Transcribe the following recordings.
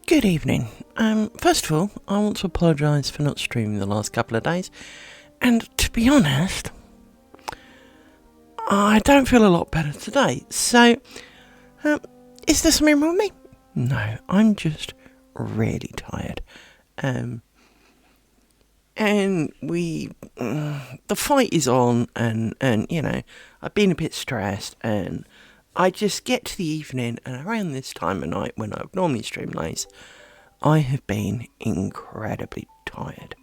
Good evening. First of all, I want to apologise for not streaming the last couple of days. And to be honest, I don't feel a lot better today. So, is there something wrong with me? No, I'm just really tired. And the fight is on, and I've been a bit stressed, and I just get to the evening, and around this time of night, when I would normally stream late, I have been incredibly tired.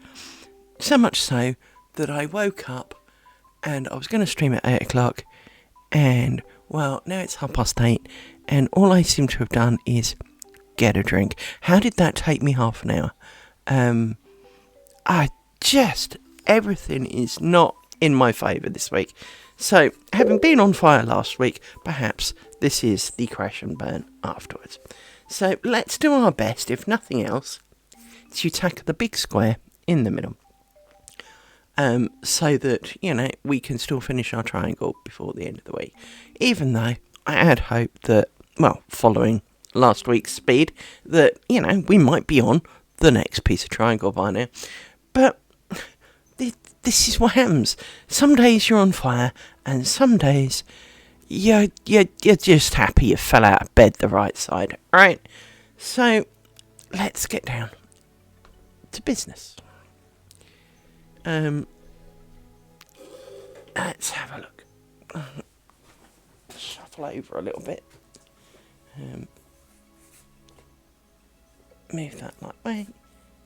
So much so that I woke up, and I was going to stream at 8 o'clock, and, well, now it's 8:30, and all I seem to have done is get a drink. How did that take me half an hour? Everything is not in my favour this week. So, having been on fire last week, perhaps this is the crash and burn afterwards. So, let's do our best, if nothing else, to tackle the big square in the middle. So that, we can still finish our triangle before the end of the week. Even though I had hoped that, following last week's speed, that, we might be on the next piece of triangle by now. But this is what happens. Some days you're on fire, and some days you're just happy you fell out of bed the right side. Alright, so let's get down to business. Let's have a look. Shuffle over a little bit. Move that that way.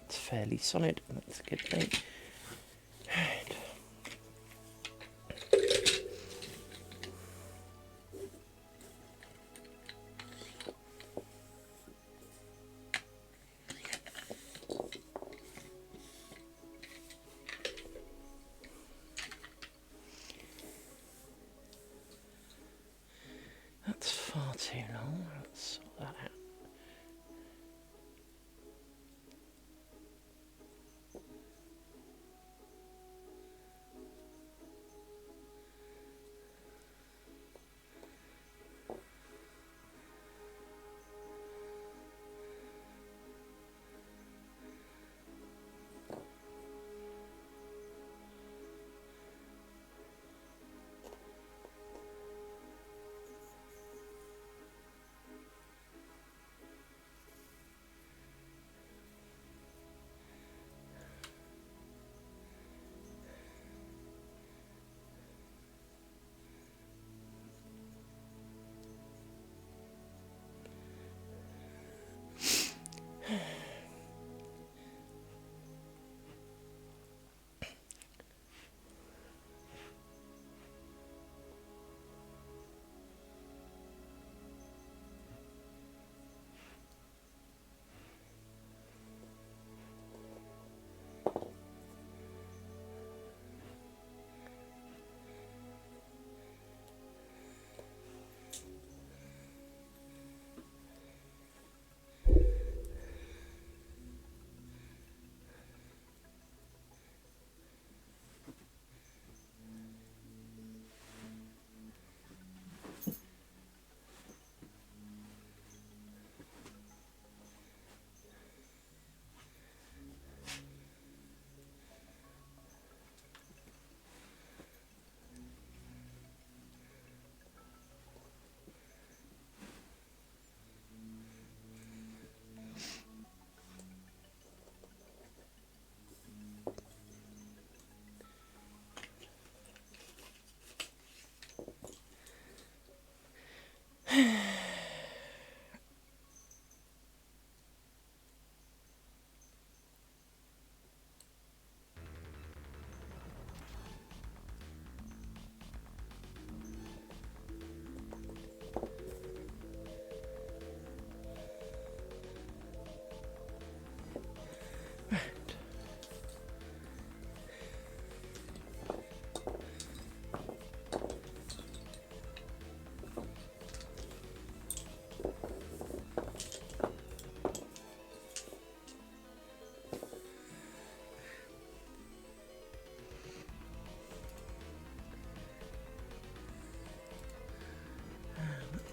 It's fairly solid. That's a good thing. Right. That's far too long. Let's sort that out.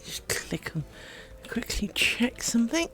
Just click on, quickly check something.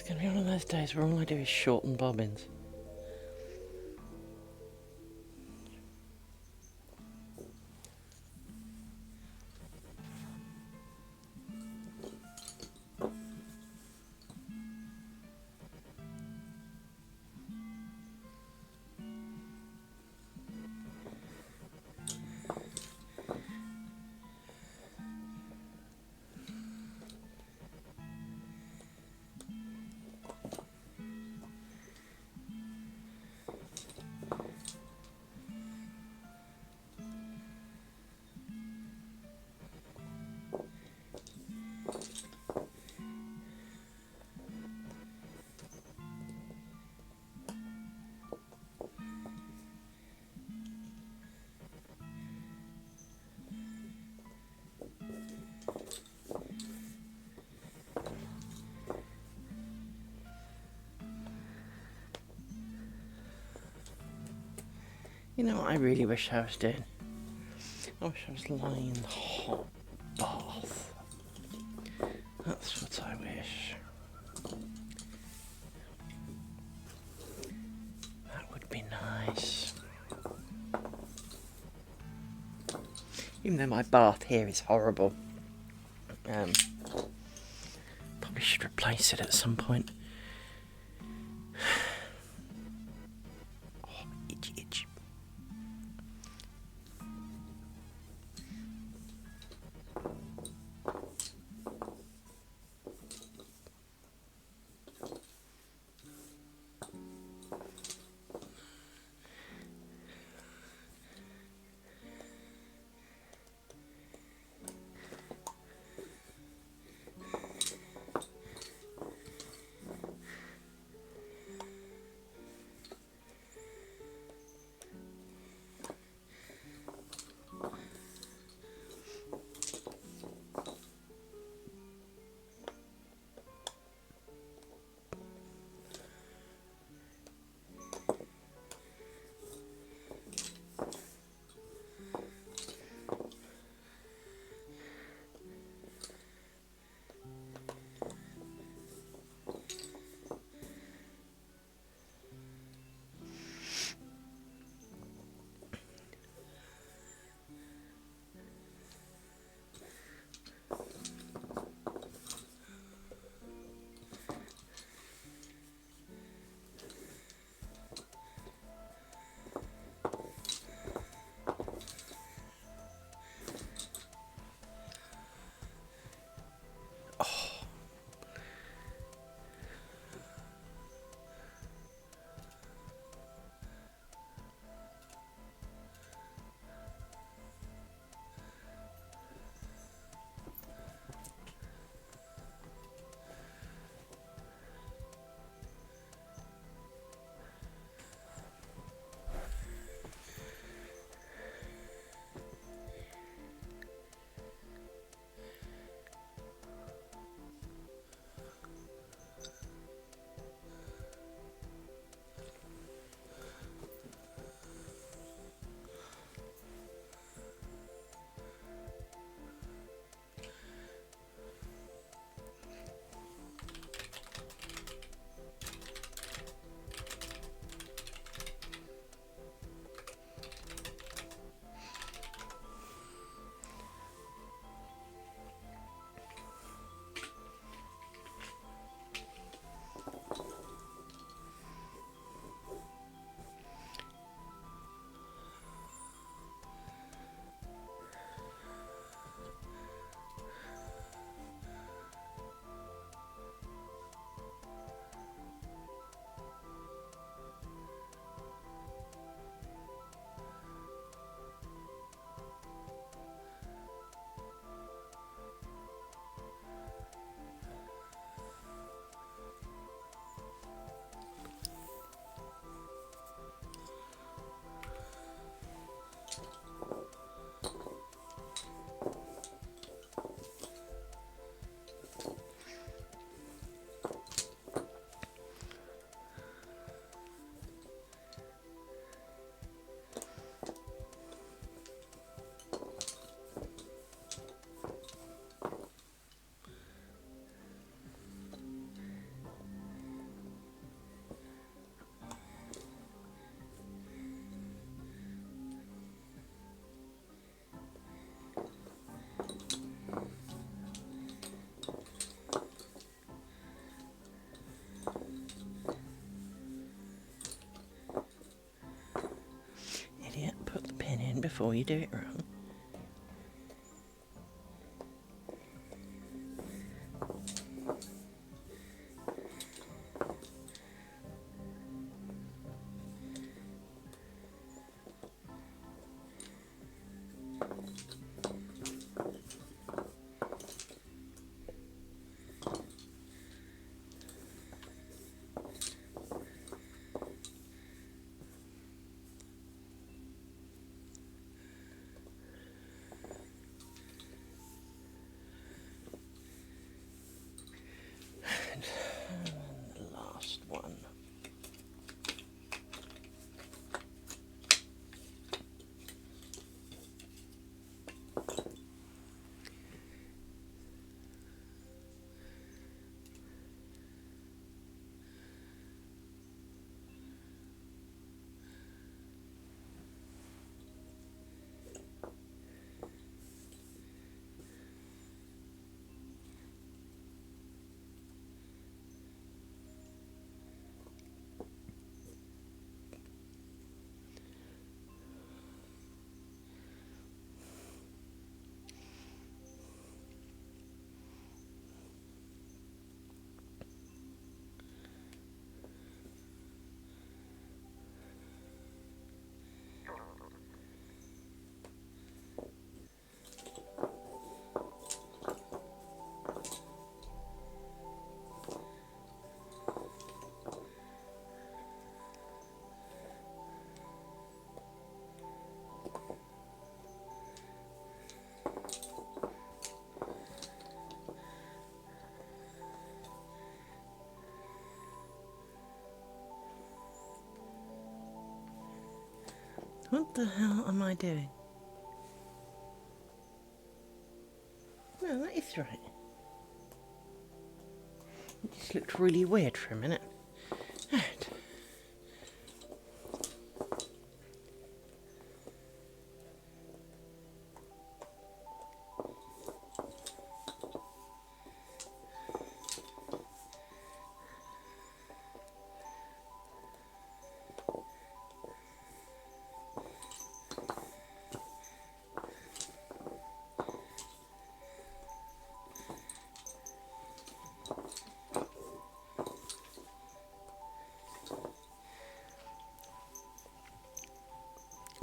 going to be one of those days where all I do is shorten bobbins. You know what I really wish I was doing? I wish I was lying in the hot bath. That's what I wish. That would be nice. Even though my bath here is horrible. Probably should replace it at some point. Oh, itchy, itchy. before you do it wrong. And the last one. What the hell am I doing? No, that is right. It just looked really weird for a minute. Right.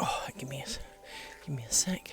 Oh, give me a sec.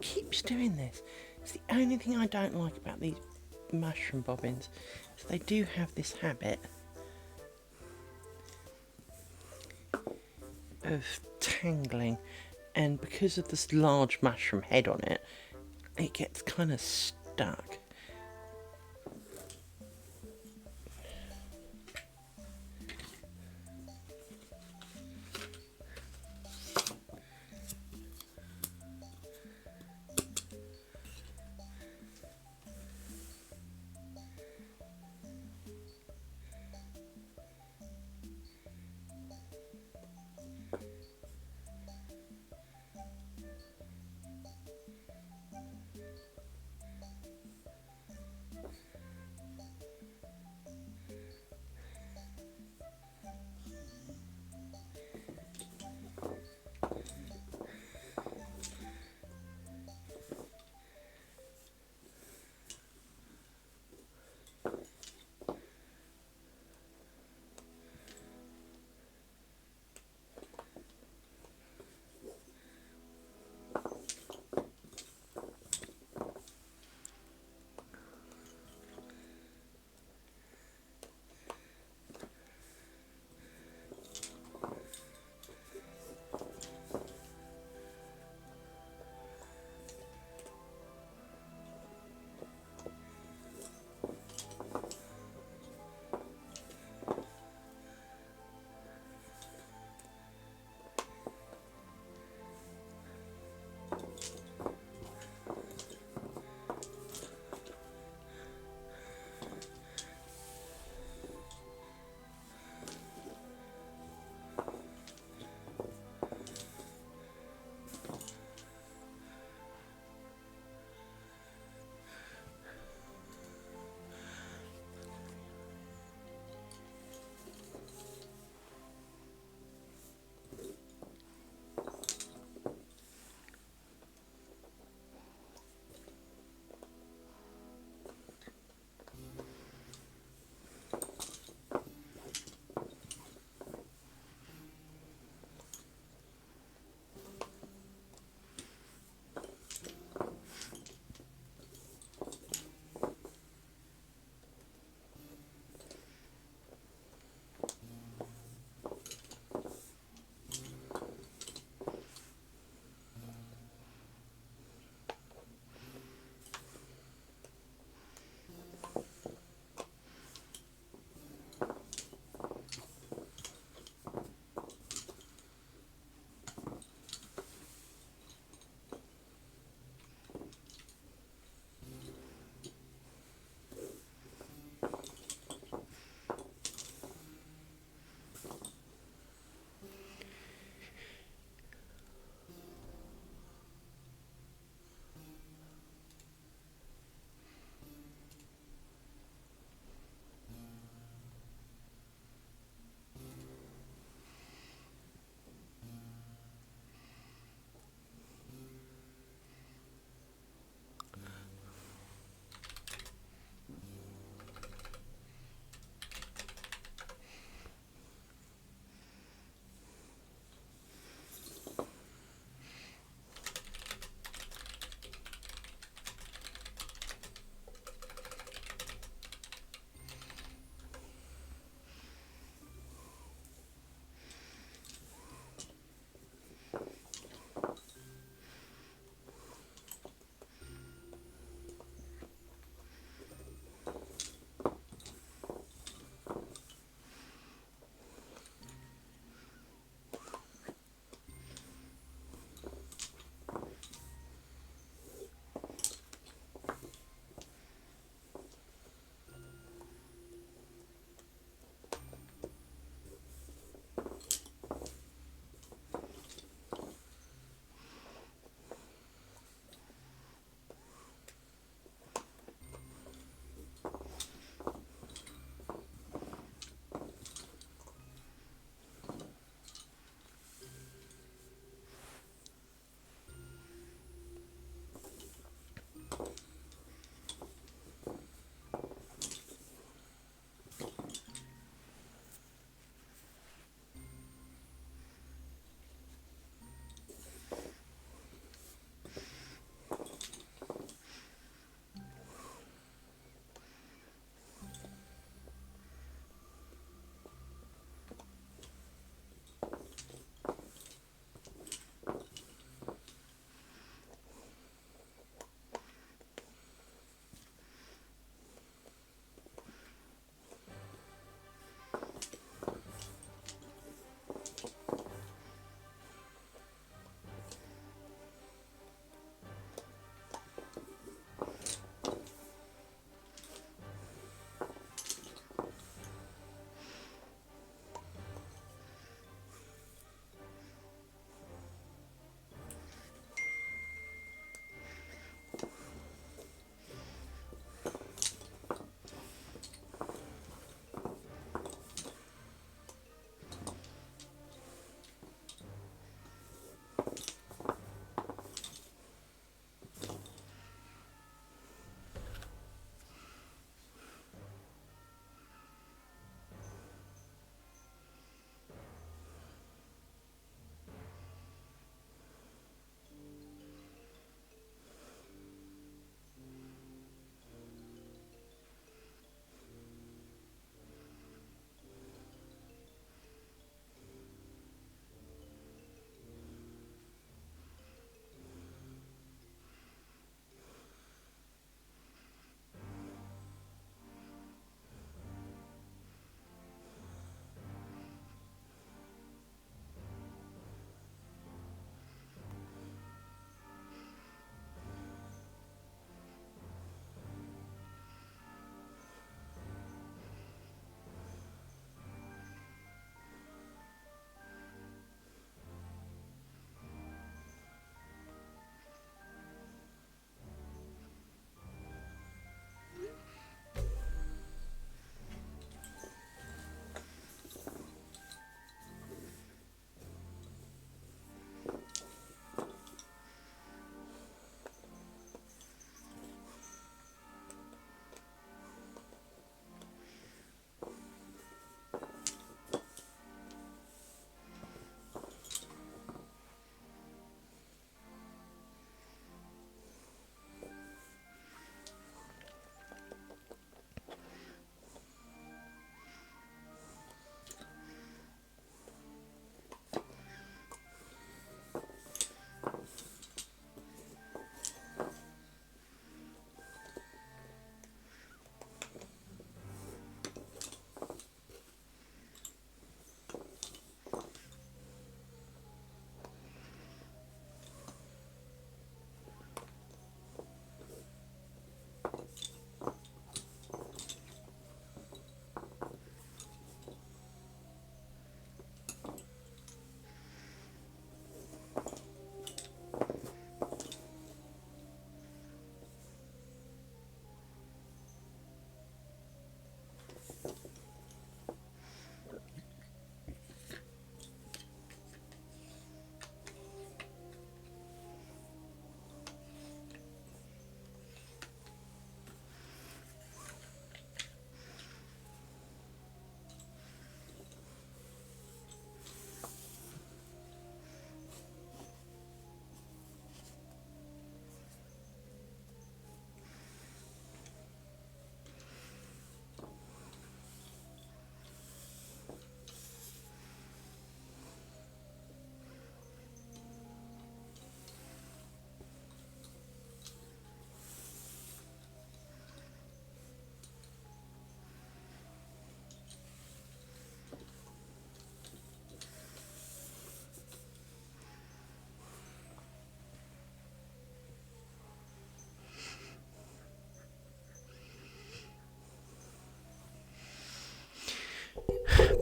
Keeps doing this. It's the only thing I don't like about these mushroom bobbins is they do have this habit of tangling, and because of this large mushroom head on it, it gets kind of stuck.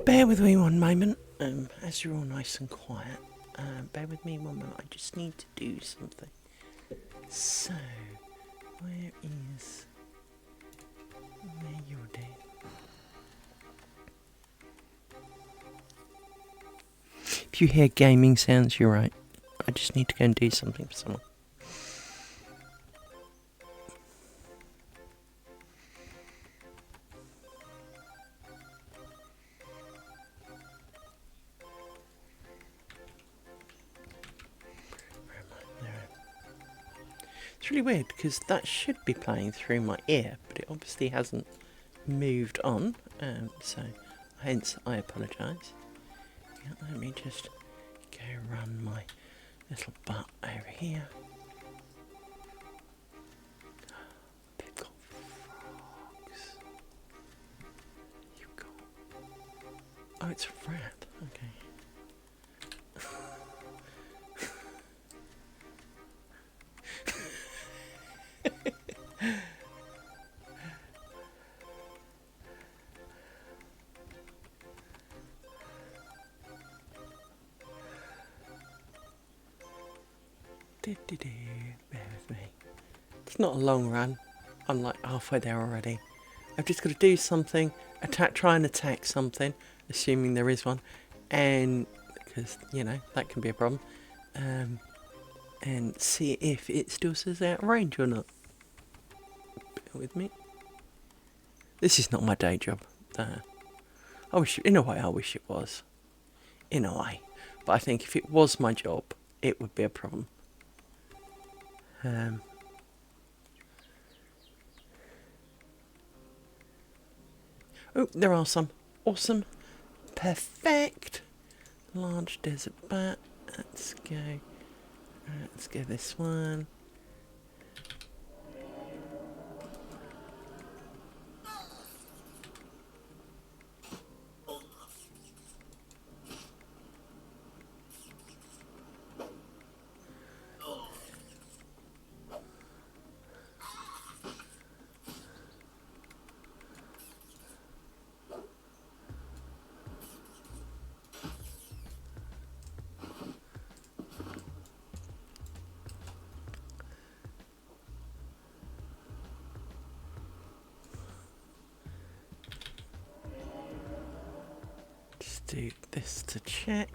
Bear with me one moment, as you're all nice and quiet. Bear with me one moment, I just need to do something. So, where you're dead. If you hear gaming sounds, you're right. I just need to go and do something for someone. It's really weird because that should be playing through my ear, but it obviously hasn't moved on, so hence I apologise. Yeah, let me just go run my little butt over here. They've got frogs. You've got... Oh, it's a rat. Okay. Bear with me. It's not a long run. I'm like halfway there already. I've just got to do something, try and attack something, assuming there is one, and because you know that can be a problem, and see if it still says out of range or not. Bear with me. This is not my day job. I wish, in a way, I wish it was. In a way, but I think if it was my job, it would be a problem. Oh, there are some. Awesome. Perfect. Large desert bat. Let's go. Let's go this one. Do this to check.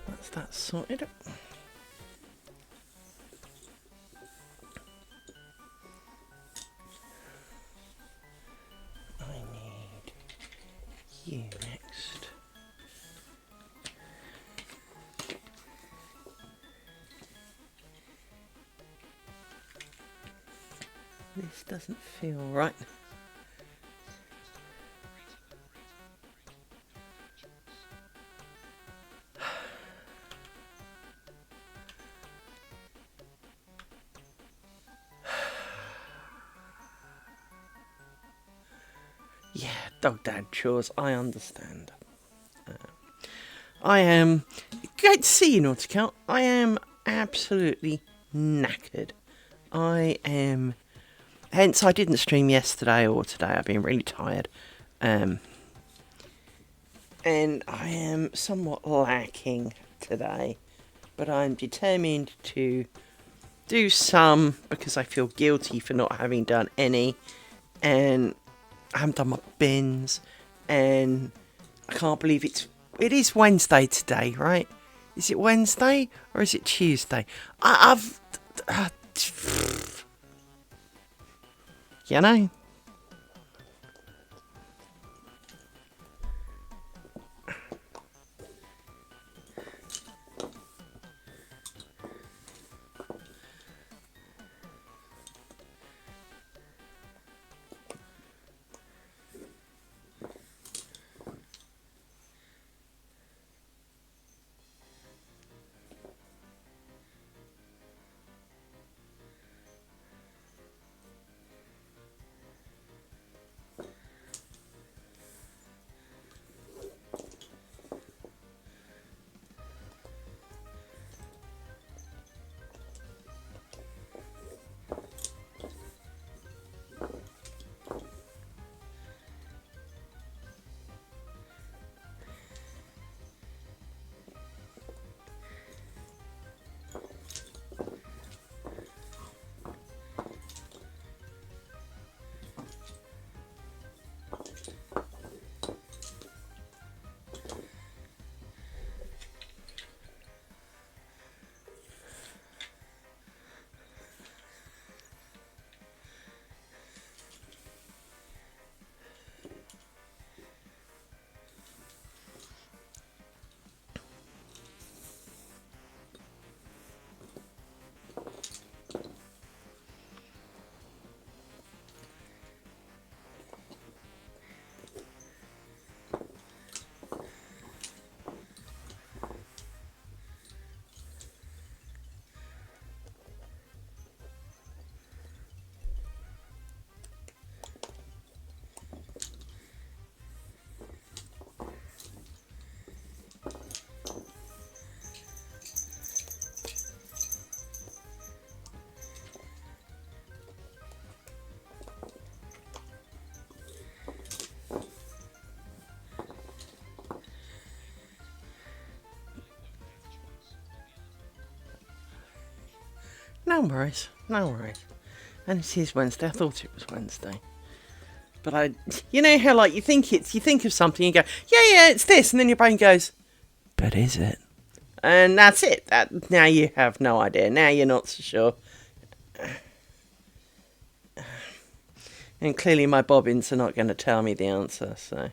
That's that sorted. I need you next. This doesn't feel right. Yeah, dog dad chores, I understand. I am... Great to see you, Nautical. I am absolutely knackered. I am... Hence, I didn't stream yesterday or today. I've been really tired. And I am somewhat lacking today. but I'm determined to do some because I feel guilty for not having done any, and I haven't done my bins, and I can't believe it is Wednesday today, right? Is it Wednesday or is it Tuesday? I've you know. No worries, no worries. And it is Wednesday. I thought it was Wednesday. But you know how like you think of something and go, yeah, it's this, and then your brain goes, but is it? And that's it. That now you have no idea. Now you're not so sure. And clearly my bobbins are not going to tell me the answer, so.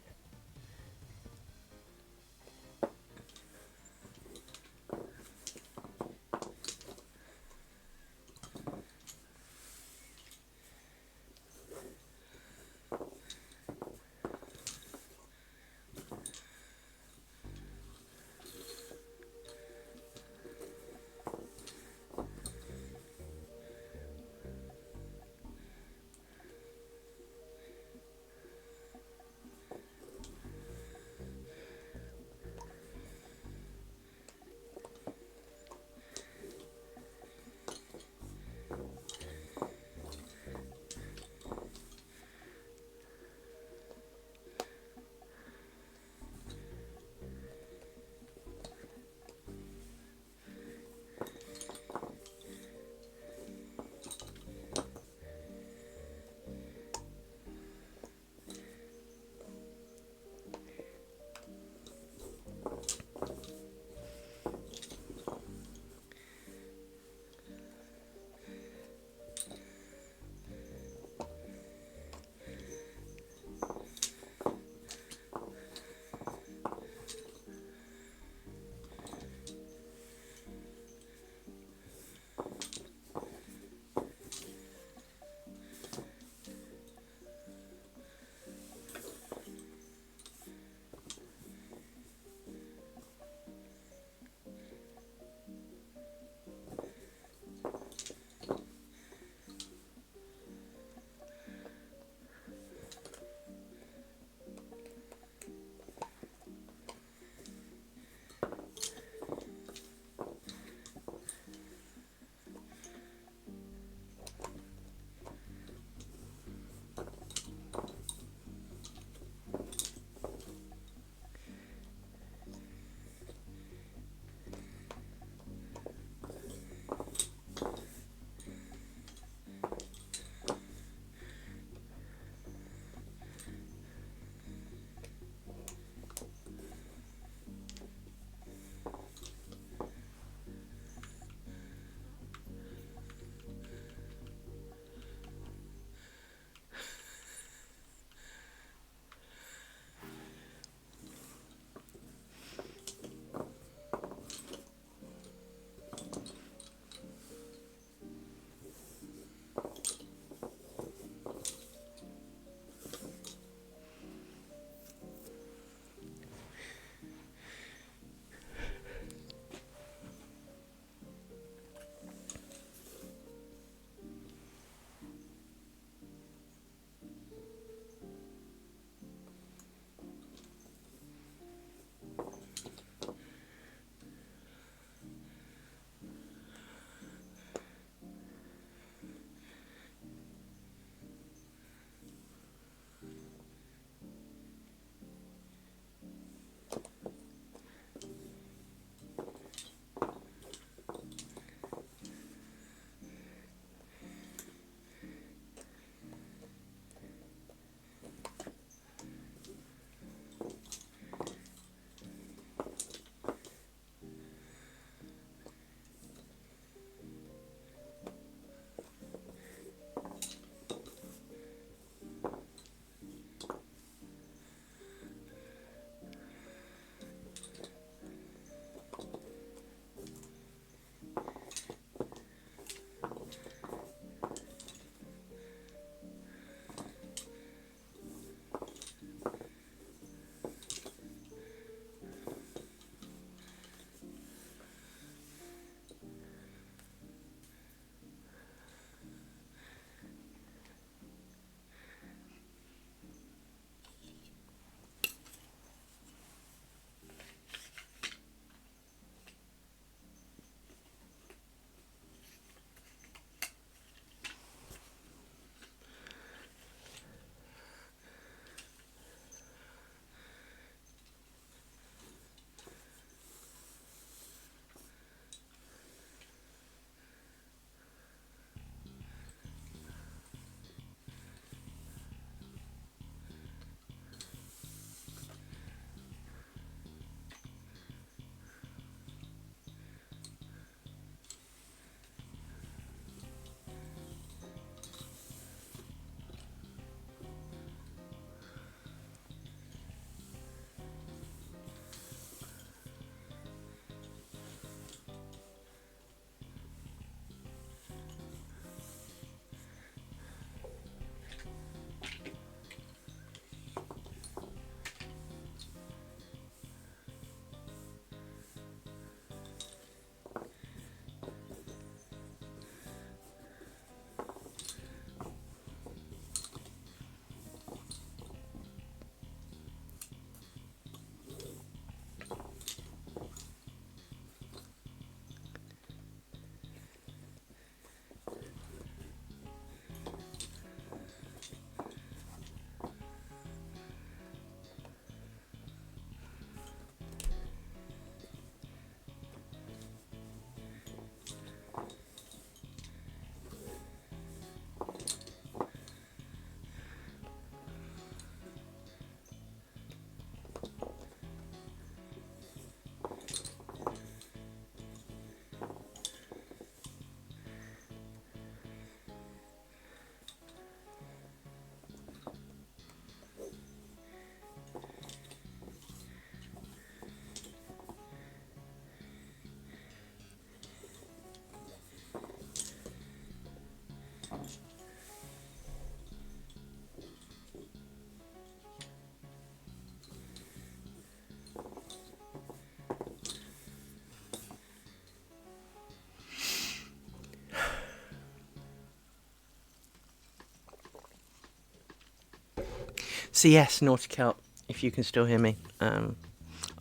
So yes, Naughty Cat, if you can still hear me.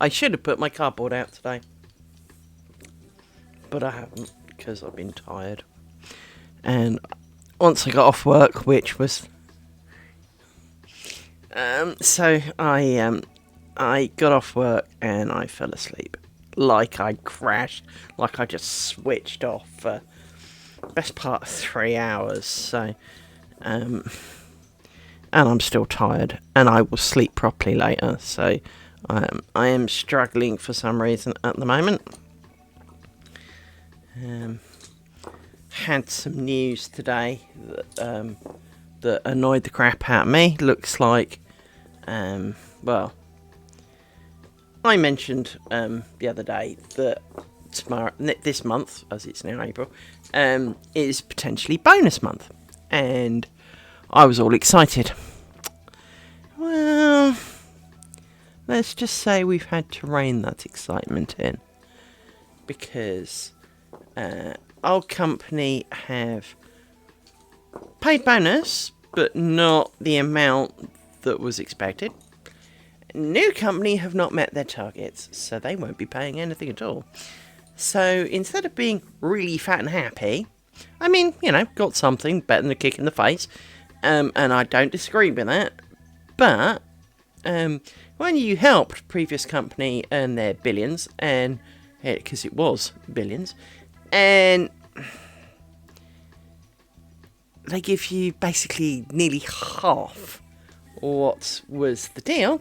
I should have put my cardboard out today, but I haven't because I've been tired. And once I got off work, which was so I got off work and I fell asleep, like I crashed, like I just switched off for best part of 3 hours. So and I'm still tired, and I will sleep properly later. So I am struggling for some reason at the moment. Had some news today that annoyed the crap out of me. Looks like, well, I mentioned the other day that this month, as it's now April, is potentially bonus month, and I was all excited. Well, let's just say we've had to rein that excitement in, because our company have paid bonus, but not the amount that was expected. New company have not met their targets, so they won't be paying anything at all. So instead of being really fat and happy, I mean, got something better than a kick in the face, and I don't disagree with that. But when you helped previous company earn their billions, and because it was billions, and they give you basically nearly half what was the deal,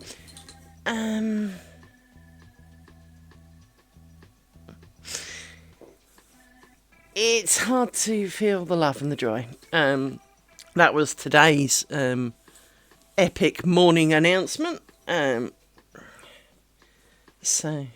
it's hard to feel the love and the joy. That was today's epic morning announcement. So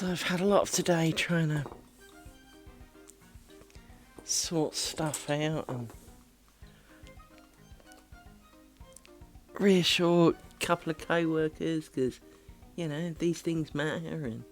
I've had a lot of today trying to sort stuff out and reassure a couple of co-workers, because these things matter. And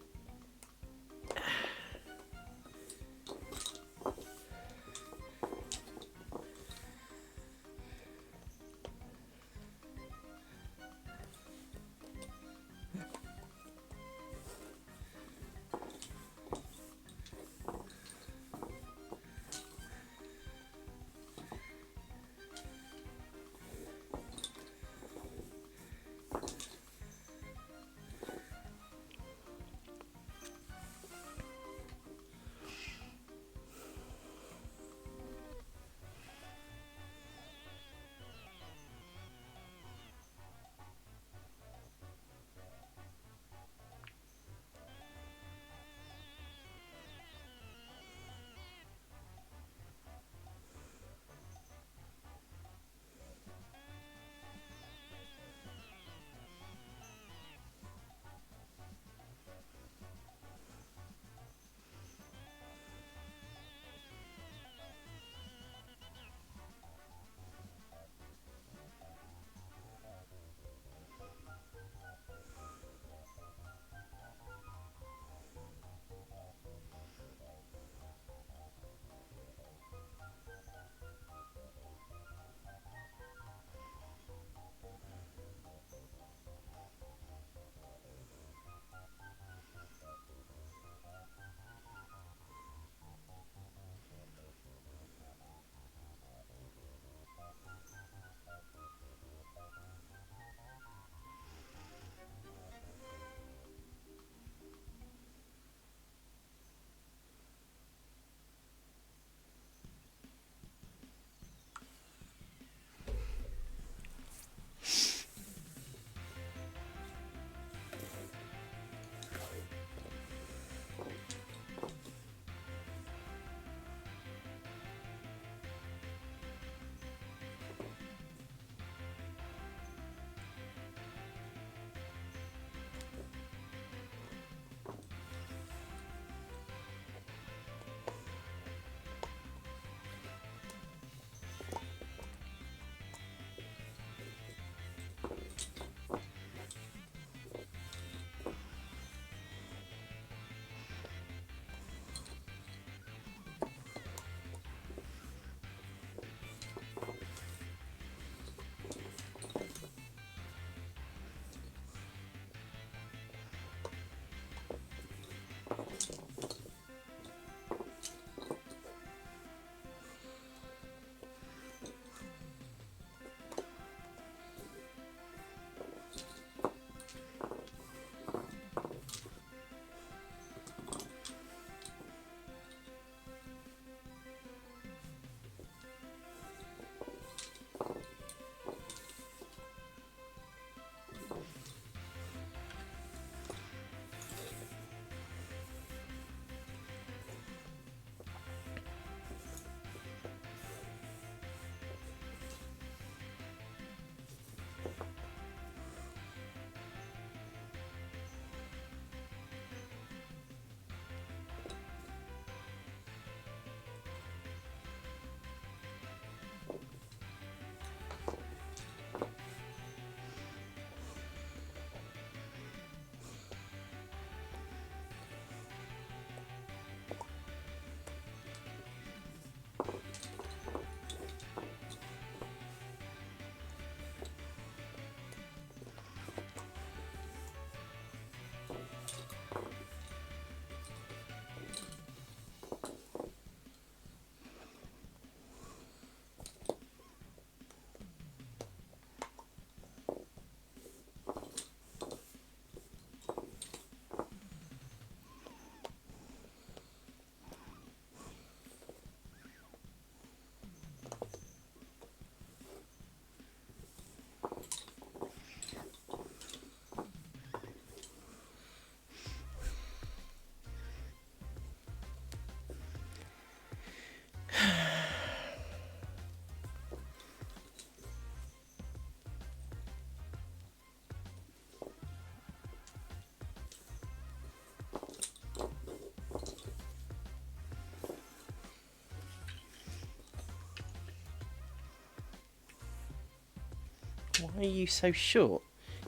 Why are you so short?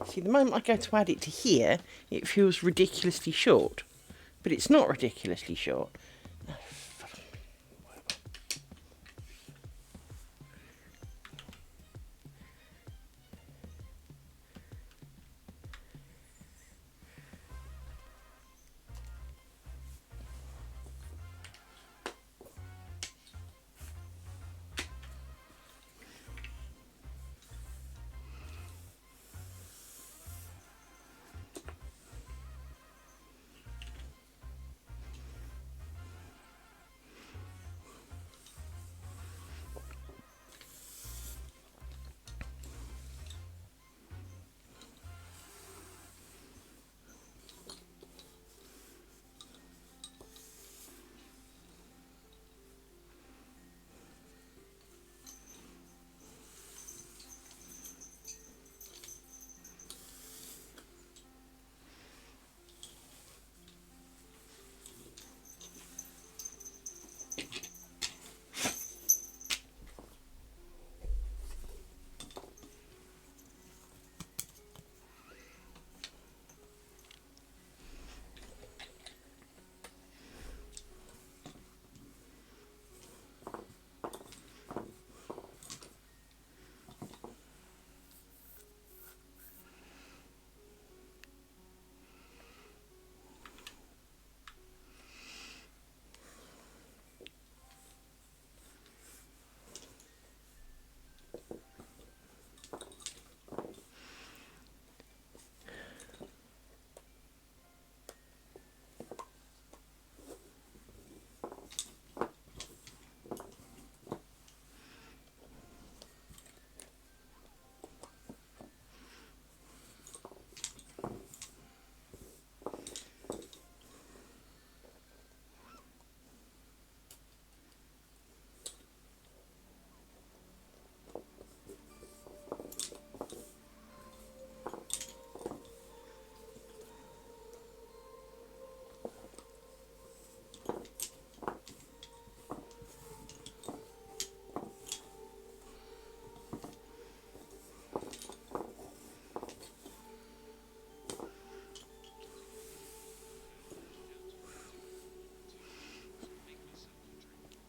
See, the moment I go to add it to here, it feels ridiculously short. But it's not ridiculously short.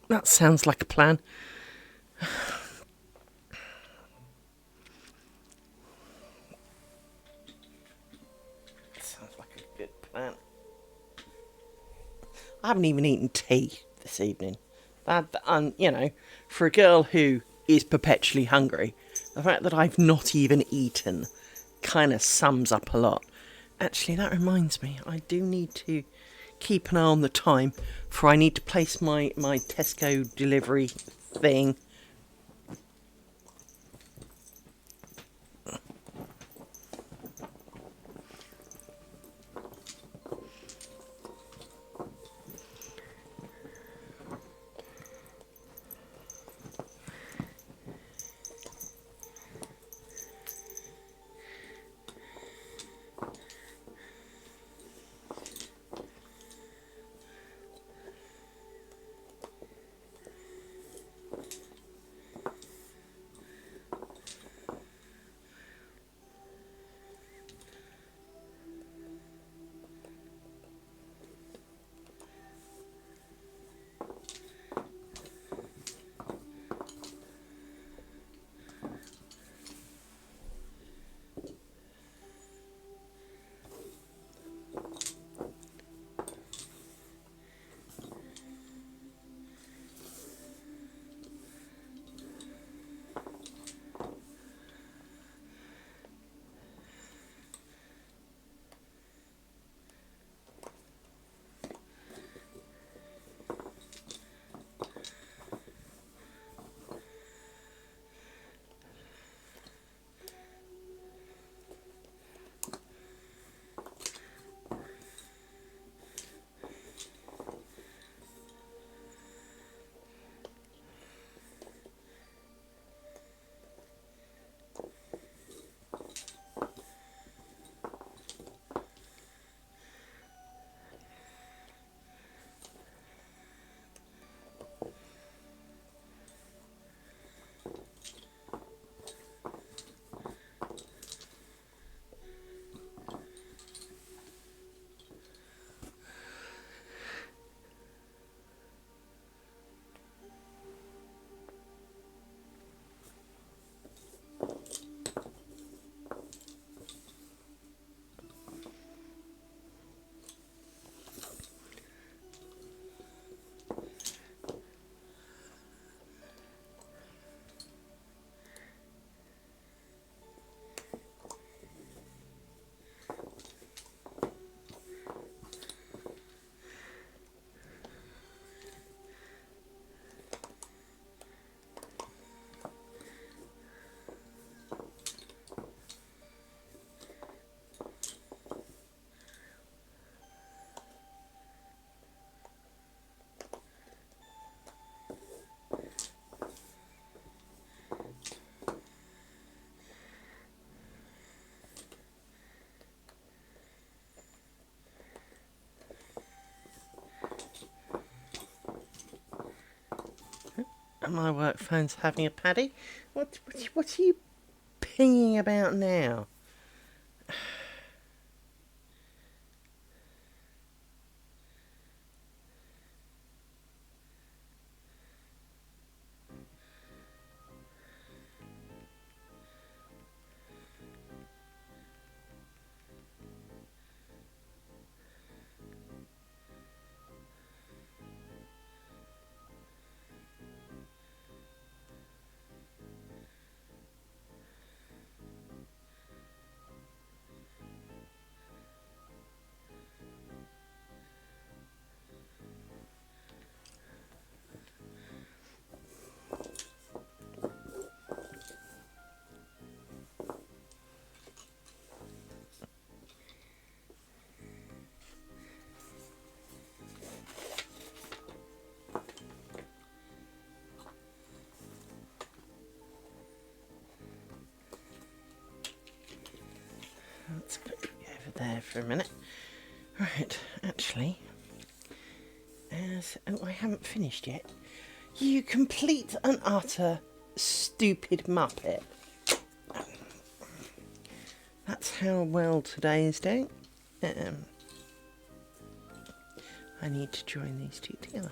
That sounds like a plan. Sounds like a good plan. I haven't even eaten tea this evening. You know, for a girl who is perpetually hungry, the fact that I've not even eaten kind of sums up a lot. Actually, that reminds me, I do need to keep an eye on the time, for I need to place my Tesco delivery thing. My work phone's having a paddy. What are you pinging about now? Let's put you over there for a minute. Right, actually, I haven't finished yet. You complete and utter stupid muppet. That's how well today is doing. I need to join these two together.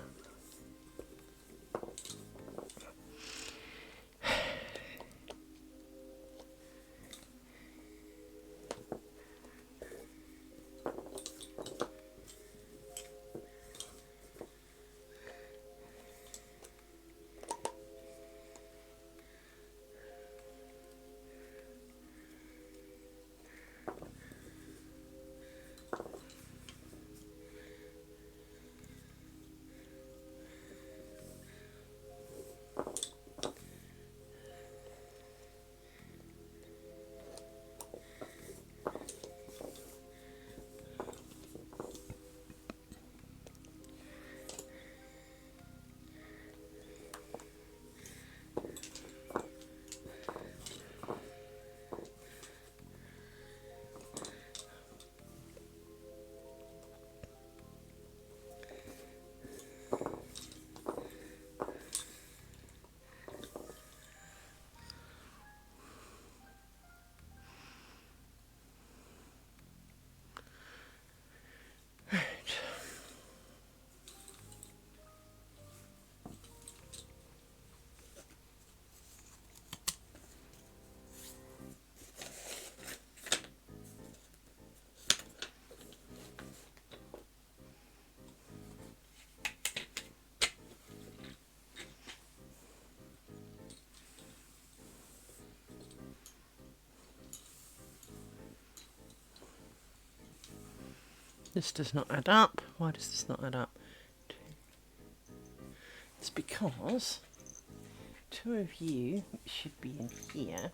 This does not add up. Why does this not add up? It's because two of you should be in here.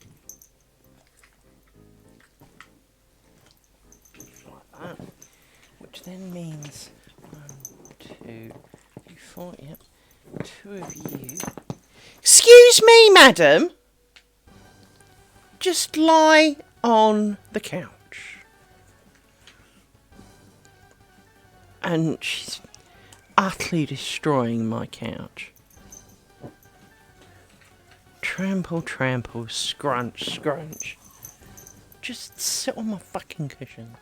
Like that. Which then means 1, 2, 3, 4, yep. Two of you. Excuse me, madam! Just lie on the couch. And she's utterly destroying my couch. Trample, trample, scrunch, scrunch. Just sit on my fucking cushion.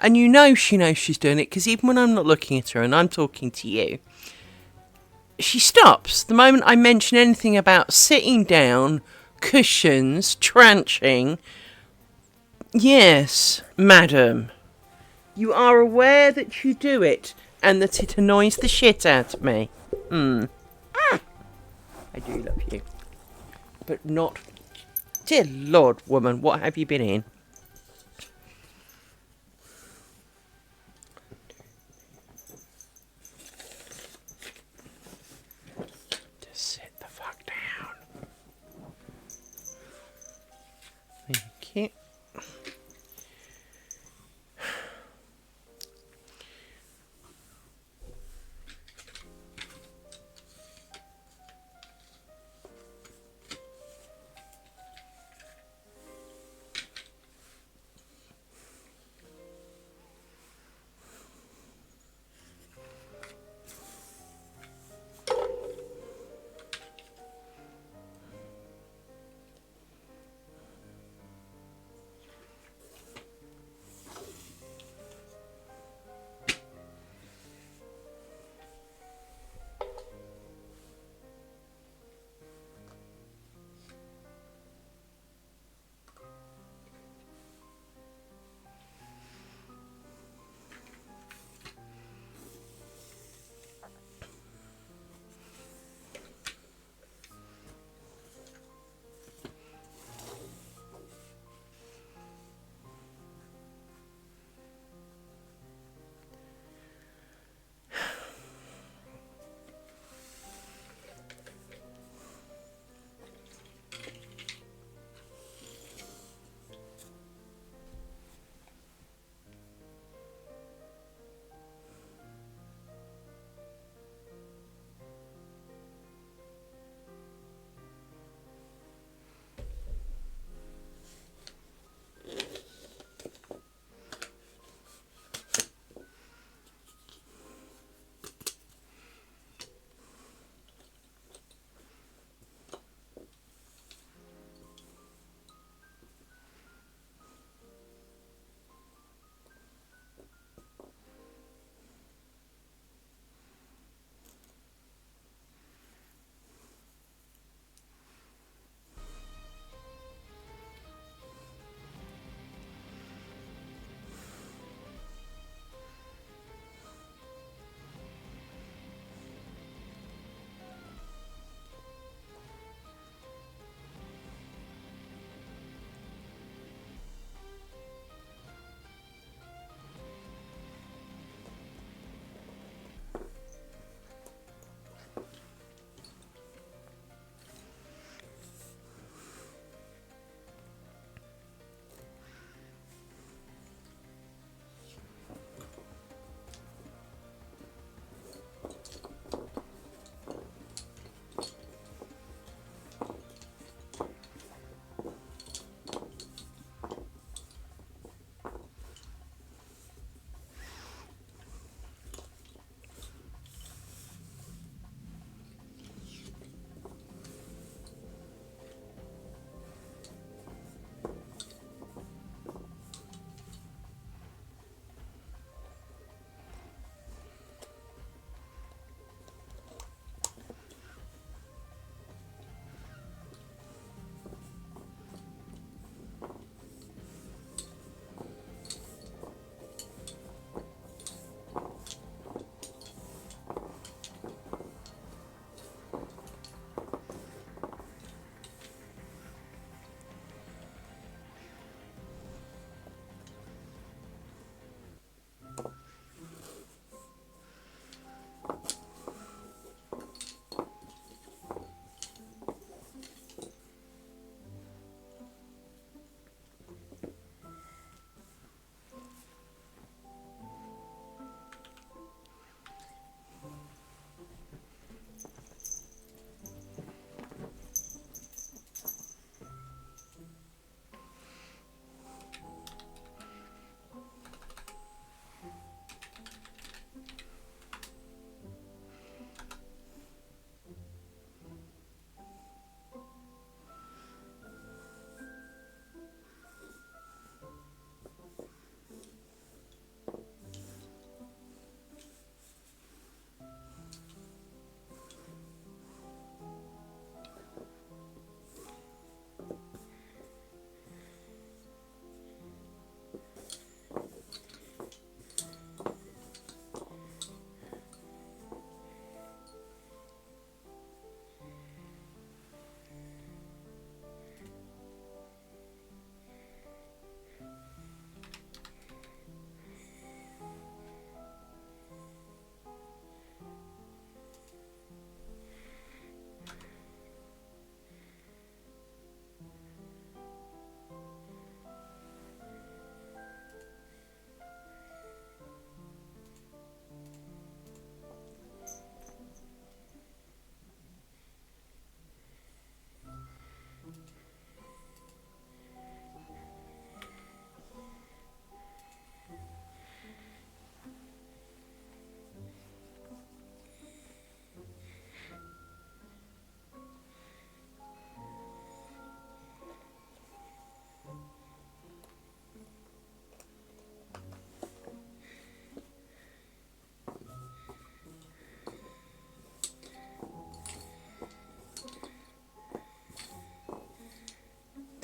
And you know she knows she's doing it, because even when I'm not looking at her and I'm talking to you, she stops the moment I mention anything about sitting down, cushions, tranching. Yes, madam. You are aware that you do it, and that it annoys the shit out of me. I do love you. But not... Dear Lord, woman, what have you been in? Just sit the fuck down. Thank you.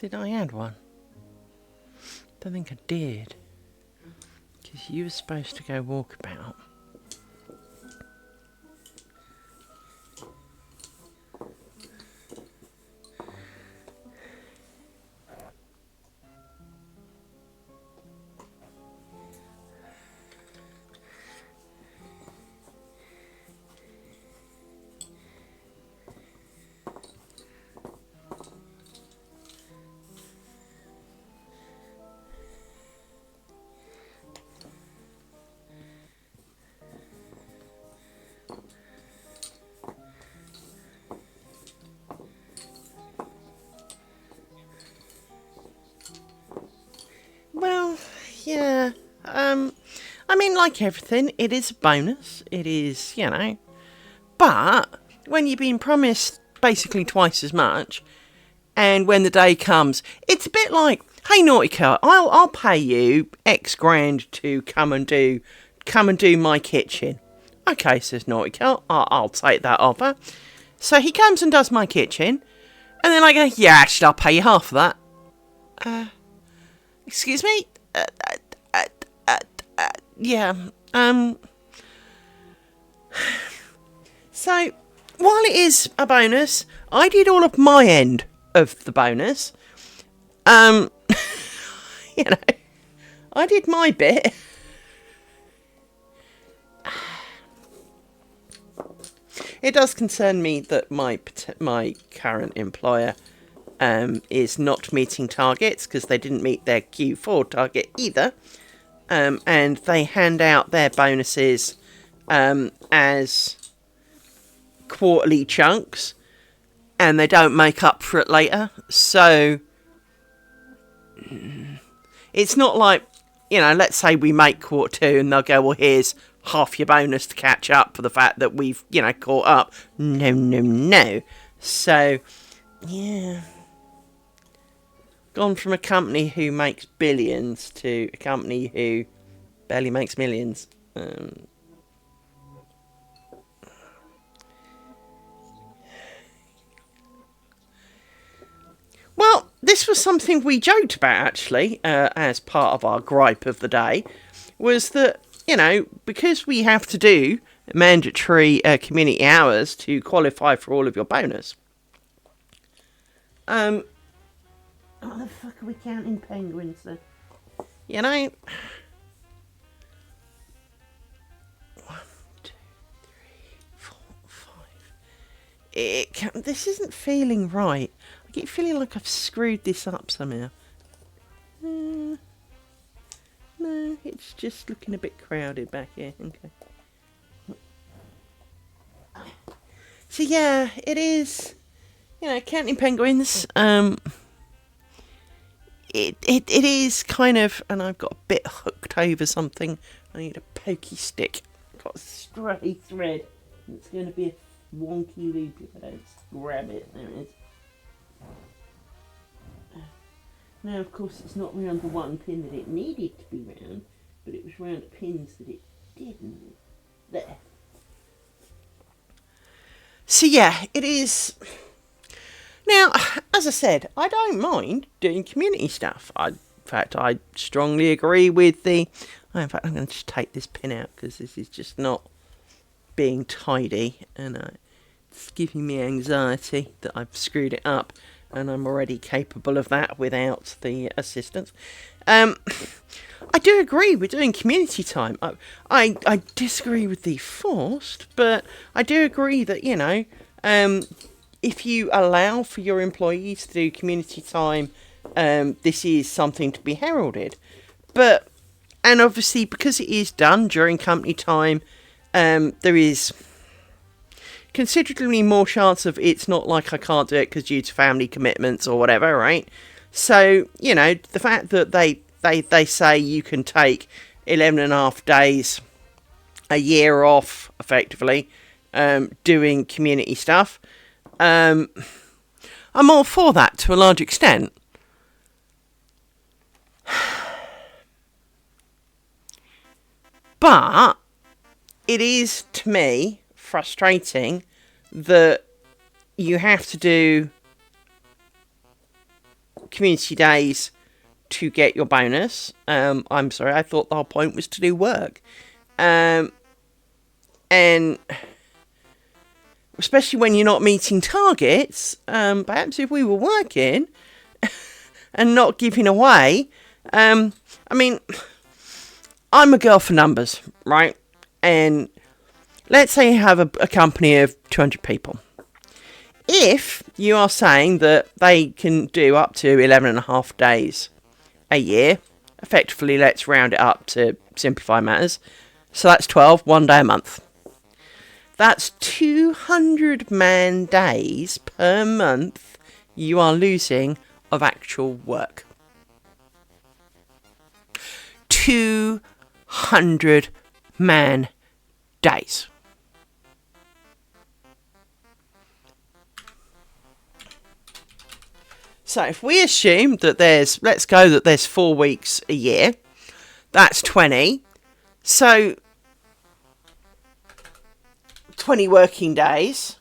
Did I add one? Don't think I did. Because you were supposed to go walkabout. Well, yeah. I mean, like everything, it is a bonus. It is, you know. But when you've been promised basically twice as much, and when the day comes, it's a bit like, hey, Nautica, I'll pay you X grand to come and do my kitchen. Okay, says Nautica, I'll take that offer. So he comes and does my kitchen, and then I go, yeah, actually, I'll pay you half of that. Excuse me? Yeah. So, while it is a bonus, I did all of my end of the bonus. You know, I did my bit. It does concern me that my current employer is not meeting targets because they didn't meet their Q4 target either. And they hand out their bonuses as quarterly chunks, and they don't make up for it later. So it's not like, you know, let's say we make quarter two and they'll go, well, here's half your bonus to catch up for the fact that we've, you know, caught up. No. So, yeah. Gone from a company who makes billions to a company who barely makes millions. Well, this was something we joked about, actually, as part of our gripe of the day, was that, you know, because we have to do mandatory community hours to qualify for all of your bonus. What the fuck are we counting penguins then? You know? 1, 2, 3, 4, 5. This isn't feeling right. I keep feeling like I've screwed this up somehow. No, it's just looking a bit crowded back here. Okay. So yeah, it is, you know, counting penguins. It is kind of, and I've got a bit hooked over something. I need a pokey stick. I've got a stray thread. It's going to be a wonky loop if I don't grab it. There it is. Now, of course, it's not round the one pin that it needed to be round, but it was round pins that it didn't. There. So yeah, it is. Now, as I said, I don't mind doing community stuff. In fact, I strongly agree with in fact, I'm going to just take this pin out because this is just not being tidy, and it's giving me anxiety that I've screwed it up, and I'm already capable of that without the assistance. I do agree with doing community time. I disagree with the forced, but I do agree that, you know, if you allow for your employees to do community time, this is something to be heralded. But, and obviously, because it is done during company time, there is considerably more chance of it's not like I can't do it because due to family commitments or whatever, right? So, you know, the fact that they say you can take 11.5 days a year off, effectively, doing community stuff, I'm all for that to a large extent. But it is, to me, frustrating that you have to do community days to get your bonus. I'm sorry, I thought the whole point was to do work. And especially when you're not meeting targets, perhaps if we were working and not giving away, I mean, I'm a girl for numbers, right? And let's say you have a company of 200 people. If you are saying that they can do up to 11.5 days a year, effectively, let's round it up to simplify matters. So that's 12, 1 day a month. That's 200 man days per month you are losing of actual work. 200 man days. So if we assume that let's go that there's 4 weeks a year, that's 20. So 20 working days.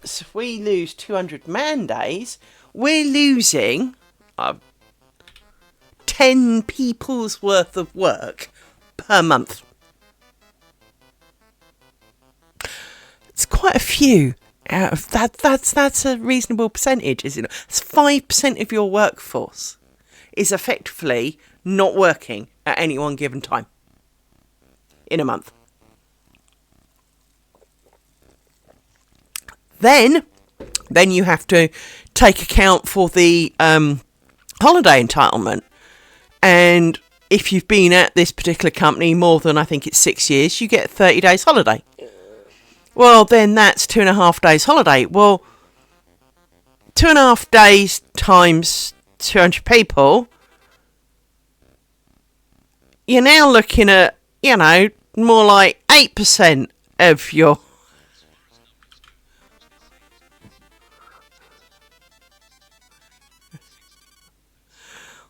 So if we lose 200 man days, we're losing 10 people's worth of work per month. It's quite a few. Out of that's a reasonable percentage, isn't it? It's 5% of your workforce is effectively not working at any one given time in a month. Then you have to take account for the holiday entitlement, and if you've been at this particular company more than, I think it's 6 years, you get 30 days holiday. Well, then that's 2.5 days holiday. Well, 2.5 days times 200 people, you're now looking at, more like 8% of your...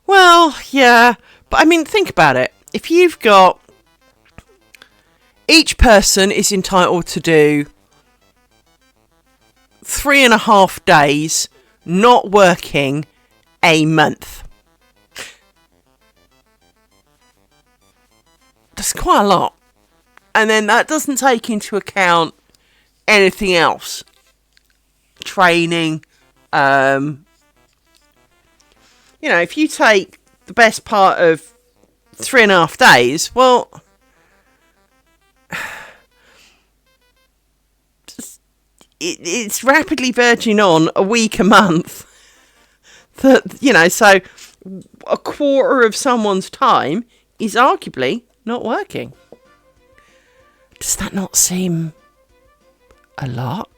Well, yeah, but I mean, think about it. If you've got... Each person is entitled to do 3.5 days not working a month. That's quite a lot. And then that doesn't take into account anything else. Training. If you take the best part of 3.5 days, well... It's rapidly verging on a week a month. So a quarter of someone's time is arguably not working. Does that not seem a lot?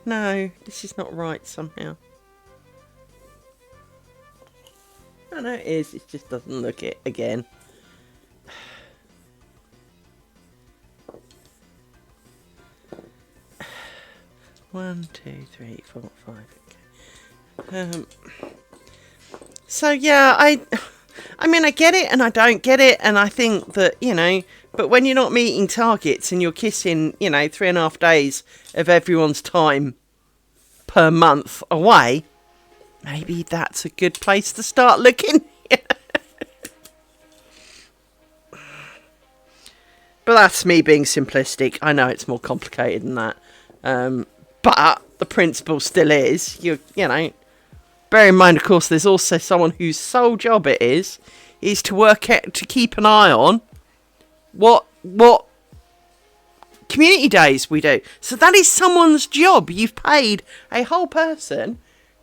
No, this is not right somehow. I know it is, it just doesn't look it again. 1, 2, 3, 4, 5. So yeah, I mean, I get it and I don't get it, and I think that, but when you're not meeting targets and you're kissing, 3.5 days of everyone's time per month away, maybe that's a good place to start looking. But that's me being simplistic. I know it's more complicated than that. But the principle still is, bear in mind, of course, there's also someone whose sole job it is to keep an eye on what community days we do. So that is someone's job. You've paid a whole person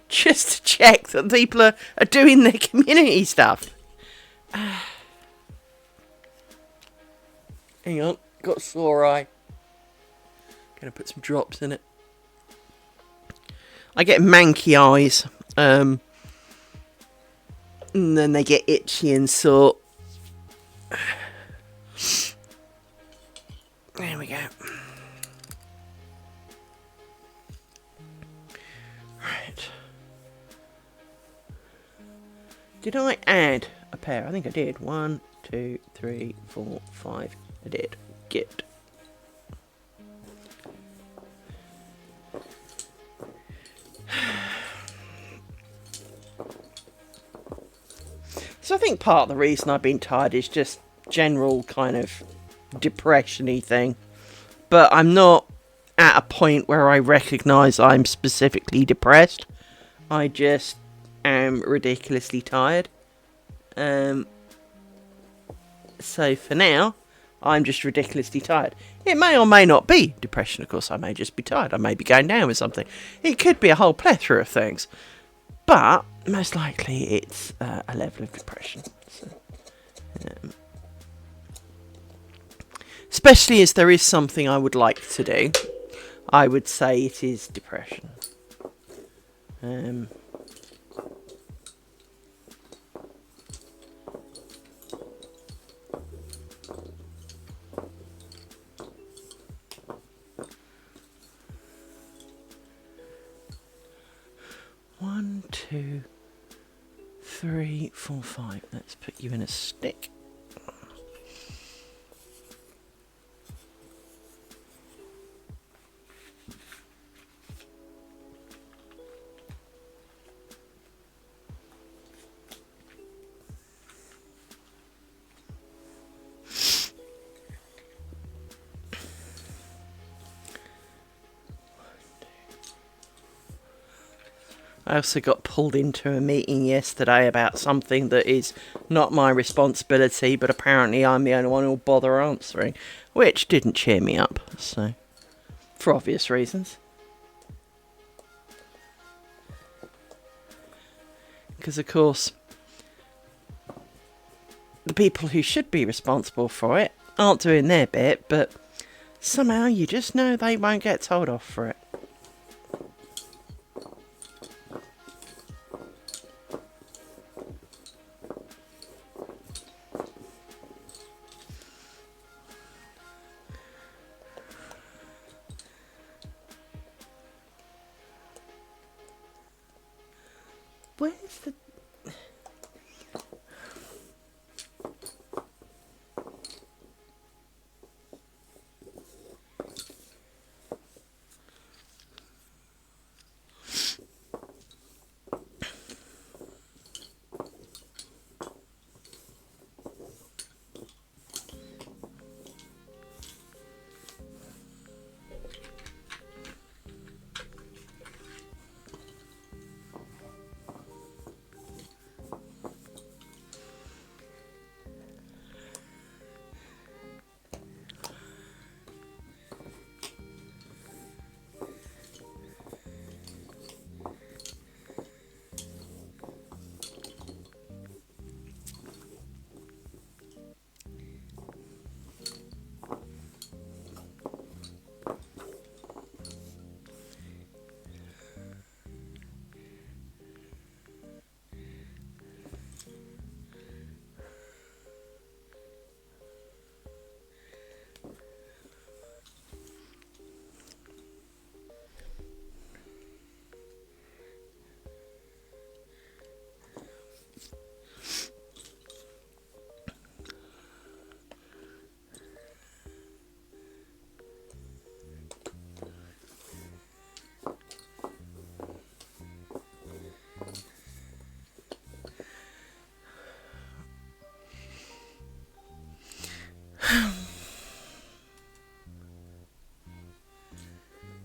just to check that people are doing their community stuff. Hang on, got a sore eye. Gonna put some drops in it. I get manky eyes, and then they get itchy and sore. There we go. Right. Did I add a pair? I think I did. 1, 2, 3, 4, 5. I did. Good. So I think part of the reason I've been tired is just general kind of depression-y thing. But I'm not at a point where I recognise I'm specifically depressed. I just am ridiculously tired. So for now, I'm just ridiculously tired. It may or may not be depression, of course. I may just be tired. I may be going down with something. It could be a whole plethora of things. But most likely it's a level of depression. So, especially as there is something I would like to do, I would say it is depression. 1, 2, 3, 4, 5. Let's put you in a stick. I also got pulled into a meeting yesterday about something that is not my responsibility, but apparently I'm the only one who'll bother answering, which didn't cheer me up, so, for obvious reasons. Because, of course, the people who should be responsible for it aren't doing their bit, but somehow you just know they won't get told off for it. Where's the...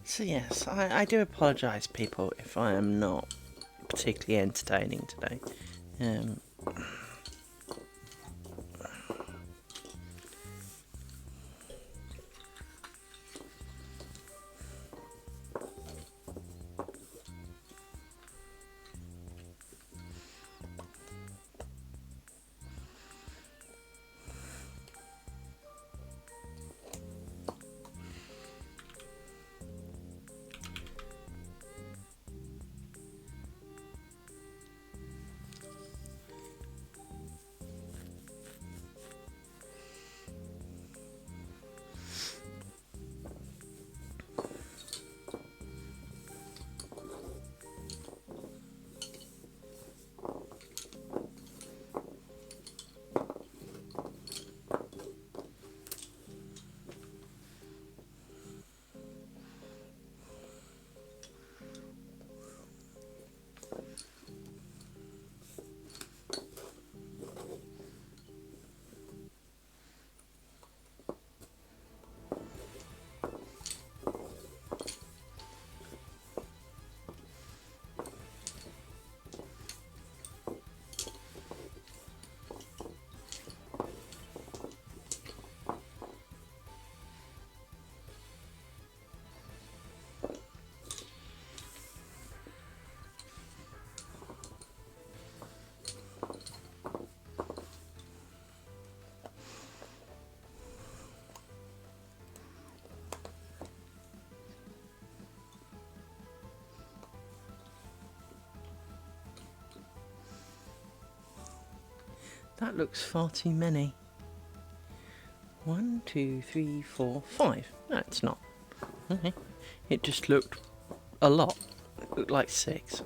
So yes, I do apologise, people, if I am not particularly entertaining today. That looks far too many. 1, 2, 3, 4, 5. No, it's not. Okay. It just looked a lot. It looked like 6.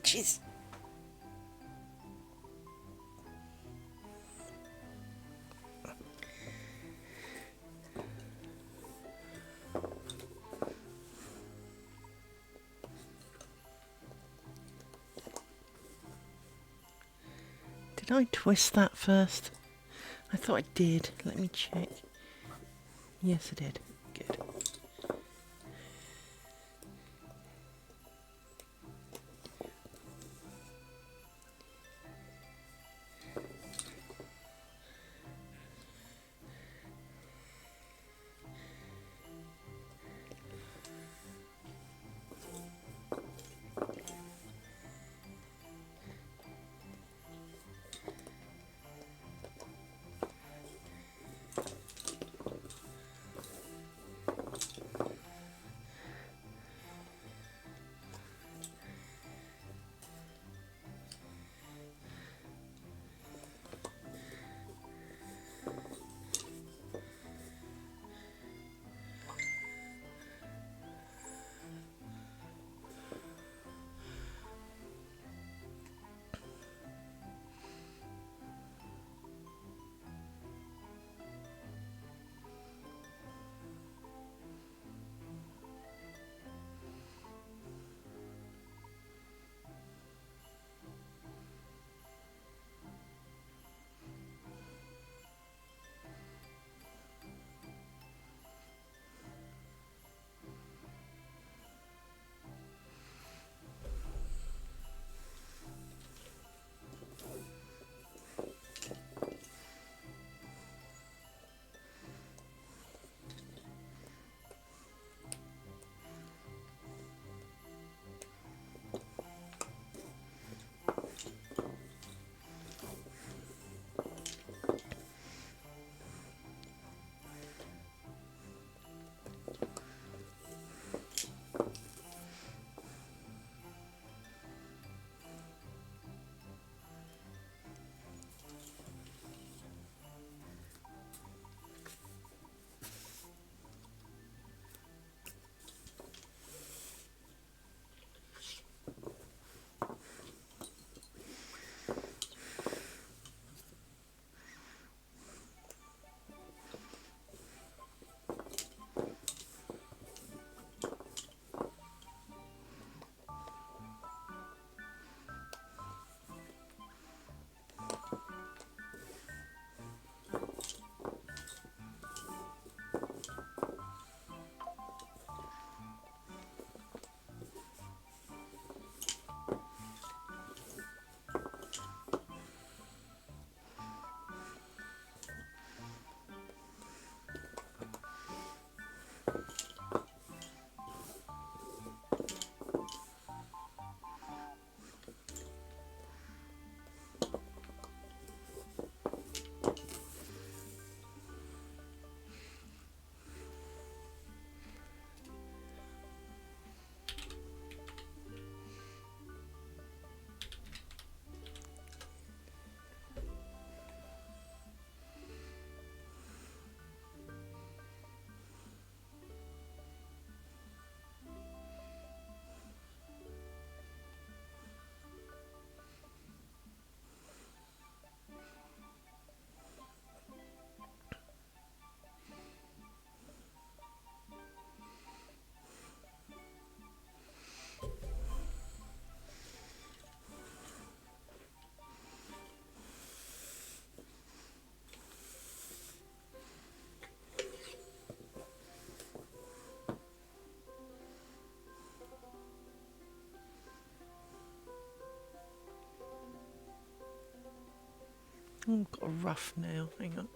edges. Did I twist that first? I thought I did. Let me check. Yes, I did. Good. Oh, I've got a rough nail. Hang on.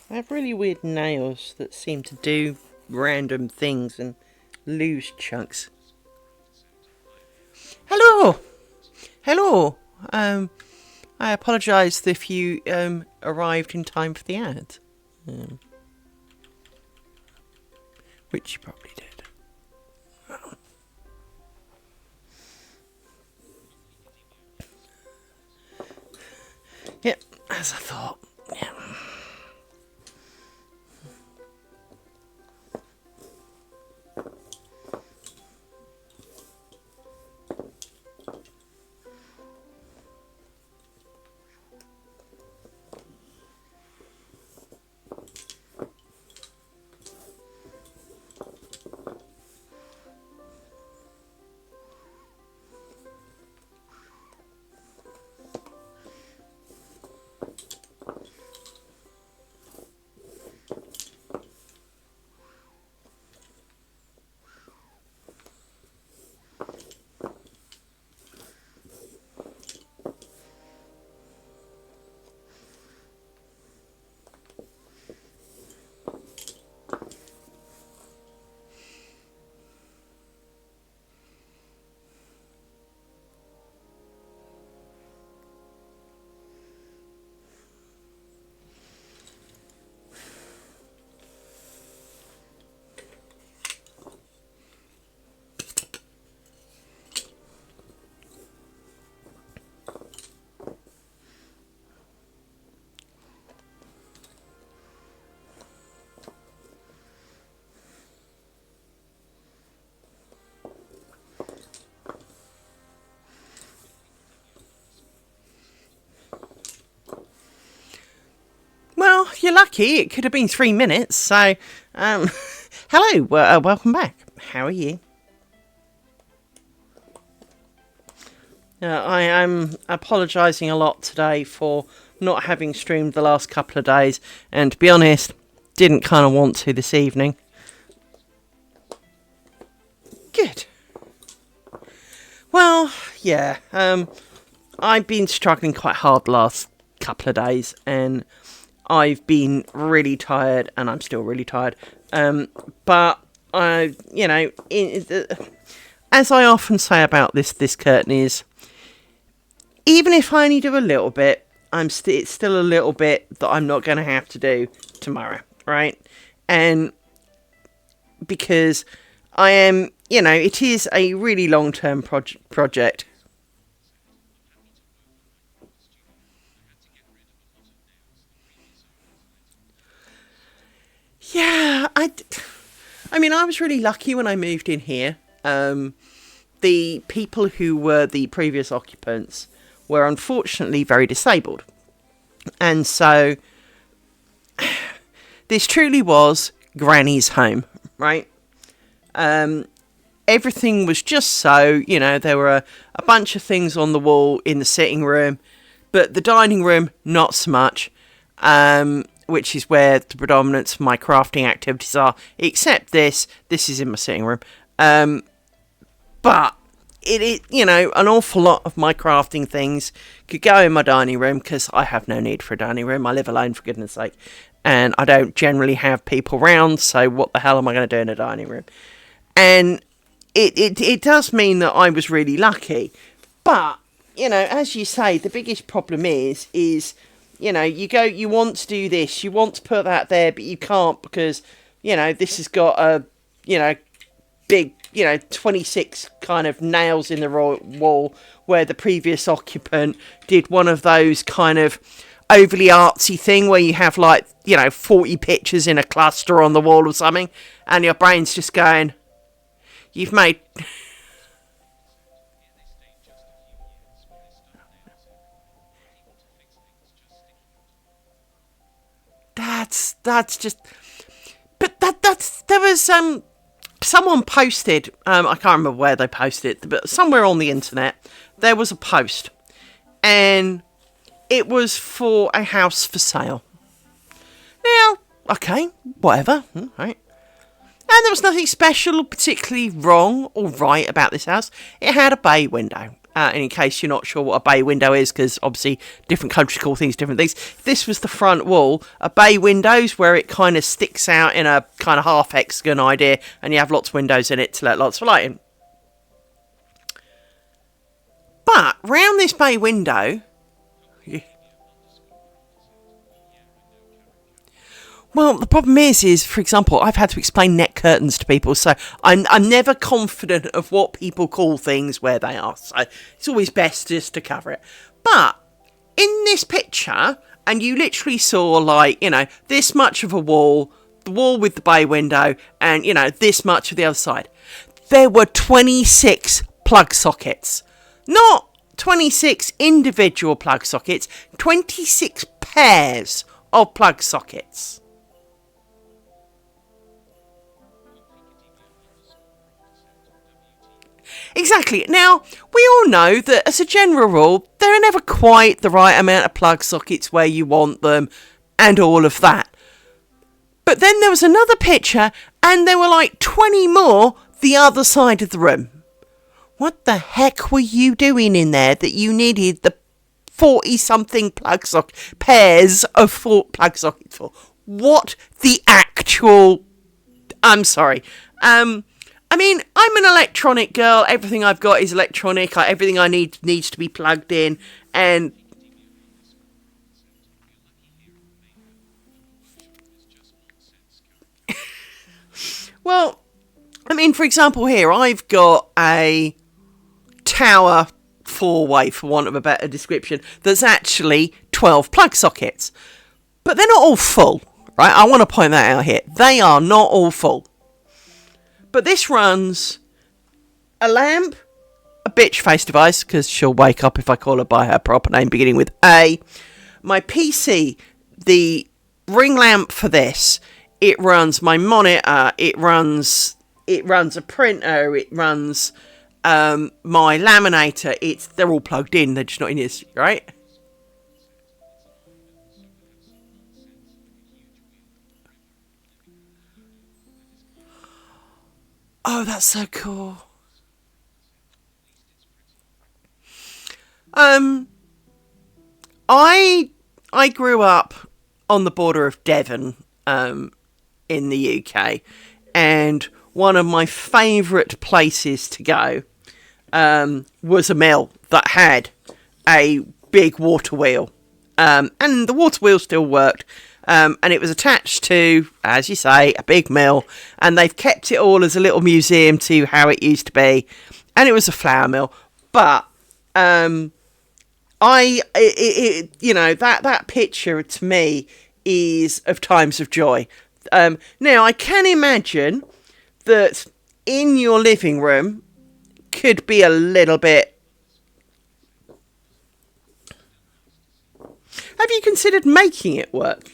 I have really weird nails that seem to do random things and lose chunks. Hello! Hello! I apologise if you arrived in time for the ad. Which you probably did. Yep, as I thought. Yeah. you're lucky. It could have been 3 minutes. So, hello, welcome back. How are you? I am apologising a lot today for not having streamed the last couple of days, and to be honest, didn't kind of want to this evening. Good. Well, yeah, I've been struggling quite hard the last couple of days, and I've been really tired, and I'm still really tired. But I, as I often say about this curtain is, even if I only do a little bit, it's still a little bit that I'm not going to have to do tomorrow, right? And because I am, it is a really long-term project. Yeah, I was really lucky when I moved in here. The people who were the previous occupants were unfortunately very disabled. And so this truly was Granny's home, right? Everything was just so, there were a bunch of things on the wall in the sitting room, but the dining room, not so much, which is where the predominance of my crafting activities are, except this is in my sitting room. But an awful lot of my crafting things could go in my dining room because I have no need for a dining room. I live alone, for goodness sake, and I don't generally have people round, so what the hell am I going to do in a dining room? And it does mean that I was really lucky. But, as you say, the biggest problem is you want to do this, you want to put that there, but you can't because, this has got a, big, 26 kind of nails in the wall where the previous occupant did one of those kind of overly artsy thing where you have 40 pictures in a cluster on the wall or something, and your brain's just going, you've made... That's just... But there was, someone posted, I can't remember where they posted it, but somewhere on the internet, there was a post, and it was for a house for sale. Now, okay, whatever, right. And there was nothing special or particularly wrong or right about this house. It had a bay window. And in case you're not sure what a bay window is, because obviously different countries call things different things, this was the front wall. A bay window's where it kind of sticks out in a kind of half hexagon idea, and you have lots of windows in it to let lots of light in. But round this bay window, well, the problem is, for example, I've had to explain net curtains to people, so I'm never confident of what people call things where they are. So it's always best just to cover it. But in this picture, and you literally saw, this much of a wall, the wall with the bay window, and, this much of the other side. There were 26 plug sockets. Not 26 individual plug sockets, 26 pairs of plug sockets. Exactly. Now, we all know that as a general rule, there are never quite the right amount of plug sockets where you want them and all of that. But then there was another picture and there were 20 more the other side of the room. What the heck were you doing in there that you needed the 40-something pairs of plug sockets for? What the actual... I'm sorry. I'm an electronic girl. Everything I've got is electronic. Everything I need needs to be plugged in. And well, for example, here I've got a tower 4-way, for want of a better description, that's actually 12 plug sockets. But they're not all full, right? I want to point that out here. They are not all full. But this runs a lamp, a bitch face device, because she'll wake up if I call her by her proper name beginning with A. My PC, the ring lamp for this. It runs my monitor. It runs a printer. It runs my laminator. They're all plugged in. They're just not in use, right? Oh, that's so cool. Um, I I grew up on the border of Devon, in the UK, and one of my favourite places to go was a mill that had a big water wheel, and the water wheel still worked. And it was attached to, as you say, a big mill, and they've kept it all as a little museum to how it used to be. And it was a flour mill, but that picture to me is of times of joy. Now I can imagine that in your living room could be a little bit. Have you considered making it work?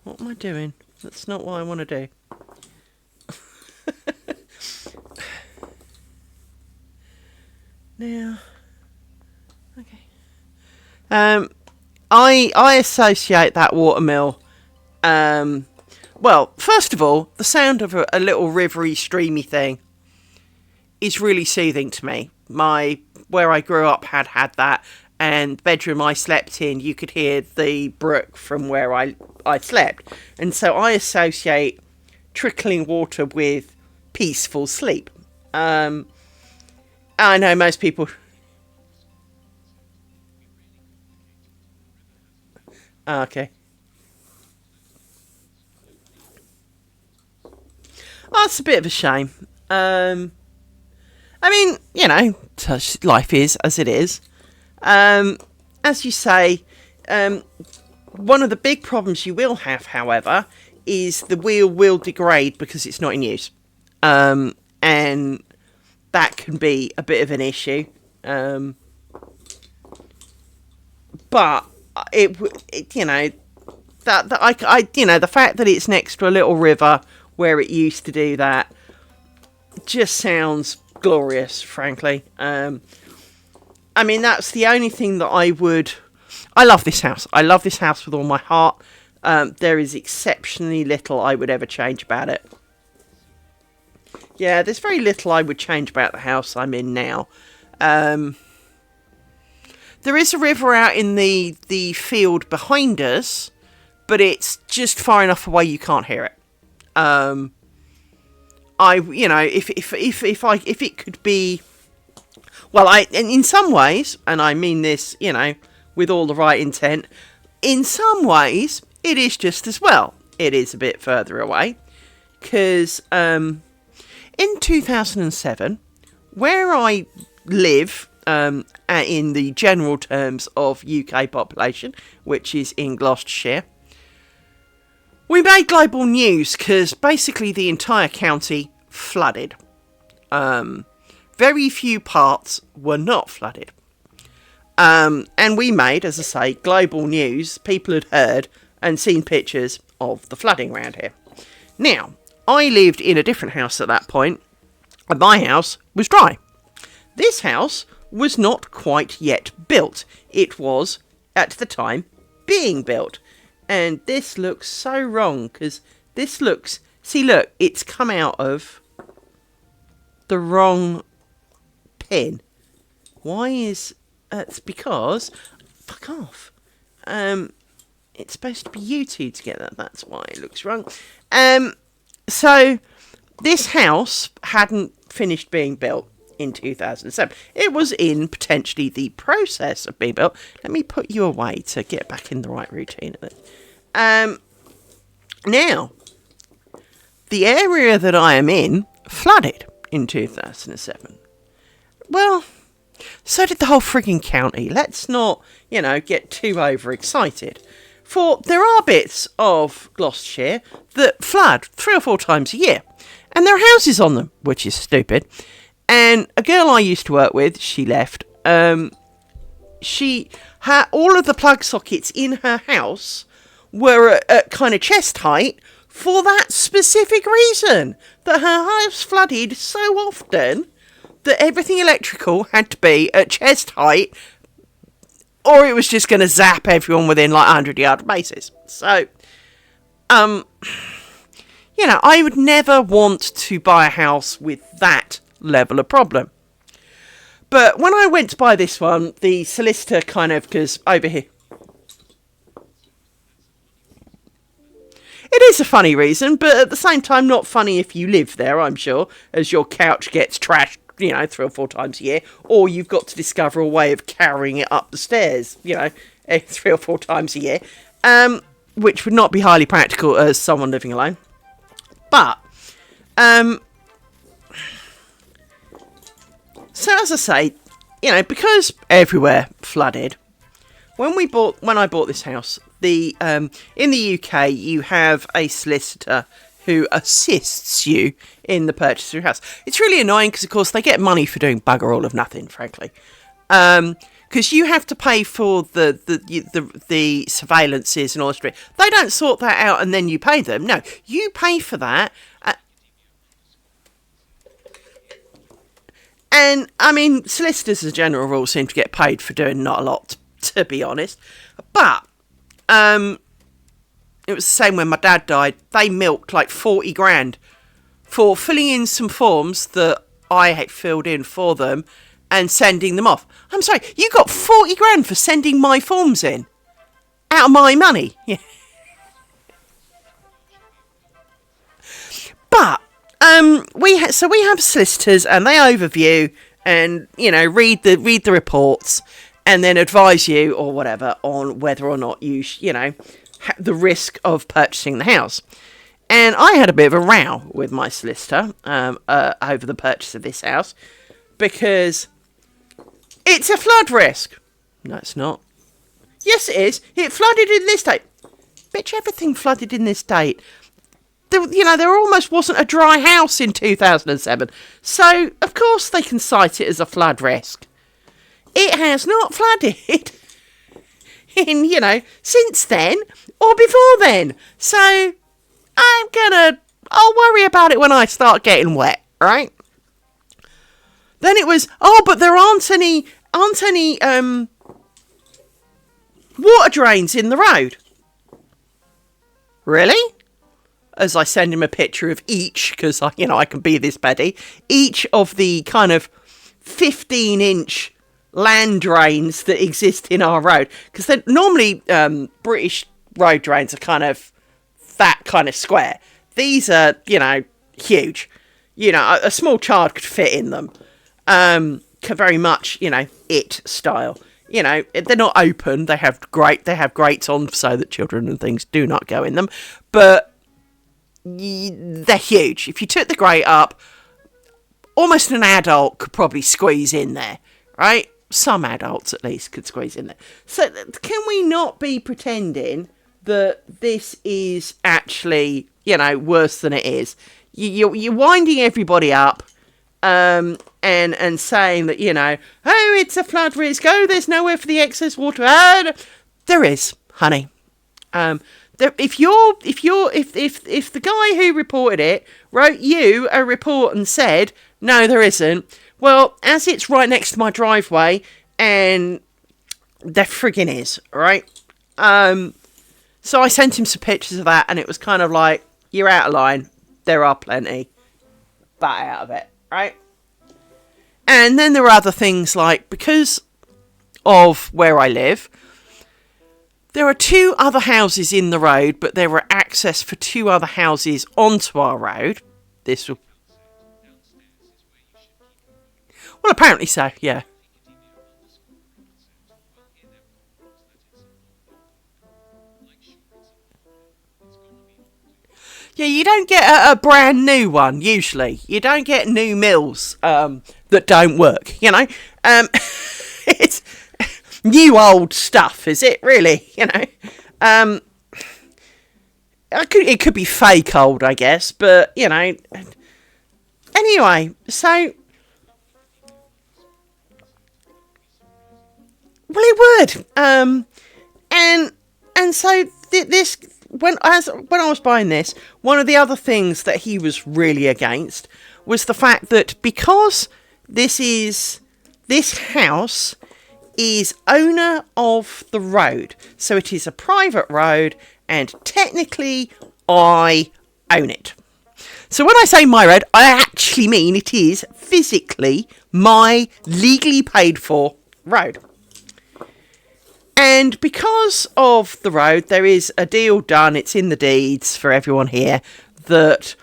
What am I doing? That's not what I want to do. Now, okay. I associate that watermill. Well, first of all, the sound of a little rivery, streamy thing is really soothing to me. Where I grew up had that, and the bedroom I slept in, you could hear the brook from where I slept, and so I associate trickling water with peaceful sleep. I know most people. Okay. Oh, it's a bit of a shame. I mean, such life is as it is. As you say, one of the big problems you will have, however, is the wheel will degrade because it's not in use. And that can be a bit of an issue. But the fact that it's next to a little river where it used to do that just sounds glorious, frankly. I mean, that's the only thing that I love this house. I love this house with all my heart. There is exceptionally little I would ever change about it. Yeah, there's very little I would change about the house I'm in now. There is a river out in the field behind us, but it's just far enough away you can't hear it. If it could be, well, in some ways, and I mean this, with all the right intent, in some ways it is just as well. It is a bit further away, because in 2007, where I live, in the general terms of UK population, which is in Gloucestershire, we made global news because basically the entire county flooded. Very few parts were not flooded. And we made, as I say, global news. People had heard and seen pictures of the flooding around here. Now, I lived in a different house at that point, and my house was dry. This house was not quite yet built. It was, at the time, being built. And this looks so wrong, because this looks... See, look, it's come out of the wrong pin. Why is... it's because... Fuck off. It's supposed to be you two together. That's why it looks wrong. So, this house hadn't finished being built in 2007. It was in potentially the process of being built. Let me put you away to get back in the right routine of it. Now, the area that I am in flooded in 2007. Well, so did the whole frigging county. Let's not, get too overexcited. For there are bits of Gloucestershire that flood 3 or 4 times a year. And there are houses on them, which is stupid. And a girl I used to work with, she left, all of the plug sockets in her house were at kind of chest height for that specific reason, that her house flooded so often that everything electrical had to be at chest height, or it was just going to zap everyone within like 100-yard basis. So, I would never want to buy a house with that level of problem. But when I went to buy this one, the solicitor because over here, it is a funny reason, but at the same time not funny if you live there, I'm sure, as your couch gets trashed, 3 or 4 times a year, or you've got to discover a way of carrying it up the stairs, 3 or 4 times a year, which would not be highly practical as someone living alone. But, so as I say, because everywhere flooded, when I bought this house, in the UK you have a solicitor who assists you in the purchase of your house. It's really annoying because, of course, they get money for doing bugger all of nothing, frankly. Because you have to pay for the surveillances and all that. They don't sort that out and then you pay them. No, you pay for that. And, I mean, solicitors as a general rule seem to get paid for doing not a lot, to be honest. But, it was the same when my dad died. They milked like 40 grand for filling in some forms that I had filled in for them and sending them off. I'm sorry, you got 40 grand for sending my forms in? Out of my money? Yeah. But, we have solicitors and they overview and, read the reports and then advise you or whatever on whether or not you, the risk of purchasing the house. And I had a bit of a row with my solicitor over the purchase of this house because it's a flood risk. No, it's not. Yes, it is. It flooded in this state. Bitch, everything flooded in this state. There almost wasn't a dry house in 2007. So, of course, they can cite it as a flood risk. It has not flooded in, since then or before then. So, I'll worry about it when I start getting wet, right? Then it was, but there aren't any water drains in the road. Really? As I send him a picture of each, because I can be this petty, each of the kind of 15-inch land drains that exist in our road. Because they're normally British road drains are kind of that kind of square. These are, huge. A small child could fit in them. Very much, it style. They're not open. They have grates on so that children and things do not go in them. But they're huge. If you took the grate up, almost an adult could probably squeeze in there, right? Some adults, at least, could squeeze in there. So, can we not be pretending that this is actually, worse than it is? You're winding everybody up, and saying that, it's a flood risk. Oh, there's nowhere for the excess water. There is, honey. If the guy who reported it wrote you a report and said, no, there isn't, well, as it's right next to my driveway, and there friggin' is, right? So I sent him some pictures of that, and it was kind of like, you're out of line. There are plenty. Bat out of it, right? And then there are other things like, because of where I live, there are 2 other houses in the road, but there were access for 2 other houses onto our road. Well, apparently so, yeah. Yeah, you don't get a brand new one, usually. You don't get new mills that don't work, It's new old stuff, is it, really? It could be fake old, I guess, but, Anyway, so... Well, it good. And so this when I was buying this, one of the other things that he was really against was the fact that because this house is owner of the road, so it is a private road, and technically I own it. So when I say my road, I actually mean it is physically my legally paid for road. And because of the road, there is a deal done, it's in the deeds for everyone here, that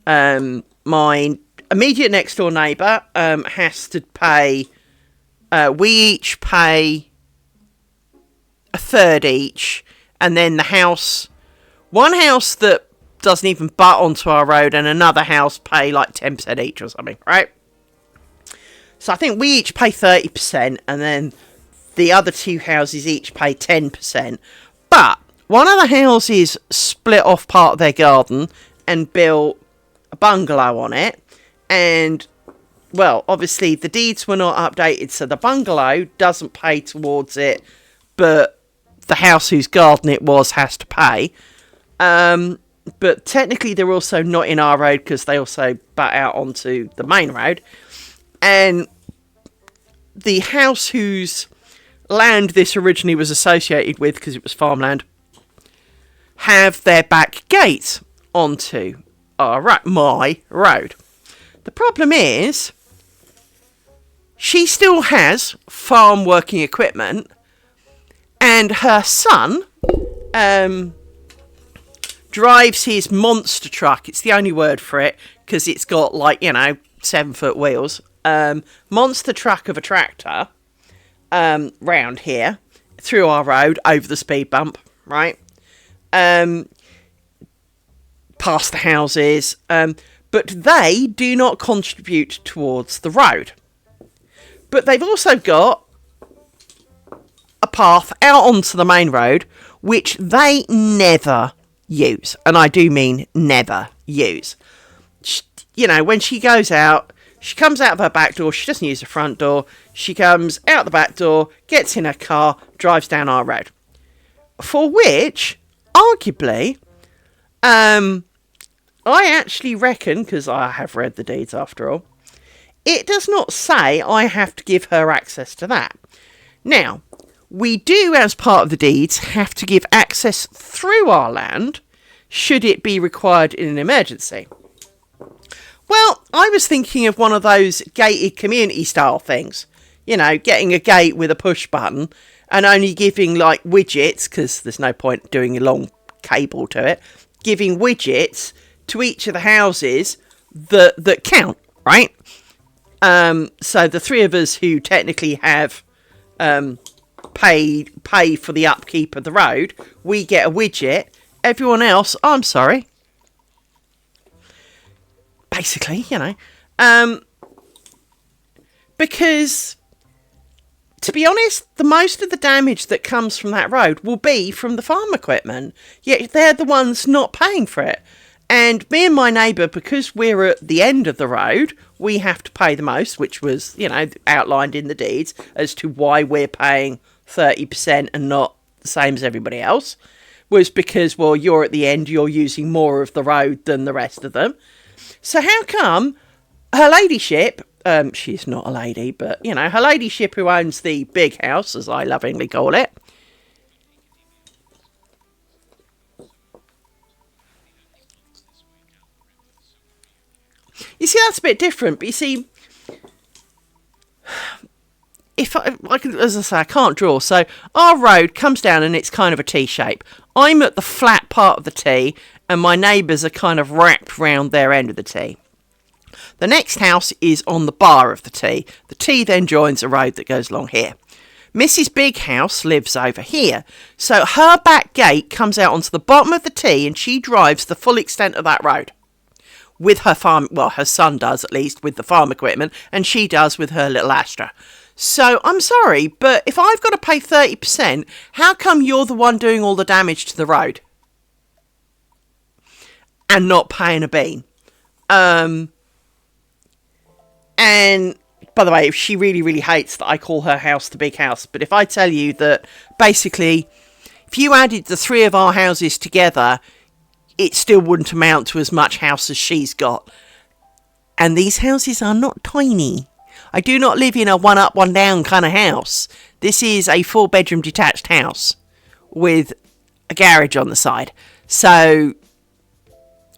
my immediate next door neighbour has to pay, we each pay a third each, and then one house that doesn't even butt onto our road and another house pay like 10% each or something, right? So I think we each pay 30%, and then the other two houses each pay 10%. But one of the houses split off part of their garden and built a bungalow on it. And, well, obviously the deeds were not updated, so the bungalow doesn't pay towards it, but the house whose garden it was has to pay. But technically they're also not in our road because they also butt out onto the main road. And the house whose land this originally was associated with, because it was farmland, have their back gate onto my road. The problem is, she still has farm working equipment, and her son drives his monster truck. It's the only word for it, because it's got 7-foot wheels. Monster truck of a tractor round here through our road over the speed bump, right? Past the houses, but they do not contribute towards the road. But they've also got a path out onto the main road, which they never use. And I do mean never use. When she goes out, she comes out of her back door, she doesn't use the front door, she comes out the back door, gets in her car, drives down our road. For which, arguably, I actually reckon, because I have read the deeds after all, it does not say I have to give her access to that. Now, we do, as part of the deeds, have to give access through our land, should it be required in an emergency. Well, I was thinking of one of those gated community style things. Getting a gate with a push button and only giving widgets, because there's no point doing a long cable to it, giving widgets to each of the houses that count, right? So the three of us who technically have pay for the upkeep of the road, we get a widget. Everyone else, I'm sorry. Basically, because, to be honest, the most of the damage that comes from that road will be from the farm equipment, yet they're the ones not paying for it. And me and my neighbour, because we're at the end of the road, we have to pay the most, which was, outlined in the deeds as to why we're paying 30% and not the same as everybody else, was because, well, you're at the end, you're using more of the road than the rest of them. So how come her ladyship, she's not a lady, but, her ladyship who owns the big house, as I lovingly call it, you see, that's a bit different, but you see, if as I say, I can't draw, so our road comes down and it's kind of a T shape. I'm at the flat part of the T, and my neighbours are kind of wrapped round their end of the T. The next house is on the bar of the T. The T then joins a road that goes along here. Mrs. Big House lives over here, so her back gate comes out onto the bottom of the T, and she drives the full extent of that road. With her farm, well, her son does at least, with the farm equipment, and she does with her little Astra. So, I'm sorry, but if I've got to pay 30%, how come you're the one doing all the damage to the road? And not paying a bean? And by the way, she really, really hates that I call her house the big house. But if I tell you that basically, if you added the three of our houses together, it still wouldn't amount to as much house as she's got. And these houses are not tiny. I do not live in a one up, one down kind of house. This is a 4-bedroom detached house with a garage on the side. So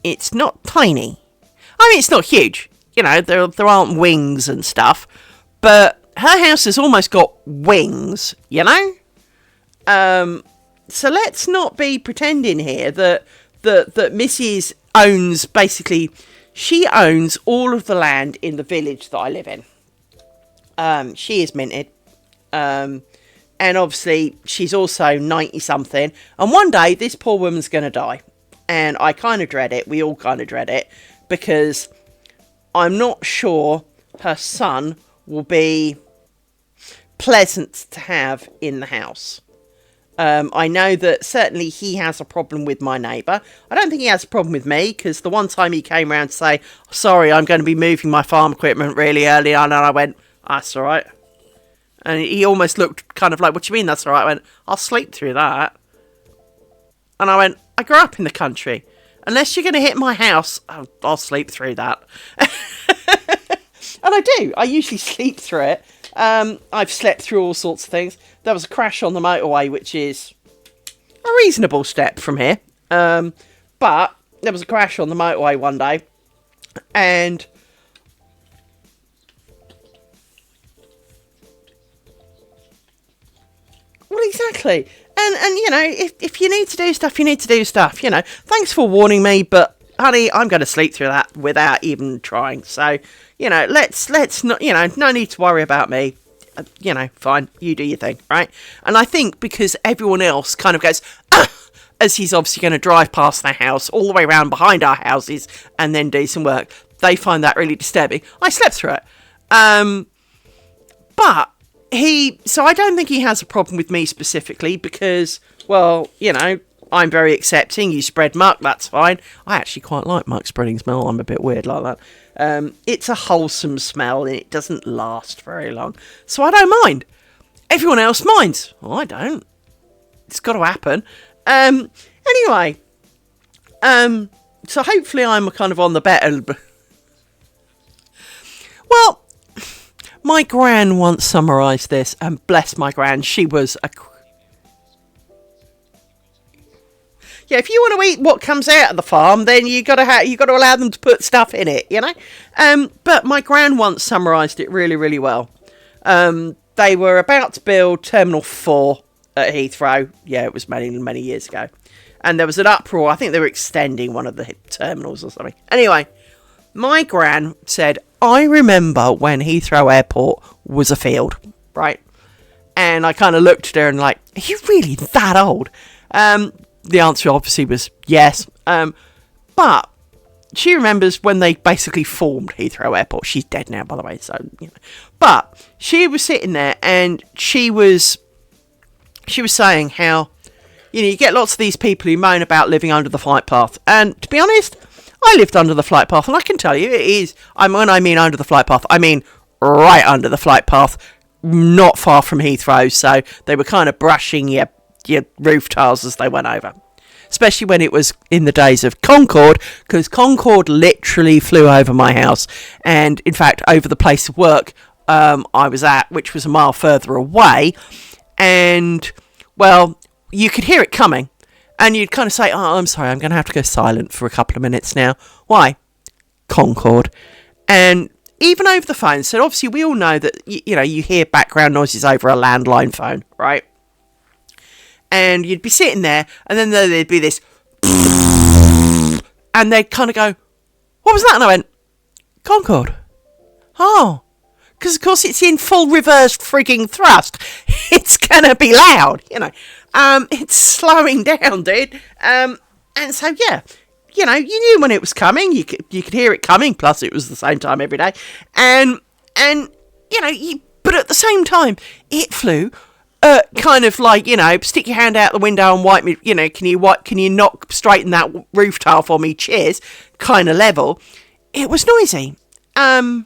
it's not tiny. I mean, it's not huge. You know, there aren't wings and stuff. But her house has almost got wings, you know? So let's not be pretending here that Mrs. owns, basically, she owns all of the land in the village that I live in. She is minted. And obviously, she's also 90-something. And one day, this poor woman's going to die. And I kind of dread it. We all kind of dread it. Because I'm not sure her son will be pleasant to have in the house. I know that certainly he has a problem with my neighbour. I don't think he has a problem with me, because the one time he came round to say, sorry, I'm going to be moving my farm equipment really early on, and I went, that's all right. And he almost looked kind of like, what do you mean that's all right? I went, I'll sleep through that. And I went, I grew up in the country. Unless you're going to hit my house, I'll sleep through that. And I do. I usually sleep through it. I've slept through all sorts of things. There was a crash on the motorway, which is a reasonable step from here. But there was a crash on the motorway one day. And well, exactly. And you know, if you need to do stuff, you need to do stuff. You know, thanks for warning me, but honey, I'm going to sleep through that without even trying. So, you know, let's not, you know, no need to worry about me. You know, fine, you do your thing, right? And I think because everyone else kind of goes, as he's obviously going to drive past their house, all the way around behind our houses, and then do some work, they find that really disturbing. I slept through it. But so I don't think he has a problem with me specifically because, well, you know, I'm very accepting. You spread muck, that's fine. I actually quite like muck spreading smell. I'm a bit weird like that. It's a wholesome smell and it doesn't last very long. So I don't mind. Everyone else minds. Well, I don't. It's got to happen. Anyway. So hopefully I'm kind of on the better... Well, my gran once summarised this, and bless my gran, she was a... Yeah, if you want to eat what comes out of the farm, then you got to allow them to put stuff in it, you know. But my gran once summarised it really, really well. They were about to build Terminal 4 at Heathrow. Yeah, it was many, many years ago, and there was an uproar. I think they were extending one of the terminals or something. Anyway, my gran said, "I remember when Heathrow Airport was a field, right?" And I kind of looked at her and like, "Are you really that old?" The answer obviously was yes. But she remembers when they basically formed Heathrow Airport. She's dead now, by the way. So, you know. But she was sitting there and she was saying how, you know, you get lots of these people who moan about living under the flight path. And to be honest, I lived under the flight path, and I can tell you it is. When I mean under the flight path, I mean right under the flight path, not far from Heathrow. So they were kind of brushing your roof tiles as they went over, especially when it was in the days of Concorde, because Concorde literally flew over my house, and in fact over the place of work I was at, which was a mile further away, and well, you could hear it coming, and you'd kind of say, "Oh, I'm sorry, I'm going to have to go silent for a couple of minutes now." Why? Concorde. And even over the phone, so obviously we all know that you know, you hear background noises over a landline phone, right? And you'd be sitting there, and then there'd be this, and they'd kind of go, "What was that?" And I went, "Concorde." Oh, because of course it's in full reverse frigging thrust. It's gonna be loud, you know. It's slowing down, dude. And so yeah, you know, you knew when it was coming. You could hear it coming. Plus, it was the same time every day, and you know, but at the same time, it flew. Kind of like, you know, stick your hand out the window and wipe me, you know, can you knock straighten that roof tile for me, cheers, kind of level. It was noisy. And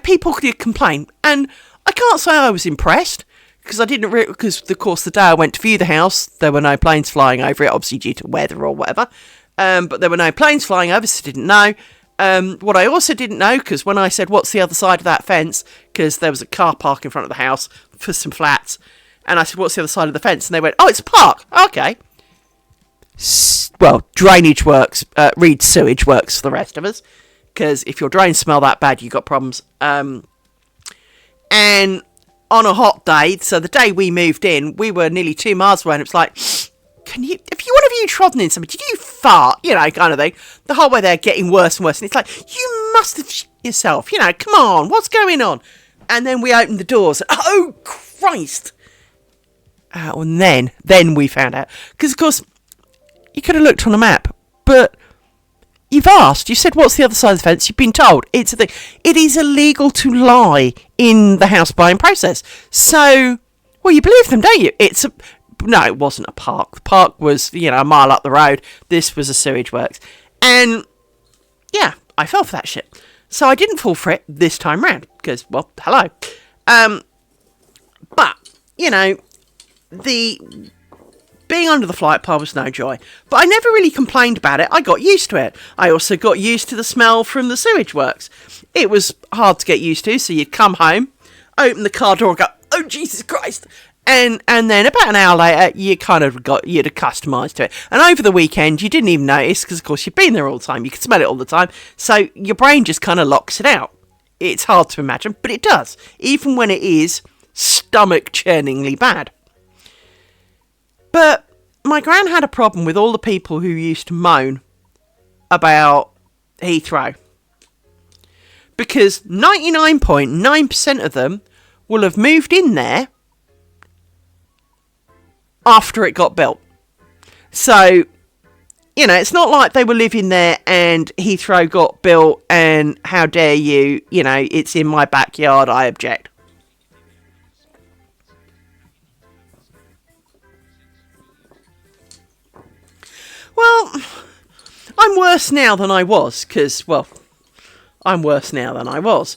people could complain. And I can't say I was impressed, because I didn't because of course the day I went to view the house, there were no planes flying over it, obviously due to weather or whatever. But there were no planes flying over, so I didn't know. What I also didn't know, because when I said, what's the other side of that fence, because there was a car park in front of the house for some flats, and I said, what's the other side of the fence? And they went, oh, it's a park. Okay. Well, drainage works, read sewage works for the rest of us, because if your drains smell that bad, you've got problems. And on a hot day, so the day we moved in, we were nearly 2 miles away, and it was like, have one of you trodden in something? Did you fart? Kind of thing. The whole way they're getting worse and worse, and it's like, you must have shit yourself. Come on, what's going on? And then we opened the doors. Oh, Christ. And then we found out. Because, of course, you could have looked on a map, but you've asked. You said, what's the other side of the fence? You've been told. It's a thing. It is illegal to lie in the house buying process. So, well, you believe them, don't you? No, it wasn't a park. The park was, a mile up the road. This was a sewage works. And, yeah, I fell for that shit. So I didn't fall for it this time round. Because, well, hello. But, the being under the flight path was no joy. But I never really complained about it. I got used to it. I also got used to the smell from the sewage works. It was hard to get used to, so you'd come home, open the car door and go, oh, Jesus Christ. And then about an hour later, you'd accustomed to it. And over the weekend, you didn't even notice, because, of course, you've been there all the time. You could smell it all the time. So your brain just kind of locks it out. It's hard to imagine, but it does. Even when it is stomach-churningly bad. But my gran had a problem with all the people who used to moan about Heathrow. Because 99.9% of them will have moved in there after it got built. So, it's not like they were living there and Heathrow got built and how dare you, it's in my backyard, I object. Well, I'm worse now than I was, I'm worse now than I was.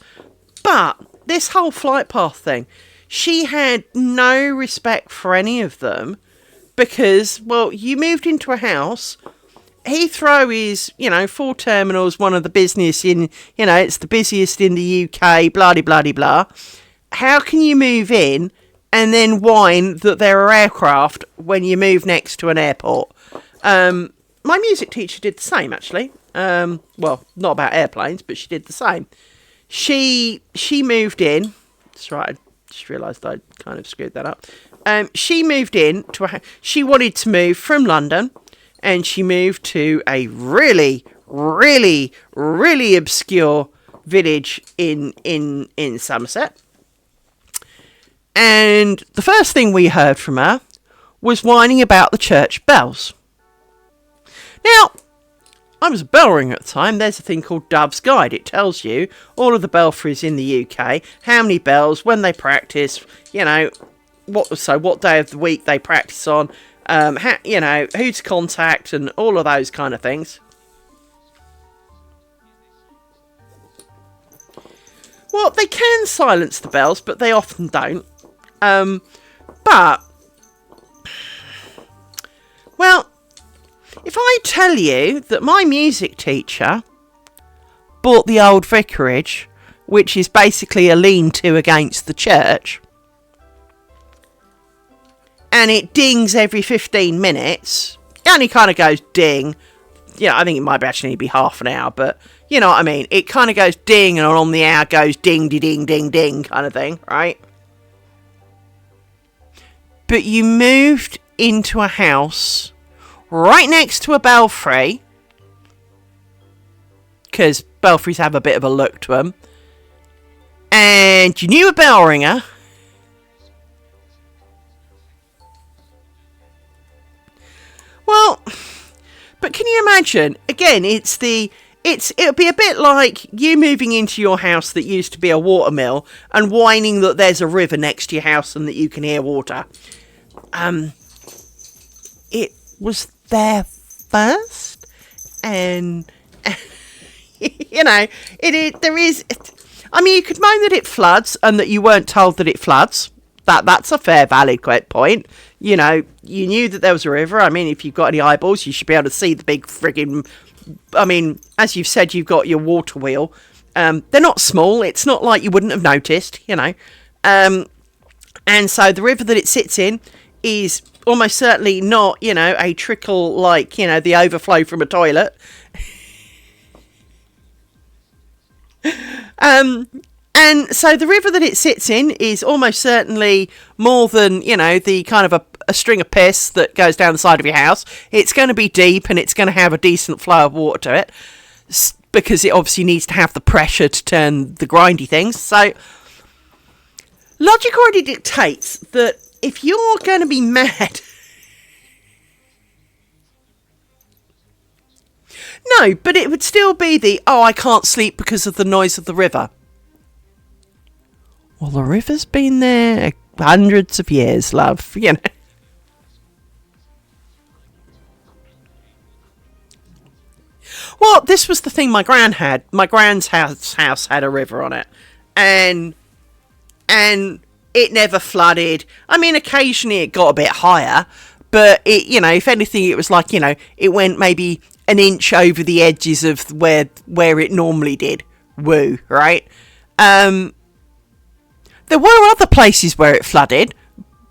But this whole flight path thing, she had no respect for any of them because, well, you moved into a house. Heathrow is, 4 terminals, one of the busiest in, it's the busiest in the UK, blah-de-blah-de-blah. How can you move in and then whine that there are aircraft when you move next to an airport? My music teacher did the same, actually. Well, not about airplanes, but she did the same. She moved in. That's right. I just realised I kind of screwed that up. She moved in to she wanted to move from London, and she moved to a really, really, really obscure village in Somerset. And the first thing we heard from her was whining about the church bells. Now, I was a bell ringer at the time. There's a thing called Dove's Guide. It tells you all of the belfries in the UK, how many bells, when they practice, what day of the week they practice on, who to contact, and all of those kind of things. Well, they can silence the bells, but they often don't. If I tell you that my music teacher bought the old vicarage, which is basically a lean-to against the church, and it dings every 15 minutes, it only kind of goes ding. I think it might actually be half an hour, but you know what I mean. It kind of goes ding, and on the hour goes ding, ding, ding, ding, kind of thing, right? But you moved into a house right next to a belfry, because belfries have a bit of a look to them, and you knew a bell ringer. Well, but can you imagine? Again, it'll be a bit like you moving into your house that used to be a watermill and whining that there's a river next to your house and that you can hear water. It was there first, and there is. I mean, you could moan that it floods and that you weren't told that it floods. That's a fair, valid point. You know, you knew that there was a river. I mean, if you've got any eyeballs, you should be able to see the big frigging... I mean, as you've said, you've got your water wheel. They're not small. It's not like you wouldn't have noticed, you know. And so the river that it sits in is almost certainly not, you know, a trickle like, you know, the overflow from a toilet. And so the river that it sits in is almost certainly more than, you know, the kind of a string of piss that goes down the side of your house. It's going to be deep and it's going to have a decent flow of water to it because it obviously needs to have the pressure to turn the grindy things. So logic already dictates that if you're going to be mad... No, but it would still be the, oh, I can't sleep because of the noise of the river. Well, the river's been there hundreds of years, love, you know. Well, this was the thing my gran had. My gran's house had a river on it. And it never flooded. I mean, occasionally it got a bit higher. But, it, you know, if anything, it was like, you know, it went maybe an inch over the edges of where it normally did. Woo, right? There were other places where it flooded,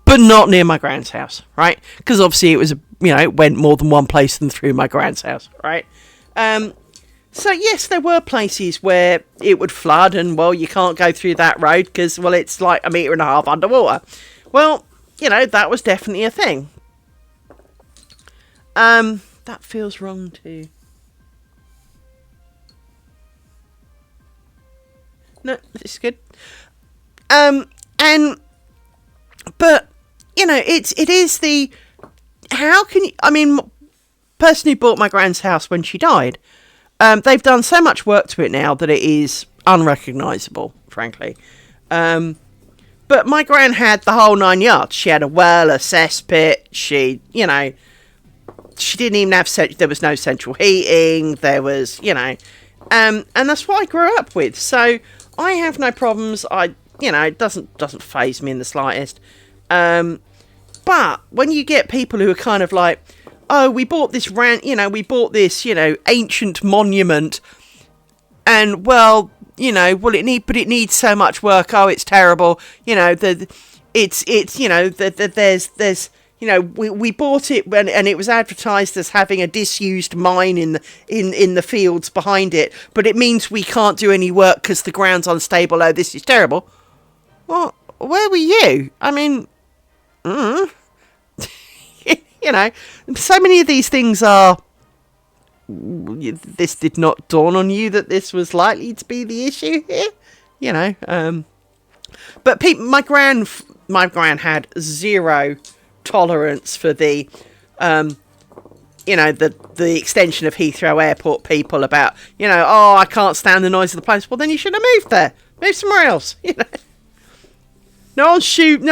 but not near my gran's house, right? Because obviously it was, you know, it went more than one place than through my gran's house, right? So yes, there were places where it would flood and, well, you can't go through that road because, well, it's like 1.5 meters underwater. Well, you know, that was definitely a thing. That feels wrong too. No, it's good. But you know, it is the, how can you, I mean, person who bought my gran's house when she died, they've done so much work to it now that it is unrecognisable, frankly. But my gran had the whole 9 yards. She had a well, a cesspit. She, you know, she didn't even have, there was no central heating. There was, you know, and that's what I grew up with. So I have no problems. You know, it doesn't faze me in the slightest. But when you get people who are kind of like, oh, we bought this ancient monument, and well, you know, it needs so much work. Oh, it's terrible. You know, there's, you know, we bought it and it was advertised as having a disused mine in the fields behind it, but it means we can't do any work because the ground's unstable. Oh, this is terrible. Well, where were you? I mean, you know, so many of these things are. This did not dawn on you that this was likely to be the issue here, you know. But my gran had zero tolerance for the, you know, the extension of Heathrow Airport people about, you know, oh, I can't stand the noise of the place. Well, then you should have moved there. Move somewhere else, you know. No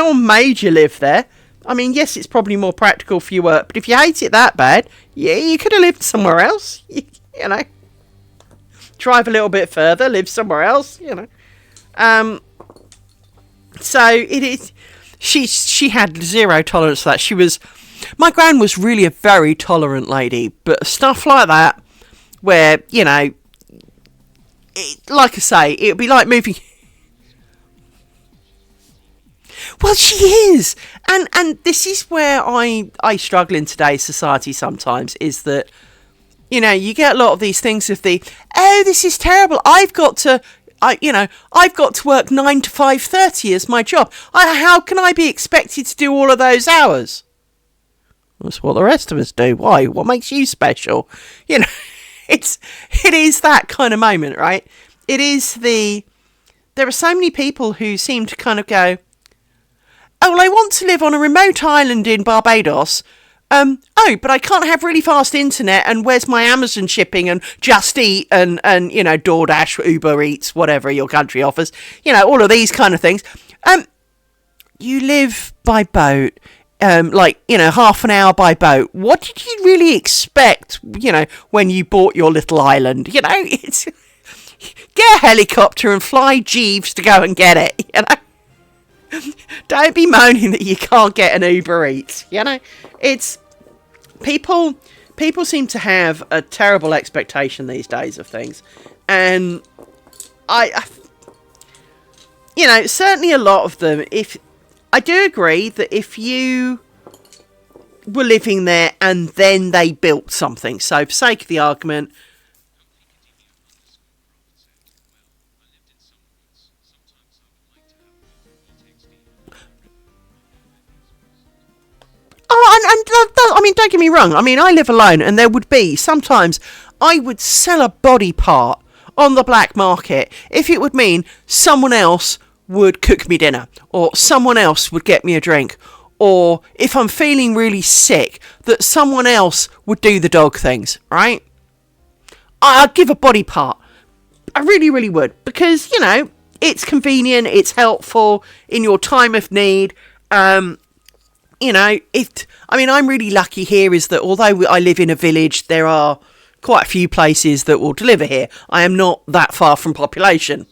one made you live there. I mean, yes, it's probably more practical for your work, but if you hate it that bad, yeah, you could have lived somewhere else, you know. Drive a little bit further, live somewhere else, you know. So it is. She had zero tolerance for that. My gran was really a very tolerant lady, but stuff like that, where, you know, like I say, it would be like moving. Well, she is, and this is where I struggle in today's society sometimes, is that, you know, you get a lot of these things of the, oh, this is terrible, I've got to work 9 to 5:30 as my job. How can I be expected to do all of those hours? That's what the rest of us do. Why? What makes you special? You know, it is that kind of moment, right? It is there are so many people who seem to kind of go, oh, well, I want to live on a remote island in Barbados. Oh, but I can't have really fast internet, and where's my Amazon shipping and Just Eat and you know, DoorDash, Uber Eats, whatever your country offers. You know, all of these kind of things. You live by boat, like, you know, half an hour by boat. What did you really expect, you know, when you bought your little island? You know, get a helicopter and fly Jeeves to go and get it, you know? Don't be moaning that you can't get an Uber Eats, you know? It's... People seem to have a terrible expectation these days of things. And I you know, certainly a lot of them, I do agree that if you were living there and then they built something, so for sake of the argument, I mean, don't get me wrong. I mean, I live alone, and there would be sometimes I would sell a body part on the black market if it would mean someone else would cook me dinner, or someone else would get me a drink, or if I'm feeling really sick, that someone else would do the dog things, right? I'd give a body part. I really, really would, because, you know, it's convenient, it's helpful in your time of need. You know, I'm really lucky here is that although I live in a village, there are quite a few places that will deliver here. I am not that far from population.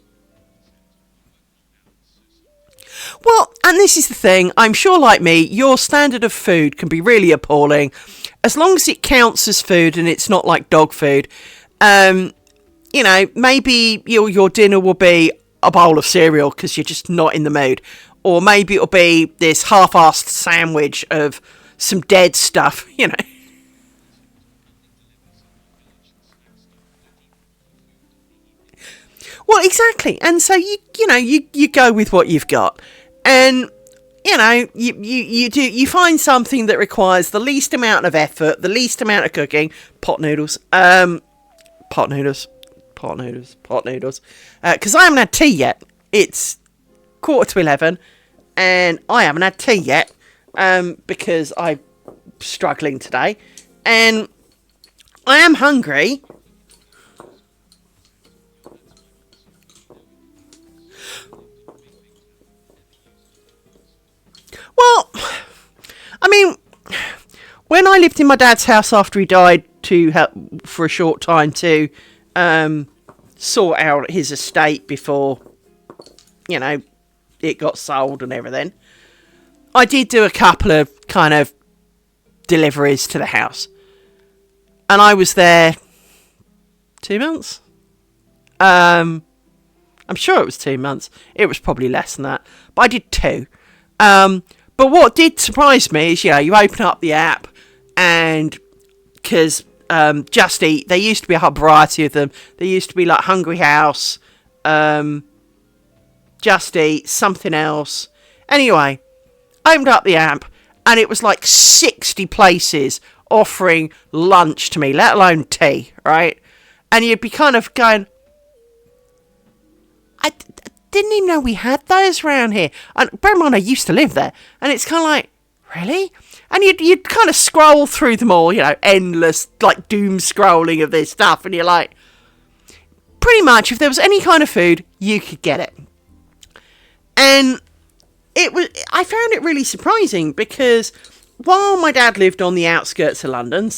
Well, and this is the thing, I'm sure like me, your standard of food can be really appalling. As long as it counts as food and it's not like dog food, you know, maybe your dinner will be a bowl of cereal because you're just not in the mood. Or maybe it'll be this half-assed sandwich of some dead stuff, you know. Well, exactly. And so, you go with what you've got. And, you know, you find something that requires the least amount of effort, the least amount of cooking. Pot noodles. Pot noodles. Because I haven't had tea yet. It's 11:15. And I haven't had tea yet, because I'm struggling today. And I am hungry. Well, I mean, when I lived in my dad's house after he died to help for a short time to sort out his estate before, you know, it got sold and everything, I did do a couple of kind of deliveries to the house. And I was there 2 months. I'm sure it was 2 months. It was probably less than that. But I did 2. But what did surprise me is, you know, you open up the app and because Just Eat, there used to be a whole variety of them. There used to be like Hungry House, Just Eat, something else. Anyway, opened up the app and it was like 60 places offering lunch to me, let alone tea, right? And you'd be kind of going, I didn't even know we had those around here. And bear in mind, I used to live there. And it's kind of like, really? And you'd kind of scroll through them all, you know, endless, like, doom scrolling of this stuff. And you're like, pretty much, if there was any kind of food, you could get it. And I found it really surprising because while my dad lived on the outskirts of London,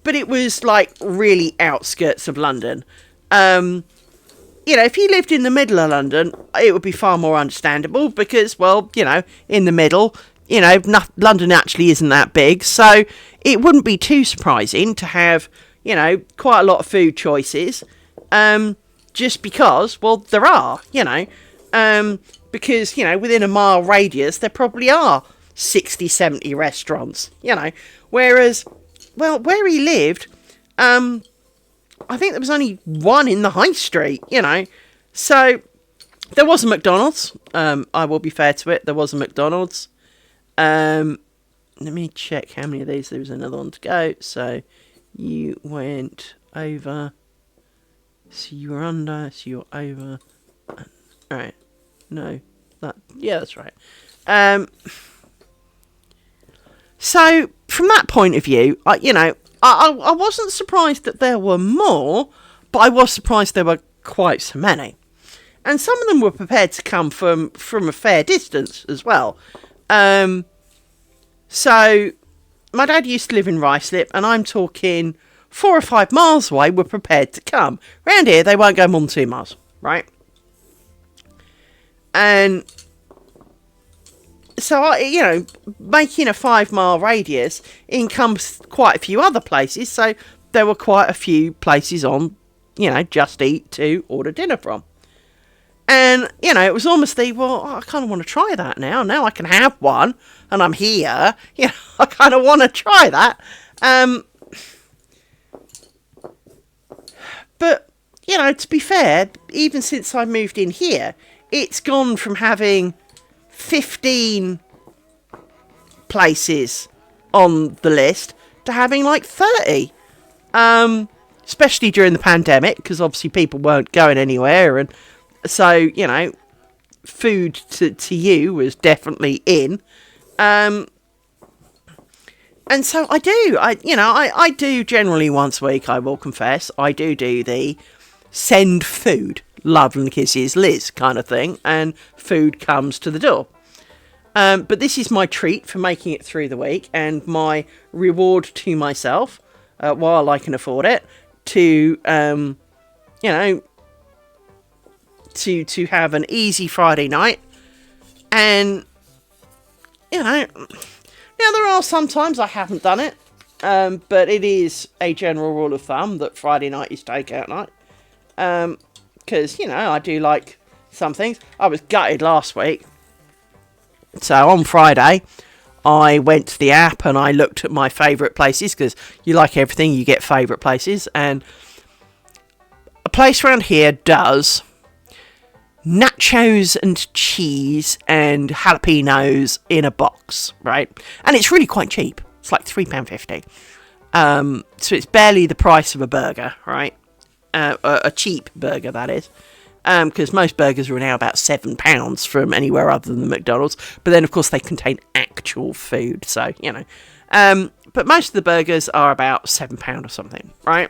but it was like really outskirts of London. You know, if he lived in the middle of London, it would be far more understandable because, well, you know, in the middle, you know, London actually isn't that big. So it wouldn't be too surprising to have, you know, quite a lot of food choices. Just because, well, there are, you know, because, you know, within a mile radius, there probably are 60, 70 restaurants, you know, whereas, well, where he lived, I think there was only one in the high street, you know, so there was a McDonald's, I will be fair to it, there was a McDonald's, let me check how many of these, there was another one to go, so you went over, so you were under, so you're over, alright, no, that's right, so from that point of view, I wasn't surprised that there were more, but I was surprised there were quite so many. And some of them were prepared to come from a fair distance as well. So, my dad used to live in Ruislip, and I'm talking 4 or 5 miles away were prepared to come. Round here, they won't go more than 2 miles, right? And so, making a 5-mile radius encompassed quite a few other places. So there were quite a few places on, Just Eat to order dinner from. And, it was almost I kind of want to try that now. Now I can have one and I'm here. I kind of want to try that. But, to be fair, even since I moved in here, it's gone from having 15 places on the list to having like 30. Especially during the pandemic, because obviously people weren't going anywhere. And so, food to you was definitely in. And so I do. I do generally once a week, I will confess. I do the send food, love and kisses, Liz kind of thing. And food comes to the door. But this is my treat for making it through the week and my reward to myself, while I can afford it, to have an easy Friday night. And, now there are some times I haven't done it, but it is a general rule of thumb that Friday night is takeout night. Because, I do like some things. I was gutted last week. So on Friday, I went to the app and I looked at my favourite places, because you like everything, you get favourite places. And a place around here does nachos and cheese and jalapenos in a box, right? And it's really quite cheap. It's like £3.50. So it's barely the price of a burger, right? A cheap burger, that is. Because most burgers are now about £7 from anywhere other than McDonald's. But then, of course, they contain actual food. So, but most of the burgers are about £7 or something, right?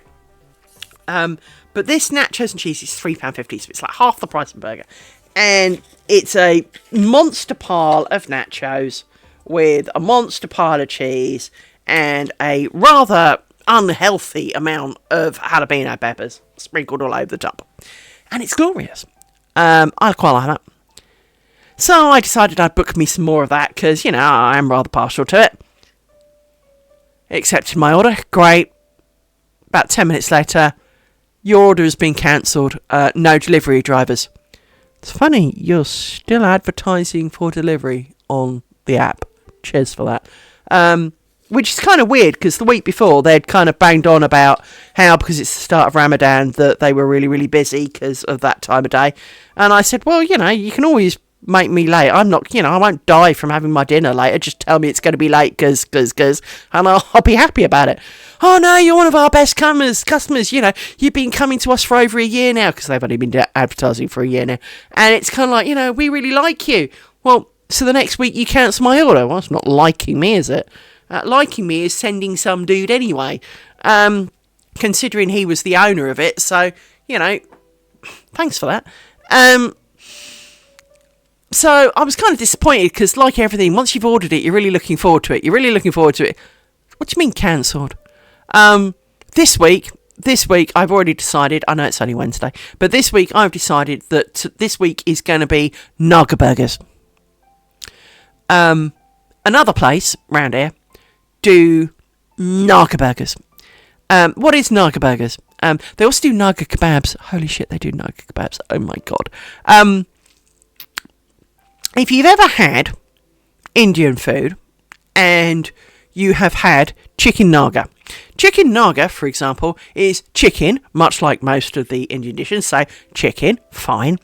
But this nachos and cheese is £3.50. So it's like half the price of a burger. And it's a monster pile of nachos with a monster pile of cheese and a rather unhealthy amount of jalapeno peppers sprinkled all over the top. And it's glorious. I quite like that. So I decided I'd book me some more of that because, I am rather partial to it. Accepted my order. Great. About 10 minutes later, your order has been cancelled. No delivery drivers. It's funny, you're still advertising for delivery on the app. Cheers for that. Which is kind of weird, because the week before they'd kind of banged on about how, because it's the start of Ramadan, that they were really, really busy because of that time of day. And I said, well, you can always make me late. I'm not, I won't die from having my dinner later. Just tell me it's going to be late, because, and I'll be happy about it. Oh, no, you're one of our best customers. You've been coming to us for over a year now, because they've only been advertising for a year now. And it's kind of like, we really like you. Well, so the next week you cancel my order. Well, it's not liking me, is it? Liking me is sending some dude anyway, considering he was the owner of it. So, thanks for that. So I was kind of disappointed because, like everything, once you've ordered it, you're really looking forward to it. What do you mean cancelled? This week, I've already decided, I know it's only Wednesday, but this week I've decided that this week is going to be Naga Burgers. Another place round here do Naga Burgers. What is Naga Burgers? They also do Naga Kebabs. Holy shit, they do Naga Kebabs. Oh my god. If you've ever had Indian food and you have had chicken naga. Chicken naga, for example, is chicken, much like most of the Indian dishes, so chicken, fine,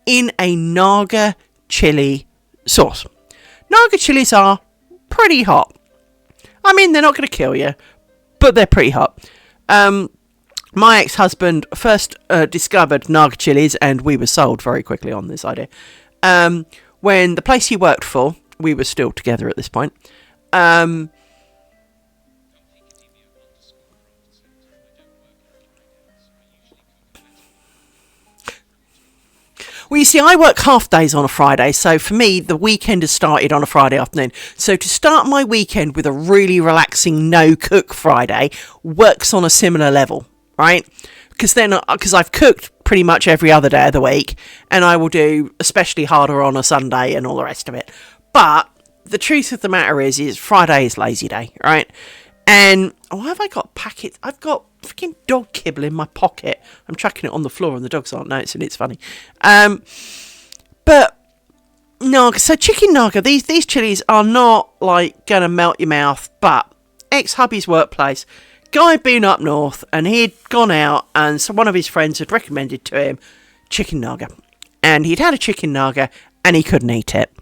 in a naga chili sauce. Naga chilies are pretty hot. I mean, they're not going to kill you, but they're pretty hot. My ex-husband first discovered Naga chilies, and we were sold very quickly on this idea. When the place he worked for, we were still together at this point, Well, you see, I work half days on a Friday, so for me, the weekend has started on a Friday afternoon. So to start my weekend with a really relaxing no-cook Friday works on a similar level, right? Because I've cooked pretty much every other day of the week, and I will do especially harder on a Sunday and all the rest of it. But the truth of the matter is Friday is lazy day, right? And why have I got packets? I've got freaking dog kibble in my pocket. I'm chucking it on the floor and the dogs aren't noticing. It's funny. But naga, so chicken naga, these chilies are not like gonna melt your mouth, but ex-hubby's workplace, guy had been up north and he'd gone out, and so one of his friends had recommended to him chicken naga, and he'd had a chicken naga and he couldn't eat it.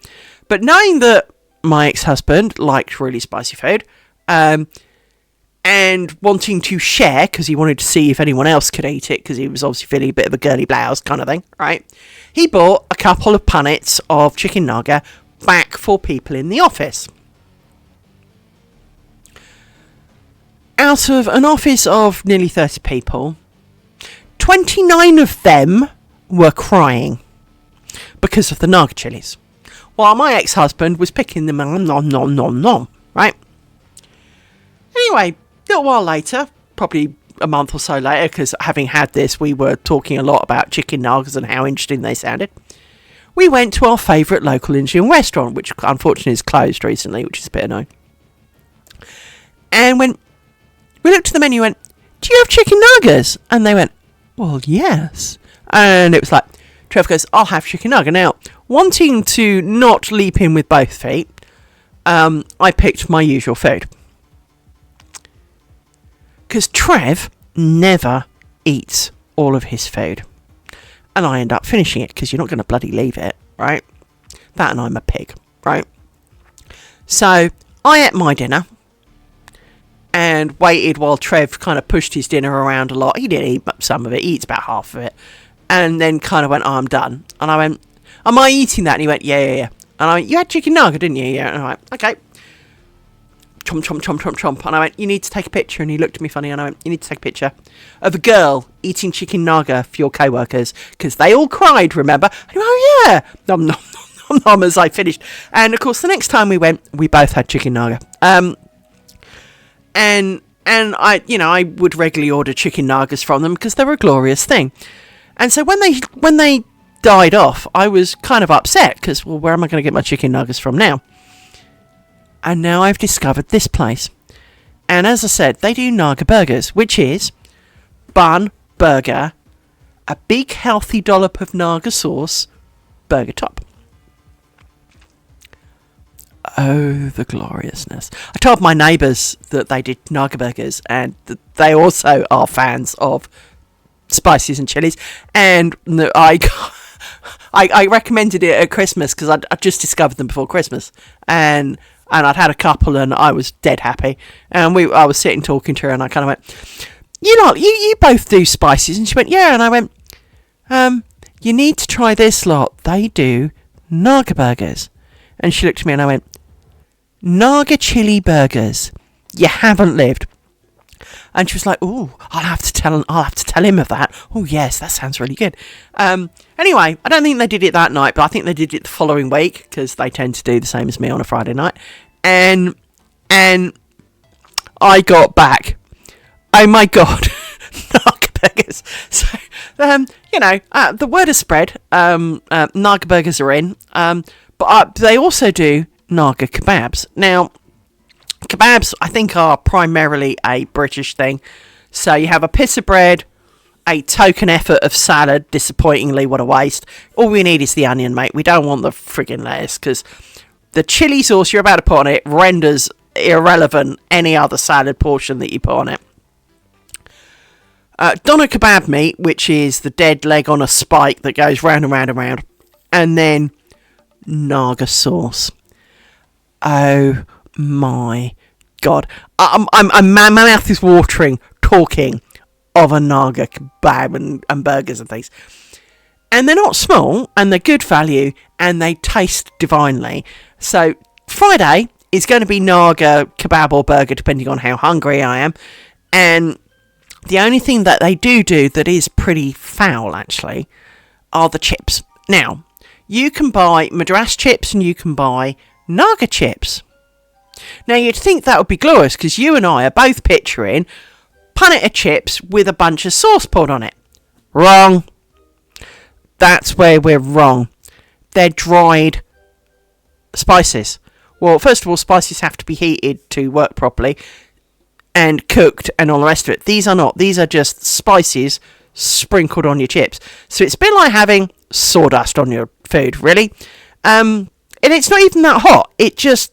But knowing that my ex-husband liked really spicy food, and wanting to share, because he wanted to see if anyone else could eat it, because he was obviously feeling a bit of a girly blouse kind of thing, right? He bought a couple of punnets of chicken naga back for people in the office. Out of an office of nearly 30 people, 29 of them were crying because of the naga chilies, while my ex-husband was picking them nom, right? Anyway, a little while later, probably a month or so later, because having had this, we were talking a lot about chicken nagas and how interesting they sounded. We went to our favourite local Indian restaurant, which unfortunately is closed recently, which is a bit annoying. And when we looked at the menu and went, "Do you have chicken nagas?" And they went, "Well, yes." And it was like, Trev goes, "I'll have chicken naga." Now, wanting to not leap in with both feet, I picked my usual food. Because Trev never eats all of his food. And I end up finishing it, because you're not going to bloody leave it, right? That, and I'm a pig, right? So, I ate my dinner and waited while Trev kind of pushed his dinner around a lot. He didn't eat some of it, he eats about half of it. And then kind of went, "Oh, I'm done." And I went, "Am I eating that?" And he went, yeah. And I went, "You had chicken nugget, didn't you?" Yeah. And I went, "Okay." Chomp, chomp, chomp, chomp, chomp. And I went, "You need to take a picture." And he looked at me funny, and I went, "You need to take a picture of a girl eating chicken naga for your co-workers, because they all cried, remember?" And he went, "Oh yeah." Nom, nom, nom, nom, as I finished. And of course, the next time we went, we both had chicken naga. And I would regularly order chicken nagas from them, because they were a glorious thing. And so when they died off, I was kind of upset, because, well, where am I going to get my chicken nuggets from now? And now I've discovered this place. And as I said, they do naga burgers, which is bun, burger, a big healthy dollop of naga sauce, burger top. Oh, the gloriousness. I told my neighbours that they did naga burgers, and that they also are fans of spices and chilies, and I recommended it at Christmas, because I just discovered them before Christmas, and I'd had a couple, and I was dead happy. And I was sitting talking to her, and I kind of went, you both do spices?" And she went, "Yeah." And I went, "You need to try this lot. They do naga burgers." And she looked at me, and I went, "Naga chili burgers. You haven't lived." And she was like, "Oh, I'll have to tell him of that. Oh yes, that sounds really good." Anyway, I don't think they did it that night, but I think they did it the following week, because they tend to do the same as me on a Friday night. And I got back, oh my god, naga burgers. So the word has spread. Naga burgers are in, but they also do naga kebabs. Now, kebabs, I think, are primarily a British thing. So you have a piece of bread, a token effort of salad, disappointingly, what a waste. All we need is the onion, mate. We don't want the friggin' lettuce, because the chili sauce you're about to put on it renders irrelevant any other salad portion that you put on it. Doner kebab meat, which is the dead leg on a spike that goes round and round and round. And then naga sauce. Oh my god, my mouth is watering talking of a naga kebab and burgers and things. And they're not small, and they're good value, and they taste divinely. So Friday is going to be naga kebab or burger, depending on how hungry I am. And the only thing that they do that is pretty foul, actually, are the chips. Now, you can buy Madras chips and you can buy Naga chips. Now, you'd think that would be glorious because you and I are both picturing punnet of chips with a bunch of sauce poured on it. Wrong. That's where we're wrong. They're dried spices. Well, first of all, spices have to be heated to work properly and cooked and all the rest of it. These are not. These are just spices sprinkled on your chips. So it's a bit like having sawdust on your food, really. And it's not even that hot. It's just...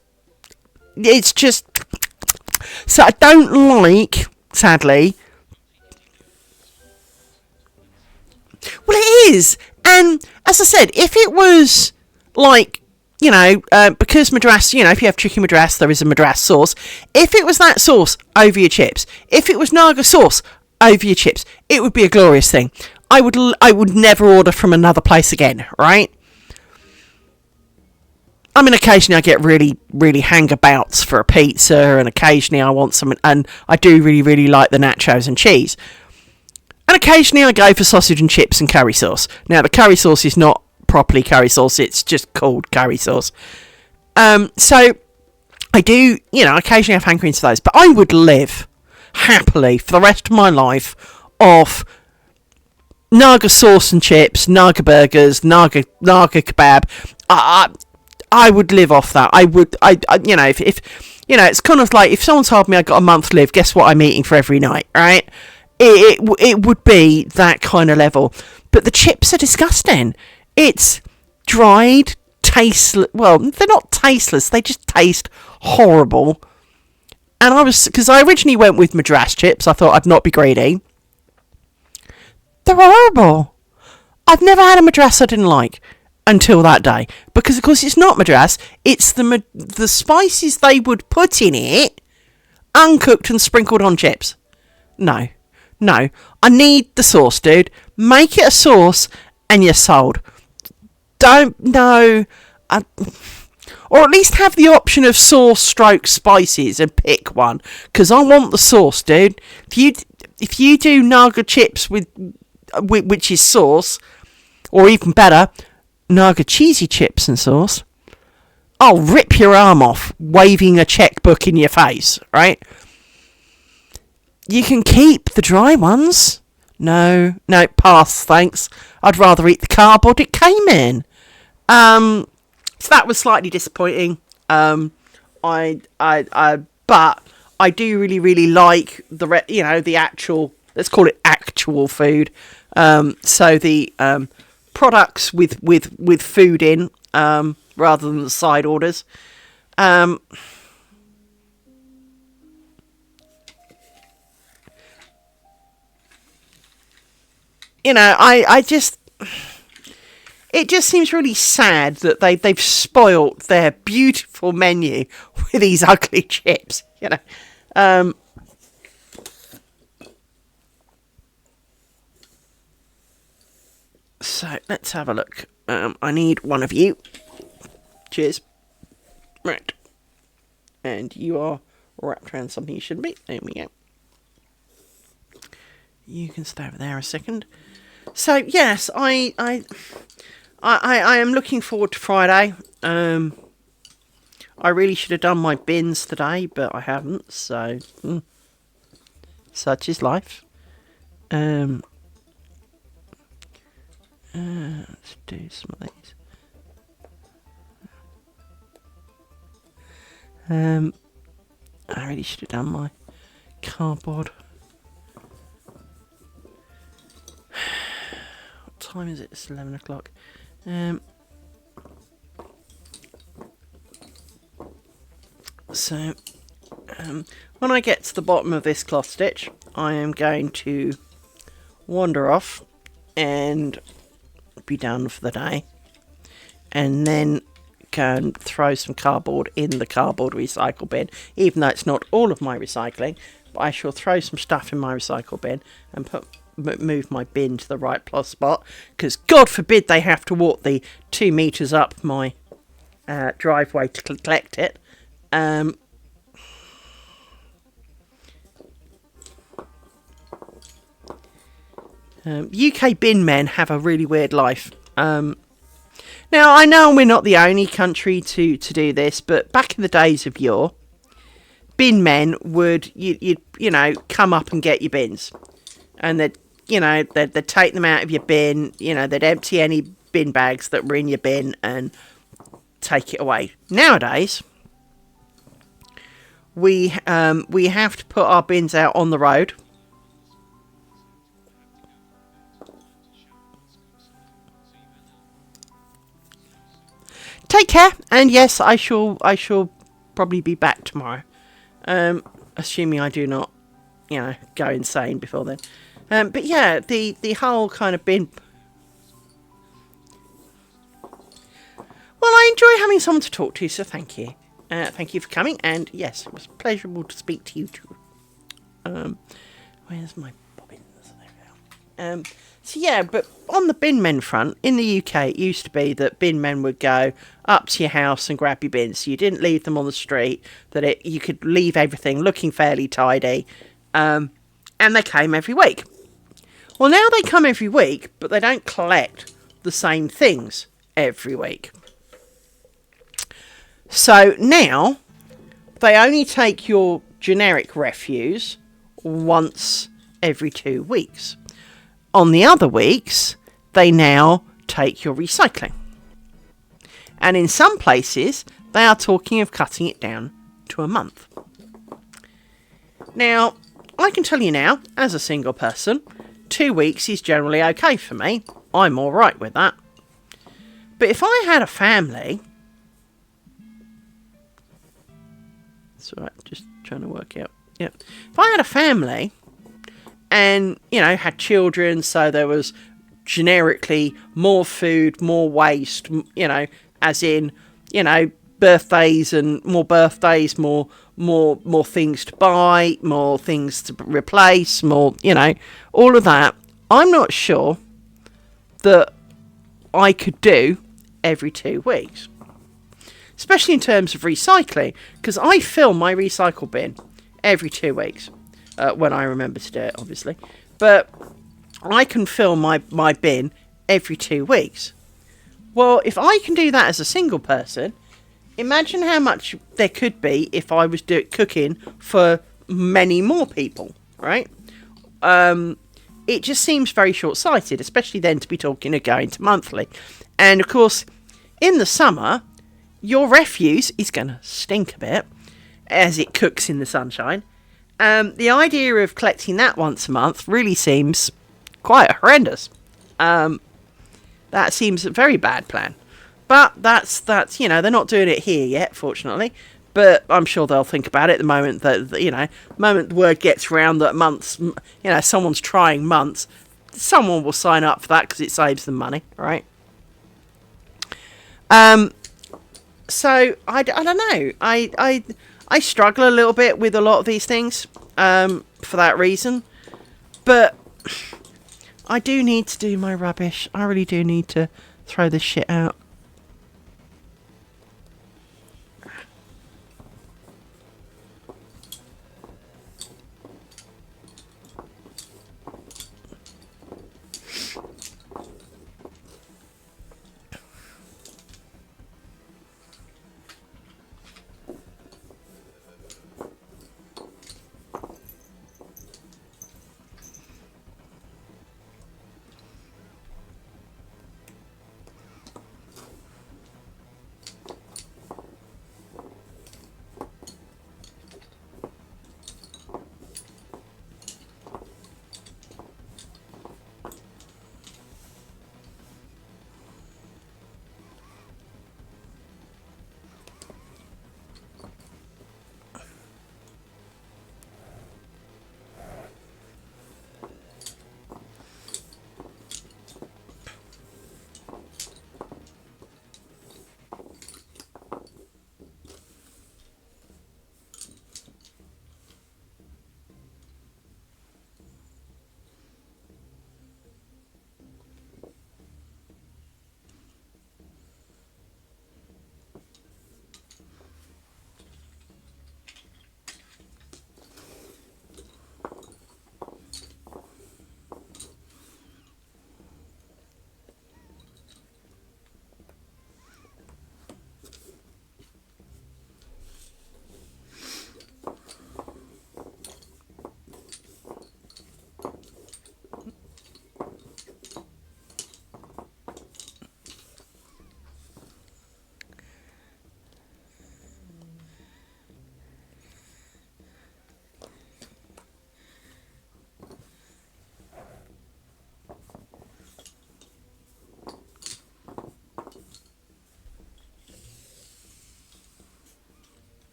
So I don't like, sadly... Well, it is. And as I said, if it was like, because Madras, if you have chicken Madras, there is a Madras sauce. If it was that sauce over your chips, if it was Naga sauce over your chips, it would be a glorious thing. I would never order from another place again, right? I mean, occasionally I get really, really hangabouts for a pizza, and occasionally I want something, and I do really, really like the nachos and cheese. And occasionally I go for sausage and chips and curry sauce. Now, the curry sauce is not properly curry sauce, it's just called curry sauce. So, I do, occasionally have hankerings for those. But I would live happily for the rest of my life off Naga sauce and chips, Naga burgers, Naga kebab. I would live off that. If it's kind of like, if someone told me I got a month to live, guess what I'm eating for every night, right? It would be that kind of level. But the chips are disgusting. It's dried, tasteless. Well, they're not tasteless. They just taste horrible. And because I originally went with Madras chips. I thought I'd not be greedy. They're horrible. I've never had a Madras I didn't like until that day. Because, of course, it's not Madras. It's the spices they would put in it, uncooked and sprinkled on chips. No, I need the sauce, dude. Make it a sauce and you're sold. Don't know, or at least have the option of sauce stroke spices and pick one, because I want the sauce, dude. If you do Naga chips with which is sauce, or even better, Naga cheesy chips and sauce, I'll rip your arm off waving a checkbook in your face, right? You can keep the dry ones. No, pass, thanks. I'd rather eat the cardboard it came in. So that was slightly disappointing. But I do really, really like the actual, let's call it actual food. So the products with food in, rather than the side orders. It just seems really sad that they've spoilt their beautiful menu with these ugly chips, So, let's have a look. I need one of you. Cheers. Right. And you are wrapped around something you shouldn't be. There we go. You can stay over there a second. So, yes, I am looking forward to Friday. I really should have done my bins today, but I haven't, so such is life. Let's do some of these. I really should have done my cardboard. What time is it? It's 11 o'clock. So, when I get to the bottom of this cloth stitch, I am going to wander off and be done for the day, and then go and throw some cardboard in the cardboard recycle bin, even though it's not all of my recycling, but I shall throw some stuff in my recycle bin and move my bin to the right plus spot, because God forbid they have to walk the 2 metres up my driveway to collect it. UK bin men have a really weird life. Now, I know we're not the only country to do this, but back in the days of yore, bin men would, you know, come up and get your bins. And they'd take them out of your bin, they'd empty any bin bags that were in your bin and take it away. Nowadays, we have to put our bins out on the road. Take care, and yes, I shall probably be back tomorrow. Assuming I do not, go insane before then. But yeah, the whole kind of bin. Well, I enjoy having someone to talk to, so thank you. Thank you for coming, and yes, it was pleasurable to speak to you too. Where's my bobbin? So yeah, but on the bin men front, in the UK, it used to be that bin men would go up to your house and grab your bins. So you didn't leave them on the street, you could leave everything looking fairly tidy, and they came every week. Well, now they come every week, but they don't collect the same things every week. So now, they only take your generic refuse once every 2 weeks. On the other weeks, they now take your recycling. And in some places, they are talking of cutting it down to a month. Now, I can tell you now, as a single person, 2 weeks is generally okay for me. I'm alright with that. But if I had a family... It's alright, just trying to work out. Yeah. If I had a family... and, had children, so there was generically more food, more waste, as in, birthdays and more birthdays, more things to buy, more things to replace, more, all of that. I'm not sure that I could do every 2 weeks. Especially in terms of recycling, because I fill my recycle bin every 2 weeks. When I remember to do it, obviously. But I can fill my bin every 2 weeks. Well, if I can do that as a single person, imagine how much there could be if I was cooking for many more people, right? It just seems very short-sighted, especially then to be talking of going to monthly. And, of course, in the summer, your refuse is going to stink a bit as it cooks in the sunshine. The idea of collecting that once a month really seems quite horrendous. That seems a very bad plan. But that's they're not doing it here yet, fortunately. But I'm sure they'll think about it the moment the moment the word gets around that months, someone's trying months, someone will sign up for that because it saves them money, right? So I don't know. I struggle a little bit with a lot of these things for that reason. But I do need to do my rubbish. I really do need to throw this shit out.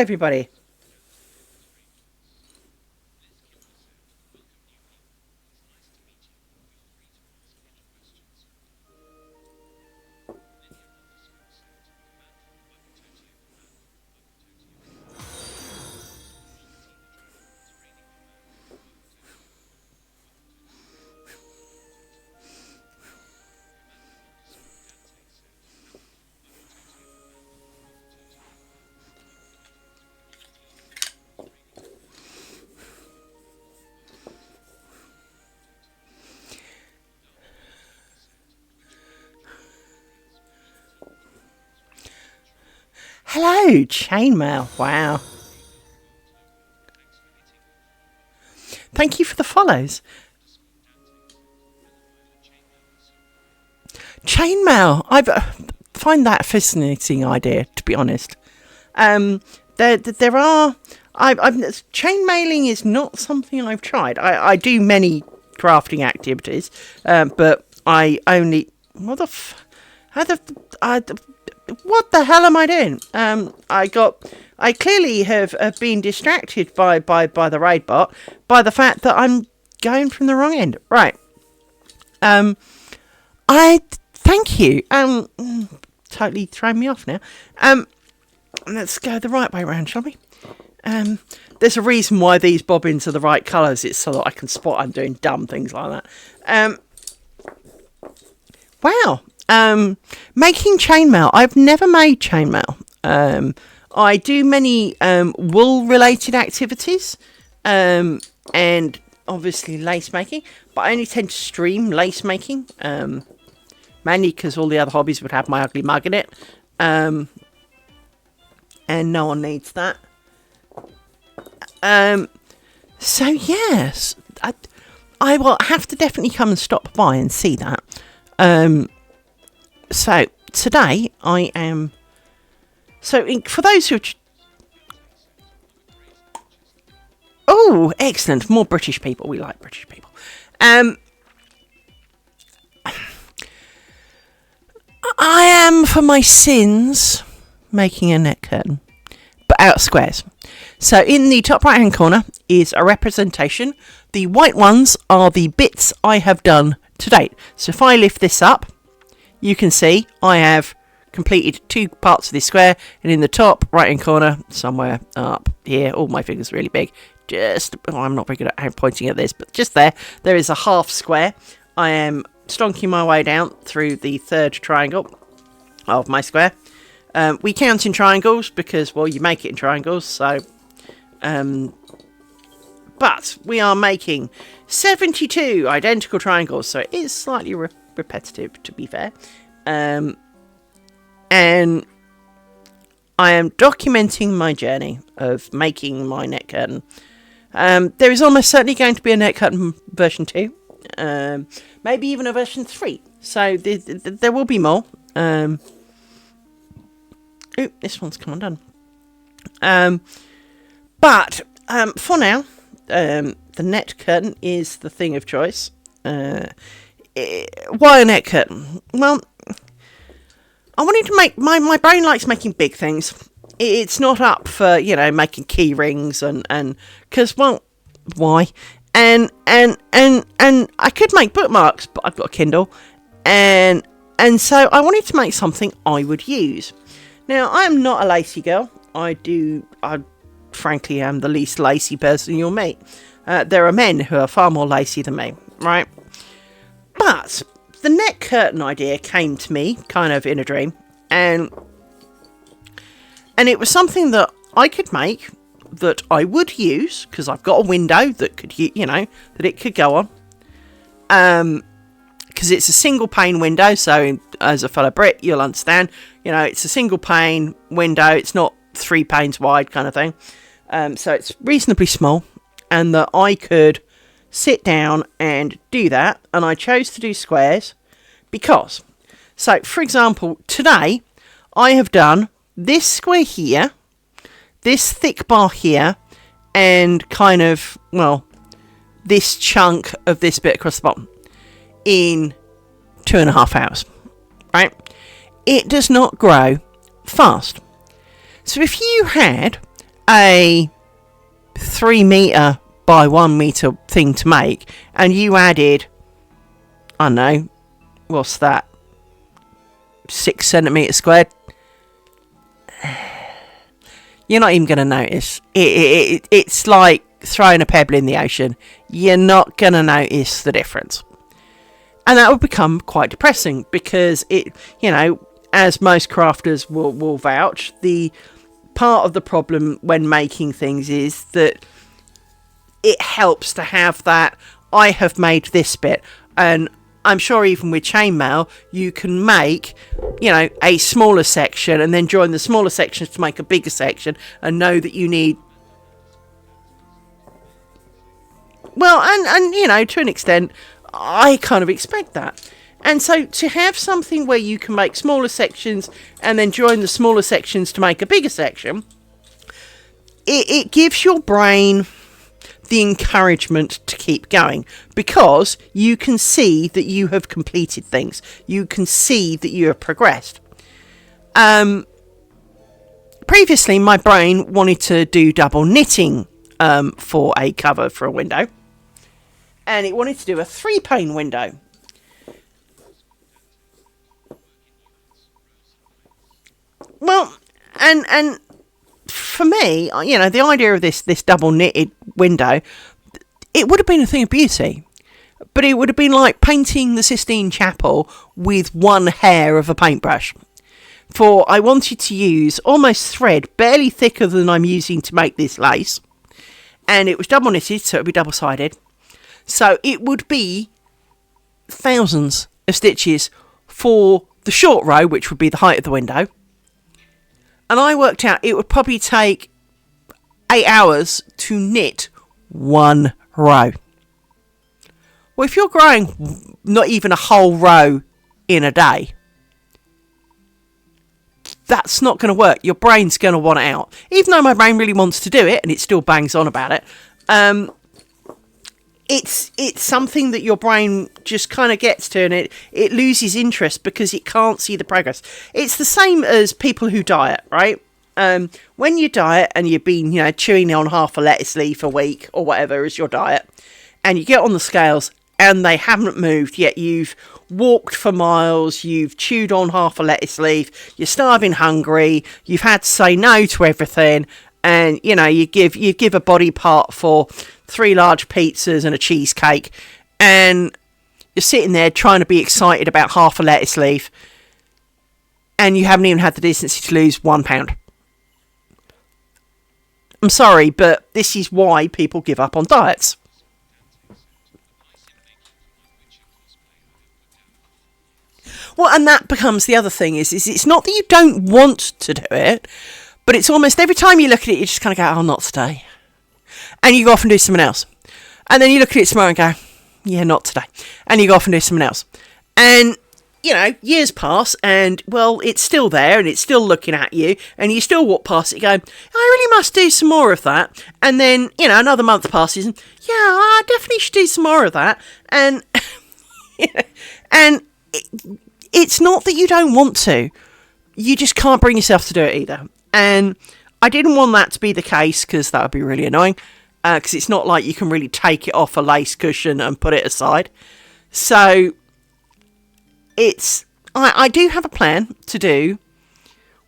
everybody. Hello, chainmail. Wow. Thank you for the follows. Chainmail. I find that a fascinating idea, to be honest. There are. Chainmailing is not something I've tried. I do many crafting activities, but I only. What the hell am I doing? I clearly have been distracted by the raid bot by the fact that I'm going from the wrong end. Right. I thank you. Totally thrown me off now. Let's go the right way around, shall we? There's a reason why these bobbins are the right colours. It's so that I can spot I'm doing dumb things like that. Wow. Making chainmail. I've never made chainmail. I do many wool related activities, and obviously lace making, but I only tend to stream lace making, mainly because all the other hobbies would have my ugly mug in it, and no one needs that. So yes, I will have to definitely come and stop by and see that. So today I am. For those who. Oh, excellent! More British people. We like British people. I am, for my sins, making a neck curtain, but out of squares. So in the top right hand corner is a representation. The white ones are the bits I have done to date. So if I lift this up, you can see I have completed 2 parts of this square, and in the top right hand corner, somewhere up here, all my fingers are really big, I'm not very good at pointing at this, but just there is a half square. I am stonking my way down through the 3rd triangle of my square. We count in triangles because, well, you make it in triangles, so but we are making 72 identical triangles, so it is slightly repetitive, to be fair. And I am documenting my journey of making my neck curtain. There is almost certainly going to be a neck curtain version 2, maybe even a version 3, so there will be more. This one's come undone. But for now, the net curtain is the thing of choice. Why a net curtain? Well, I wanted to make my brain likes making big things. It's not up for making key rings and because, well, why? And I could make bookmarks, but I've got a Kindle, and so I wanted to make something I would use. Now, I'm not a lacy girl. I frankly am the least lacy person you'll meet. There are men who are far more lacy than me, right? But the neck curtain idea came to me kind of in a dream, and it was something that I could make, that I would use, because I've got a window that could, that it could go on. Because it's a single pane window, so as a fellow Brit, you'll understand, it's a single pane window, it's not 3 panes wide kind of thing. So it's reasonably small, and that I could sit down and do that, and I chose to do squares because, so for example, today I have done this square here, this thick bar here, and kind of, well, this chunk of this bit across the bottom in 2.5 hours, right? It does not grow fast. So if you had a 3 metre by 1 metre thing to make, and you added, I don't know, what's that, 6 centimetres squared, you're not even going to notice. It's like throwing a pebble in the ocean. You're not going to notice the difference. And that would become quite depressing, because it, as most crafters will vouch, the part of the problem when making things is that it helps to have that, I have made this bit. And I'm sure even with chainmail, you can make, a smaller section and then join the smaller sections to make a bigger section, and know that you need, well, and to an extent, I kind of expect that. And so to have something where you can make smaller sections and then join the smaller sections to make a bigger section, it gives your brain the encouragement to keep going, because you can see that you have completed things. You can see that you have progressed. Previously, my brain wanted to do double knitting for a cover for a window, and it wanted to do a 3-pane window. Well, and for me, the idea of this double knitted window, it would have been a thing of beauty, but it would have been like painting the Sistine Chapel with one hair of a paintbrush. For I wanted to use almost thread, barely thicker than I'm using to make this lace, and it was double knitted, so it would be double-sided. So it would be thousands of stitches for the short row, which would be the height of the window. And I worked out it would probably take 8 hours to knit one row. Well, if you're growing not even a whole row in a day, that's not going to work. Your brain's going to want it out. Even though my brain really wants to do it, and it still bangs on about it, it's something that your brain just kind of gets to, and it loses interest because it can't see the progress. It's the same as people who diet, right? When you diet and you've been, chewing on half a lettuce leaf a week or whatever is your diet, and you get on the scales and they haven't moved, yet you've walked for miles, you've chewed on half a lettuce leaf, you're starving hungry, you've had to say no to everything, and you give a body part for 3 large pizzas and a cheesecake, and you're sitting there trying to be excited about half a lettuce leaf, and you haven't even had the decency to lose 1 pound. I'm sorry, but this is why people give up on diets. Well, and that becomes the other thing, is it's not that you don't want to do it, but it's almost every time you look at it, you just kind of go, oh, not today. And you go off and do something else. And then you look at it tomorrow and go, yeah, not today. And you go off and do something else. And, years pass, and, well, it's still there, and it's still looking at you, and you still walk past it going, I really must do some more of that. And then, another month passes, and, yeah, I definitely should do some more of that. And, it's not that you don't want to. You just can't bring yourself to do it either. And I didn't want that to be the case, because that would be really annoying. Because it's not like you can really take it off a lace cushion and put it aside. So I do have a plan to do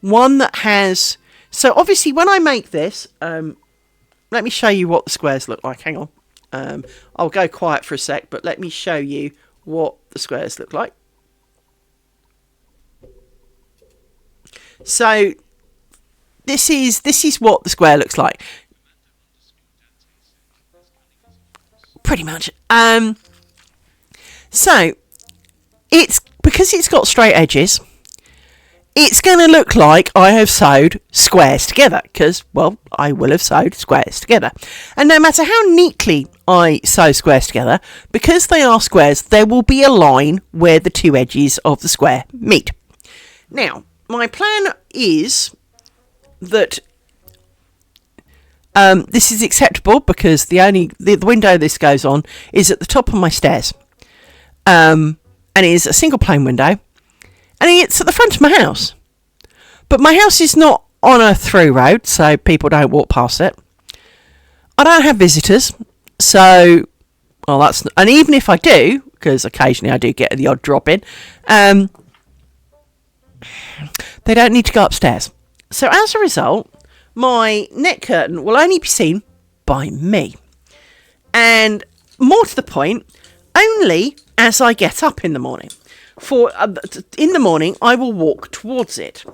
one that has, so obviously when I make this, let me show you what the squares look like. Hang on. I'll go quiet for a sec, but let me show you what the squares look like. So this is what the square looks like. Pretty much. So it's because it's got straight edges, it's going to look like I have sewed squares together, because, well, I will have sewed squares together. And no matter how neatly I sew squares together, because they are squares, there will be a line where the 2 edges of the square meet. Now, my plan is that this is acceptable, because the window this goes on is at the top of my stairs, and it is a single pane window, and it's at the front of my house. But my house is not on a through road, so people don't walk past it. I don't have visitors, so, well, that's, and even if I do, because occasionally I do get the odd drop in, they don't need to go upstairs. So as a result, my net curtain will only be seen by me. And more to the point, only as I get up in the morning. For in the morning, I will walk towards it.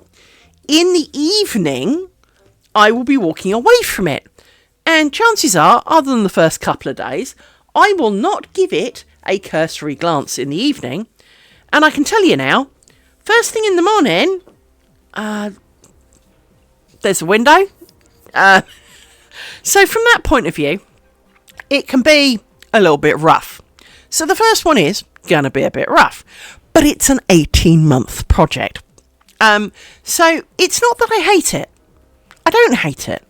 In the evening, I will be walking away from it. And chances are, other than the first couple of days, I will not give it a cursory glance in the evening. And I can tell you now, first thing in the morning, there's a window. So from that point of view, it can be a little bit rough. So the first one is going to be a bit rough. But it's an 18-month project. So it's not that I hate it. I don't hate it.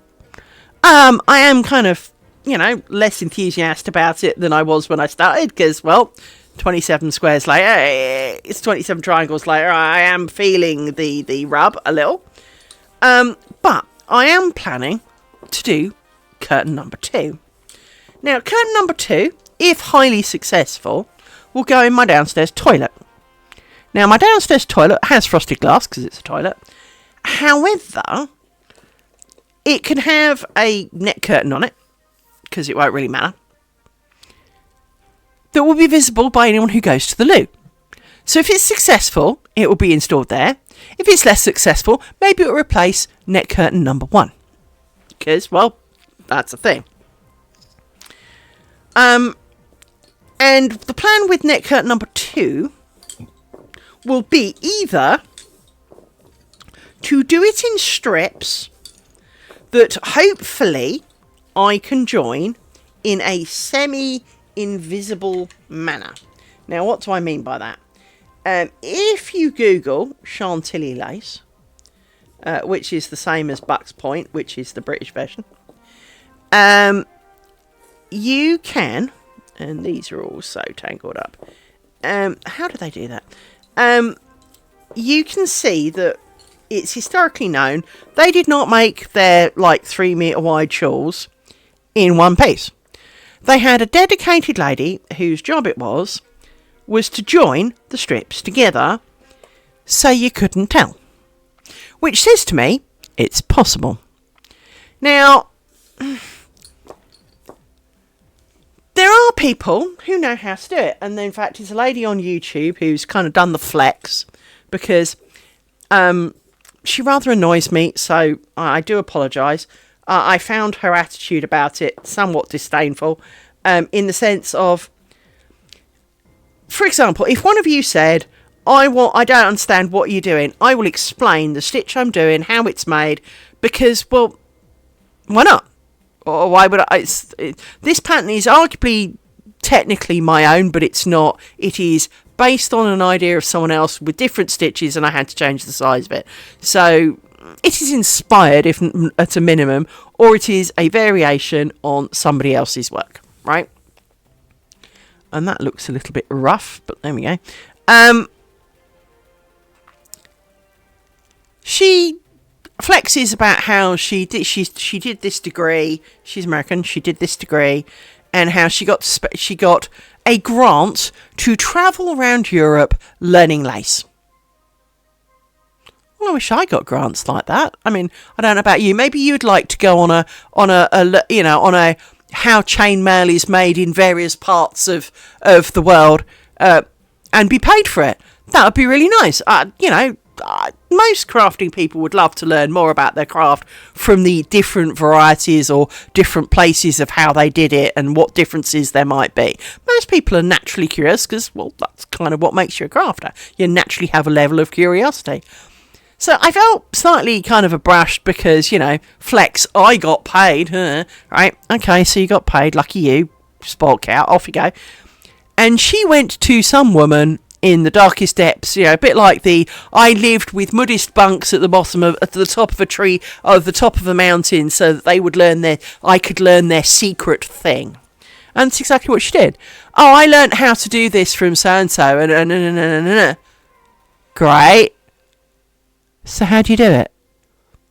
I am kind of, less enthusiastic about it than I was when I started, because, well, 27 squares later, it's 27 triangles later, I am feeling the rub a little. But I am planning to do curtain number 2. Now, curtain number 2, if highly successful, will go in my downstairs toilet. Now, my downstairs toilet has frosted glass because it's a toilet. However, it can have a net curtain on it, because it won't really matter, that will be visible by anyone who goes to the loo. So if it's successful, it will be installed there. If it's less successful, maybe it will replace net curtain number 1. Because, well, that's a thing. And the plan with net curtain number 2 will be either to do it in strips that hopefully I can join in a semi-invisible manner. Now, what do I mean by that? If you Google Chantilly lace, which is the same as Bucks Point, which is the British version, you can, and these are all so tangled up. How do they do that? You can see that it's historically known they did not make their 3 metre wide shawls in one piece. They had a dedicated lady whose job it was to join the strips together so you couldn't tell. Which says to me, it's possible. Now, there are people who know how to do it. And in fact, there's a lady on YouTube who's kind of done the flex because she rather annoys me. So I do apologise. I found her attitude about it somewhat disdainful in the sense of, for example, if one of you said, I don't understand what you're doing, I will explain the stitch I'm doing, how it's made, because, well, why not? Or why would I? This pattern is arguably technically my own, but it's not. It is based on an idea of someone else with different stitches, and I had to change the size of it. So it is inspired, if at a minimum, or it is a variation on somebody else's work, right? And that looks a little bit rough, but there we go. She flexes about how she did this degree. She's American. She did this degree, and how she got a grant to travel around Europe learning lace. Well, I wish I got grants like that. I mean, I don't know about you. Maybe you'd like to go on a how chainmail is made in various parts of the world, and be paid for it. That would be really nice. Most crafting people would love to learn more about their craft from the different varieties or different places of how they did it and what differences there might be. Most people are naturally curious because, well, that's kind of what makes you a crafter. You naturally have a level of curiosity. So I felt slightly kind of abashed because, flex, I got paid, right? Okay, so you got paid, lucky you, spoiled cow, off you go. And she went to some woman in the darkest depths, a bit like I lived with Buddhist monks at the top of a tree, or the top of a mountain, so that they would I could learn their secret thing. And that's exactly what she did. Oh, I learnt how to do this from so-and-so, and Great. So how do you do it?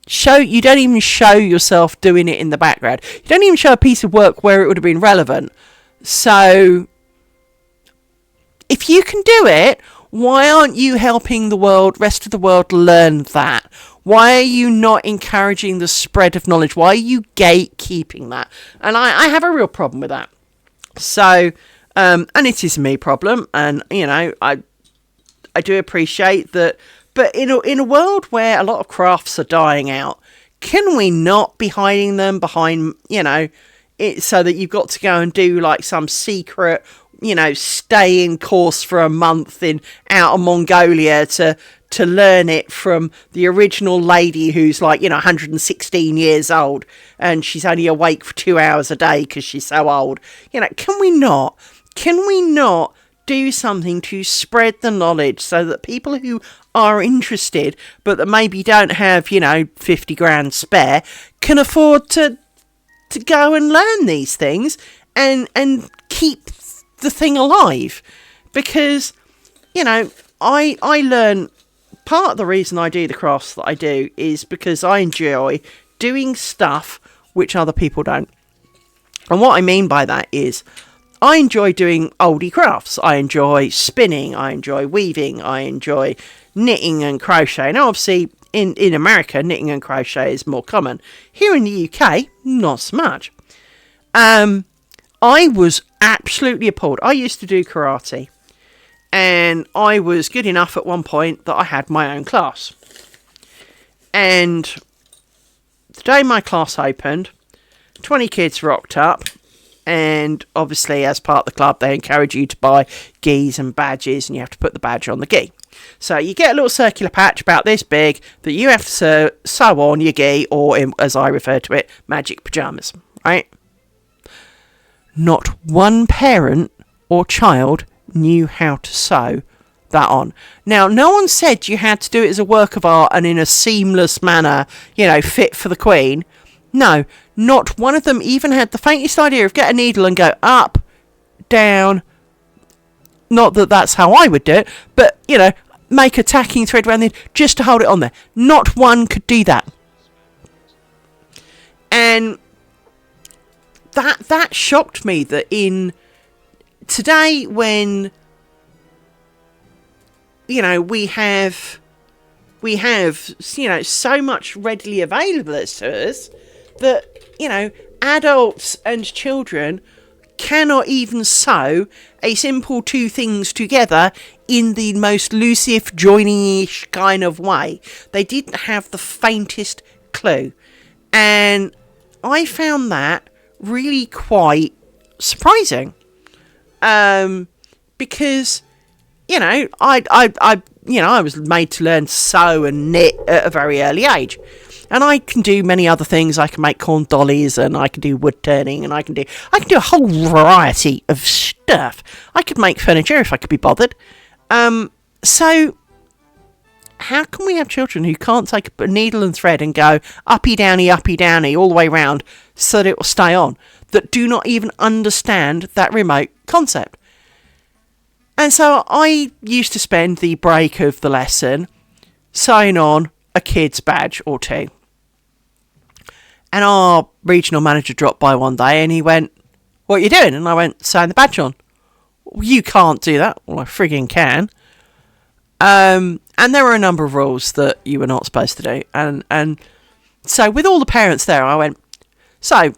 you don't even show yourself doing it in the background. You don't even show a piece of work where it would have been relevant. So, if you can do it, why aren't you helping the rest of the world learn that? Why are you not encouraging the spread of knowledge? Why are you gatekeeping that? And I have a real problem with that. So, and it is a me problem, and, you know, I do appreciate that. But in a world where a lot of crafts are dying out, can we not be hiding them behind, you know, it, so that you've got to go and do like some secret, you know, stay-in course for a month out of Mongolia to learn it from the original lady who's like, you know, 116 years old, and she's only awake for 2 hours a day because she's so old. You know, can we not do something to spread the knowledge so that people who are interested but that maybe don't have, you know, 50 grand spare can afford to go and learn these things and keep the thing alive? Because, you know, I learn, part of the reason I do the crafts that I do is because I enjoy doing stuff which other people don't. And what I mean by that is I enjoy doing oldie crafts. I enjoy spinning, I enjoy weaving, I enjoy knitting and crochet. Now obviously in America knitting and crochet is more common. Here in the UK, not so much. I was absolutely appalled. I used to do karate, and I was good enough at one point that I had my own class. And the day my class opened, 20 kids rocked up, and obviously as part of the club they encourage you to buy gis and badges, and you have to put the badge on the gi. So you get a little circular patch about this big that you have to sew on your gi, or as I refer to it, magic pyjamas, right? Not one parent or child knew how to sew that on. Now, no one said you had to do it as a work of art and in a seamless manner, you know, fit for the Queen. No, not one of them even had the faintest idea of get a needle and go up, down. Not that that's how I would do it, but, you know, make a tacking thread around it just to hold it on there. Not one could do that. And that shocked me that in today, when, you know, we have, you know, so much readily available to us that, you know, adults and children cannot even sew a simple two things together in the most loosey, joining-ish kind of way. They didn't have the faintest clue. And I found that really quite surprising. Because, you know, I was made to learn sew and knit at a very early age. And I can do many other things. I can make corn dollies, and I can do wood turning, and I can do a whole variety of stuff. I could make furniture if I could be bothered. So how can we have children who can't take a needle and thread and go uppy downy all the way round so that it will stay on, that do not even understand that remote concept? And so I used to spend the break of the lesson sewing on a kid's badge or two. And our regional manager dropped by one day and he went, "What are you doing?" And I went, "Sewing the badge on." "Well, you can't do that." "Well, I frigging can." And there were a number of rules that you were not supposed to do. And so with all the parents there, I went, "So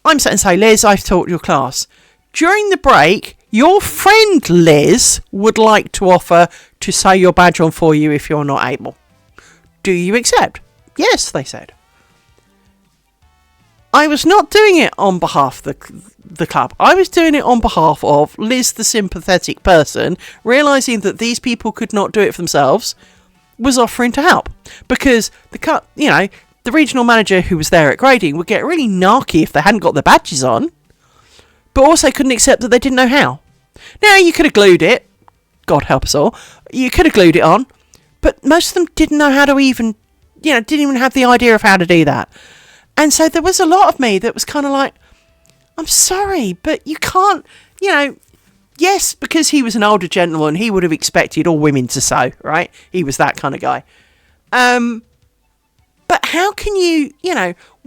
I'm set and say, Liz, I've taught your class. During the break, your friend Liz would like to offer to sew your badge on for you if you're not able. Do you accept?" "Yes," they said. I was not doing it on behalf of the club. I was doing it on behalf of Liz, the sympathetic person, realising that these people could not do it for themselves, was offering to help. Because the regional manager who was there at grading would get really narky if they hadn't got their badges on, but also couldn't accept that they didn't know how. Now, you could have glued it. God help us all. You could have glued it on, but most of them didn't know how to even, didn't even have the idea of how to do that. And so there was a lot of me that was kind of like, I'm sorry, but you can't, yes, because he was an older gentleman, he would have expected all women to sew, right? He was that kind of guy. But how can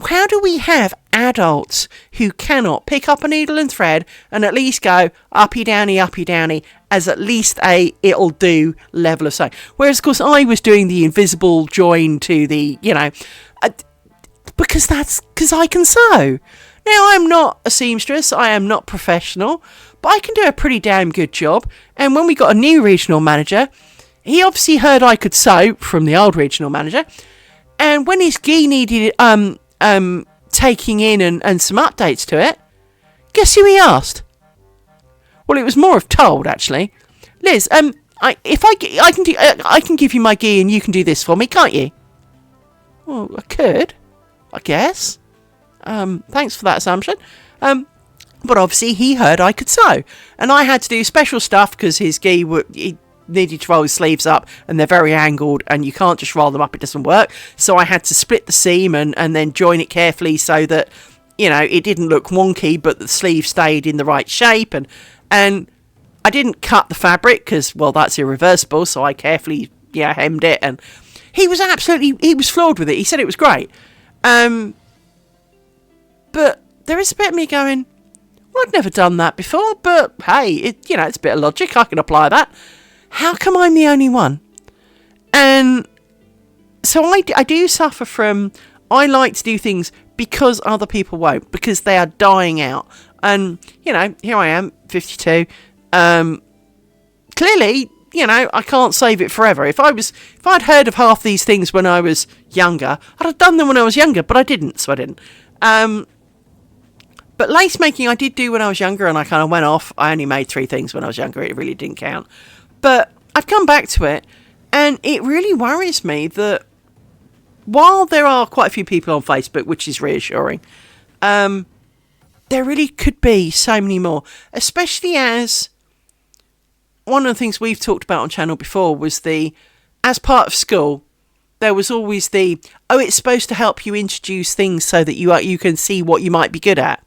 how do we have adults who cannot pick up a needle and thread and at least go uppy downy as at least a it'll do level of sewing? Whereas, of course, I was doing the invisible join to the, because I can sew. Now, I'm not a seamstress, I am not professional, but I can do a pretty damn good job. And when we got a new regional manager, he obviously heard I could sew from the old regional manager. And when his gi needed taking in and some updates to it, guess who he asked? Well, it was more of told, actually. Liz, I can give you my gi and you can do this for me, can't you? Well, I could, I guess. Thanks for that assumption. But obviously he heard I could sew, and I had to do special stuff because his gi he needed to roll his sleeves up, and they're very angled, and you can't just roll them up; it doesn't work. So I had to split the seam and then join it carefully so that it didn't look wonky, but the sleeve stayed in the right shape. And I didn't cut the fabric because, well, that's irreversible. So I carefully hemmed it, and he was floored with it. He said it was great. But there is a bit of me going, well, I've never done that before, but hey, it's a bit of logic. I can apply that. How come I'm the only one? And so I do suffer from, I like to do things because other people won't, because they are dying out. And, here I am, 52. Clearly, I can't save it forever. If I'd heard of half these things when I was younger, I'd have done them when I was younger, but I didn't, so I didn't. But lace making I did do when I was younger, and I kind of went off. I only made 3 things when I was younger. It really didn't count. But I've come back to it, and it really worries me that while there are quite a few people on Facebook, which is reassuring, there really could be so many more, especially as one of the things we've talked about on channel before was as part of school, there was always it's supposed to help you introduce things so that you can see what you might be good at.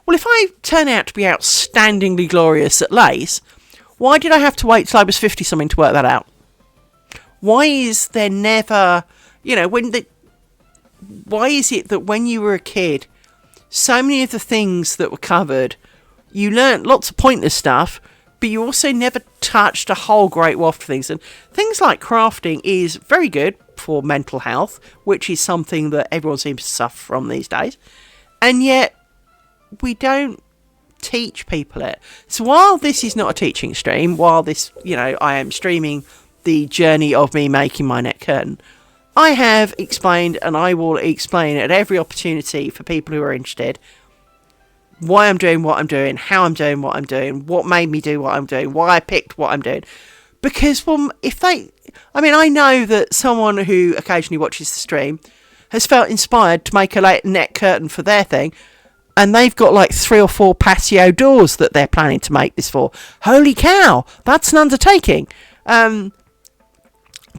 Well, if I turn out to be outstandingly glorious at lace, why did I have to wait till I was 50-something to work that out? Why is there never, why is it that when you were a kid, so many of the things that were covered, you learnt lots of pointless stuff, but you also never touched a whole great waft of things. And things like crafting is very good for mental health, which is something that everyone seems to suffer from these days. And yet, we don't teach people it. So while this is not a teaching stream, while this, I am streaming the journey of me making my net curtain, I have explained, and I will explain at every opportunity for people who are interested, why I'm doing what I'm doing, how I'm doing what I'm doing, what made me do what I'm doing, why I picked what I'm doing. Because, well, I know that someone who occasionally watches the stream has felt inspired to make a net curtain for their thing, and they've got like 3 or 4 patio doors that they're planning to make this for. Holy cow, that's an undertaking.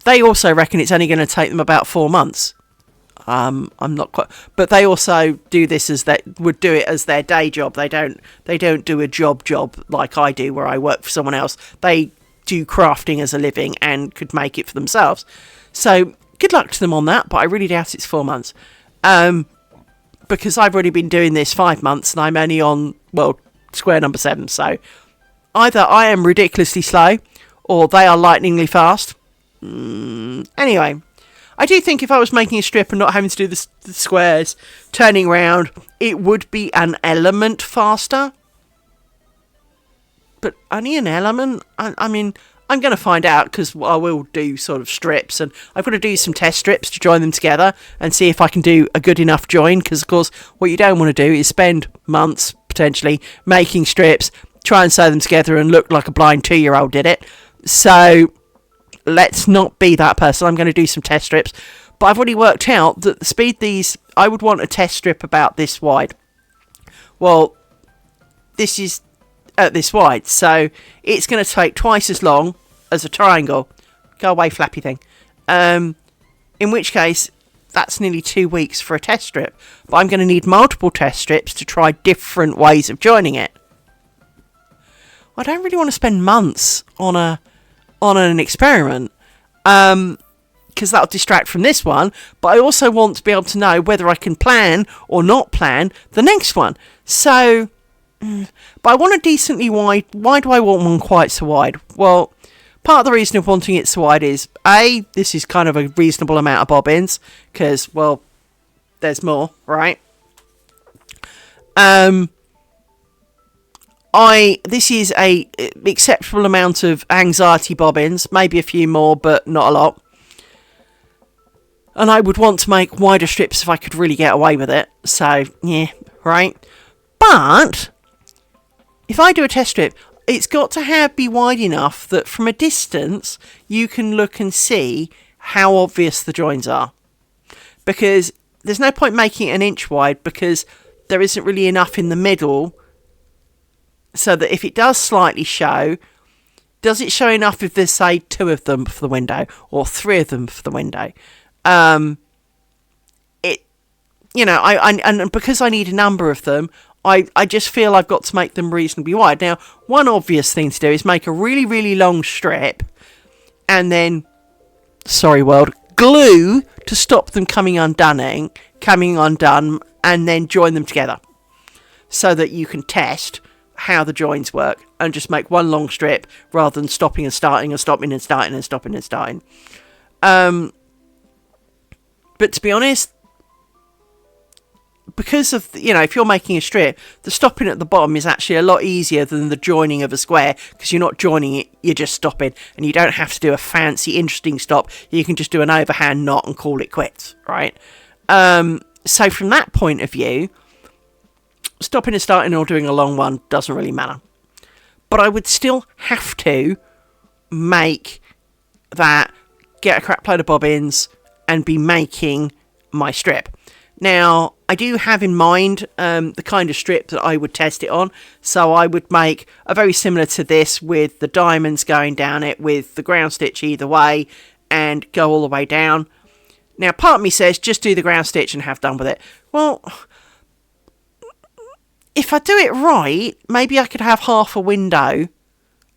They also reckon it's only going to take them about 4 months. I'm not quite, but they also do this as would do it as their day job. They don't do a job like I do, where I work for someone else. They do crafting as a living and could make it for themselves. So good luck to them on that, but I really doubt it's 4 months. Because I've already been doing this 5 months and I'm only on, square number 7. So either I am ridiculously slow or they are lightningly fast. Anyway, I do think if I was making a strip and not having to do the squares, turning around, it would be an element faster. But only an element? I mean, I'm going to find out, because I will do sort of strips, and I've got to do some test strips to join them together and see if I can do a good enough join, because of course what you don't want to do is spend months potentially making strips, try and sew them together and look like a blind 2-year-old did it. So let's not be that person. I'm going to do some test strips, but I've already worked out that the speed I would want a test strip about this wide. Well, this is this wide, so it's going to take twice as long as a triangle. Go away, flappy thing. In which case, that's nearly 2 weeks for a test strip. But I'm going to need multiple test strips to try different ways of joining it. I don't really want to spend months on an experiment. because that'll distract from this one, but I also want to be able to know whether I can plan or not plan the next one. So, but I want a decently wide. Why do I want one quite so wide? Well, part of the reason of wanting it so wide is, A, this is kind of a reasonable amount of bobbins, because, well, there's more, right? This is a acceptable amount of anxiety bobbins, maybe a few more, but not a lot. And I would want to make wider strips if I could really get away with it. So, yeah, right? But if I do a test strip, it's got to be wide enough that from a distance you can look and see how obvious the joins are. Because there's no point making it an inch wide, because there isn't really enough in the middle, so that if it does slightly show, does it show enough if there's, say, 2 of them for the window or 3 of them for the window? And because I need a number of them, I just feel I've got to make them reasonably wide. Now, one obvious thing to do is make a really, really long strip and then, sorry world, glue to stop them coming undone, and then join them together so that you can test how the joins work and just make one long strip rather than stopping and starting and stopping and starting and stopping and starting. But to be honest, because of, if you're making a strip, the stopping at the bottom is actually a lot easier than the joining of a square, because you're not joining it, you're just stopping, and you don't have to do a fancy, interesting stop. You can just do an overhand knot and call it quits, right? So from that point of view, stopping and starting or doing a long one doesn't really matter. But I would still have to make that, get a crap load of bobbins, and be making my strip. Now, I do have in mind the kind of strip that I would test it on. So I would make a very similar to this, with the diamonds going down it, with the ground stitch either way, and go all the way down. Now, part of me says, just do the ground stitch and have done with it. Well, if I do it right, maybe I could have half a window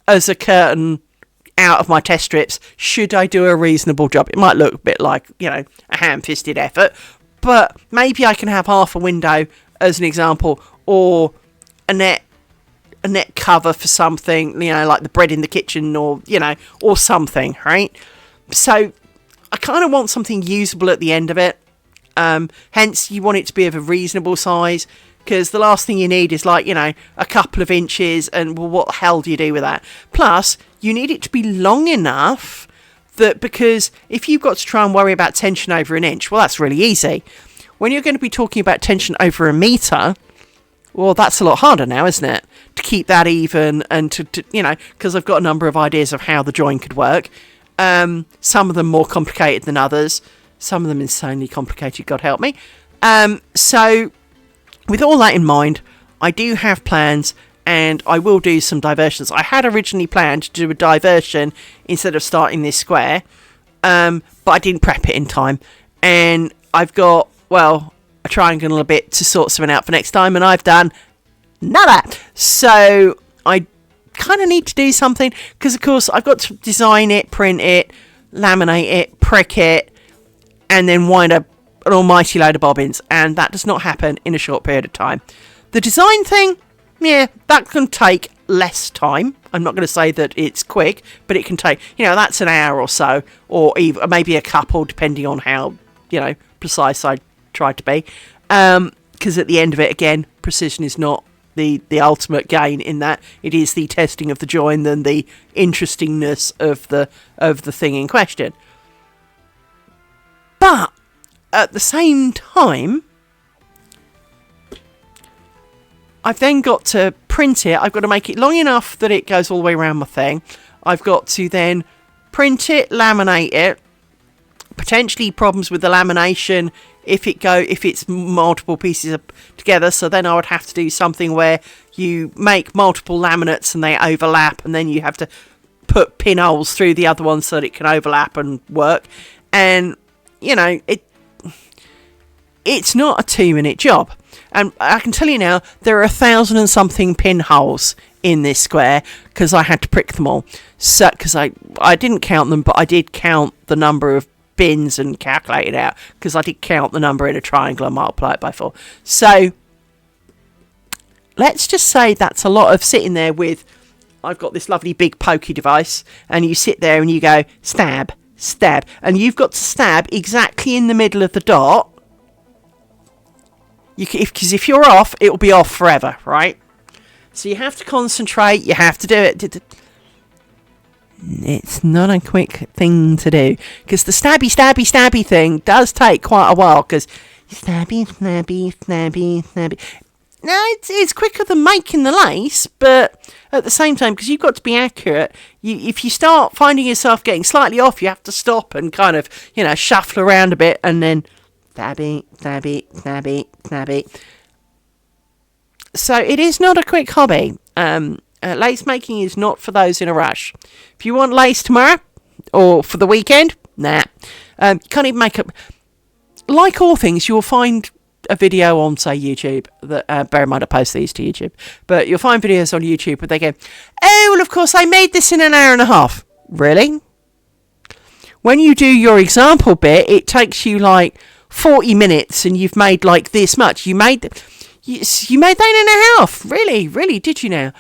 as a curtain out of my test strips, should I do a reasonable job. It might look a bit like, a ham-fisted effort, but maybe I can have half a window as an example, or a net cover for something, like the bread in the kitchen, or something, right? So I kind of want something usable at the end of it. Hence, you want it to be of a reasonable size, because the last thing you need is a couple of inches, and well, what the hell do you do with that? Plus, you need it to be long enough that, because if you've got to try and worry about tension over an inch, well, that's really easy. When you're going to be talking about tension over a metre, well, that's a lot harder now, isn't it? To keep that even, and to because I've got a number of ideas of how the join could work. Some of them more complicated than others. Some of them insanely complicated, God help me. So, with all that in mind, I do have plans, and I will do some diversions. I had originally planned to do a diversion instead of starting this square, but I didn't prep it in time. And I've got, a triangle and a bit to sort something out for next time, and I've done nada. So I kind of need to do something, because of course I've got to design it, print it, laminate it, prick it, and then wind up an almighty load of bobbins, and that does not happen in a short period of time. The design thing, that can take less time. I'm not going to say that it's quick, but it can take, that's an hour or so, or even maybe a couple, depending on how, precise I try to be. Because at the end of it, again, precision is not the ultimate gain in that. It is the testing of the join and the interestingness of the thing in question. But at the same time, I've then got to print it. I've got to make it long enough that it goes all the way around my thing. I've got to then print it, laminate it. Potentially problems with the lamination if it's multiple pieces together. So then I would have to do something where you make multiple laminates and they overlap, and then you have to put pinholes through the other one so that it can overlap and work. And it's not a 2-minute job. And I can tell you now, there are 1,000 and something pinholes in this square, because I had to prick them all. So, because I didn't count them, but I did count the number of bins and calculate it out, because I did count the number in a triangle and multiply it by 4. So let's just say that's a lot of sitting there with, I've got this lovely big pokey device, and you sit there and you go, stab, stab, and you've got to stab exactly in the middle of the dot. Because if you're off, it'll be off forever, right? So you have to concentrate, you have to do it. It's not a quick thing to do, because the stabby thing does take quite a while, because stabby. No, it's quicker than making the lace, but at the same time, because you've got to be accurate, if you start finding yourself getting slightly off, you have to stop and kind of, shuffle around a bit, and then stabby. So it is not a quick hobby. Lace making is not for those in a rush. If you want lace tomorrow or for the weekend, nah. You can't even make up. Like all things, you'll find a video on, say, YouTube. That bear in mind, I post these to YouTube. But you'll find videos on YouTube where they go, oh, well, of course, I made this in an hour and a half. Really? When you do your example bit, it takes you like 40 minutes and you've made like this much. You made that in a half. Really, did you now?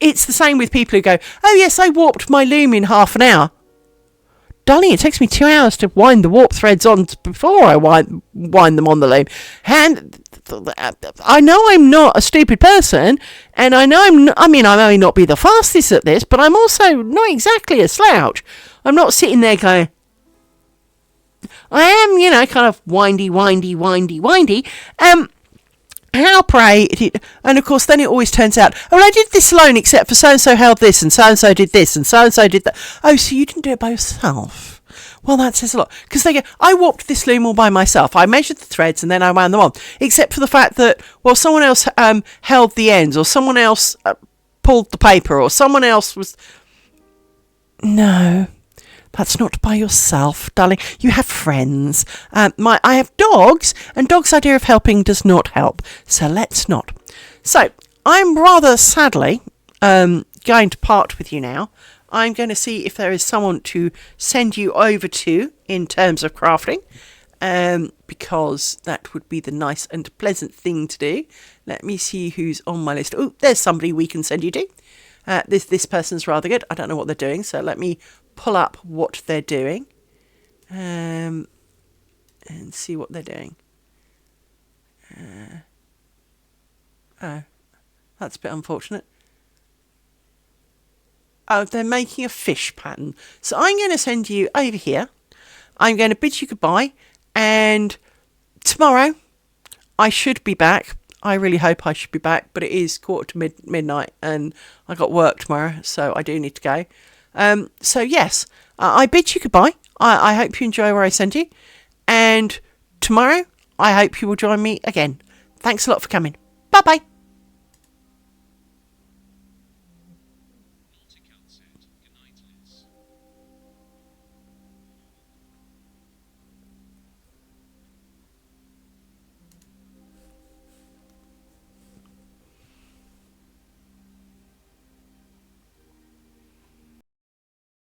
It's the same with people who go, oh yes, I warped my loom in half an hour. Darling, it takes me 2 hours to wind the warp threads on before I wind them on the loom. And I know I'm not a stupid person, and I know I may not be the fastest at this, but I'm also not exactly a slouch. I'm not sitting there going, I am, kind of windy. How pray, and of course then it always turns out, oh, well, I did this alone, except for so-and-so held this, and so-and-so did this, and so-and-so did that. Oh, so you didn't do it by yourself? Well, that says a lot. Because they go, I warped this loom all by myself. I measured the threads, and then I wound them on. Except for the fact that, well, someone else held the ends, or someone else pulled the paper, or someone else was... No... That's not by yourself, darling. You have friends. I have dogs, and dogs' idea of helping does not help. So let's not. So I'm rather sadly going to part with you now. I'm going to see if there is someone to send you over to in terms of crafting, because that would be the nice and pleasant thing to do. Let me see who's on my list. Oh, there's somebody we can send you to. This person's rather good. I don't know what they're doing, so let me pull up what they're doing and see what they're doing. Oh, that's a bit unfortunate. Oh, they're making a fish pattern. So I'm going to send you over here. I'm going to bid you goodbye, and tomorrow I should be back. I really hope I should be back, but it is 1:45 midnight and I got work tomorrow, so I do need to go. So yes, I bid you goodbye. I hope you enjoy where I send you. And tomorrow, I hope you will join me again. Thanks a lot for coming. Bye-bye.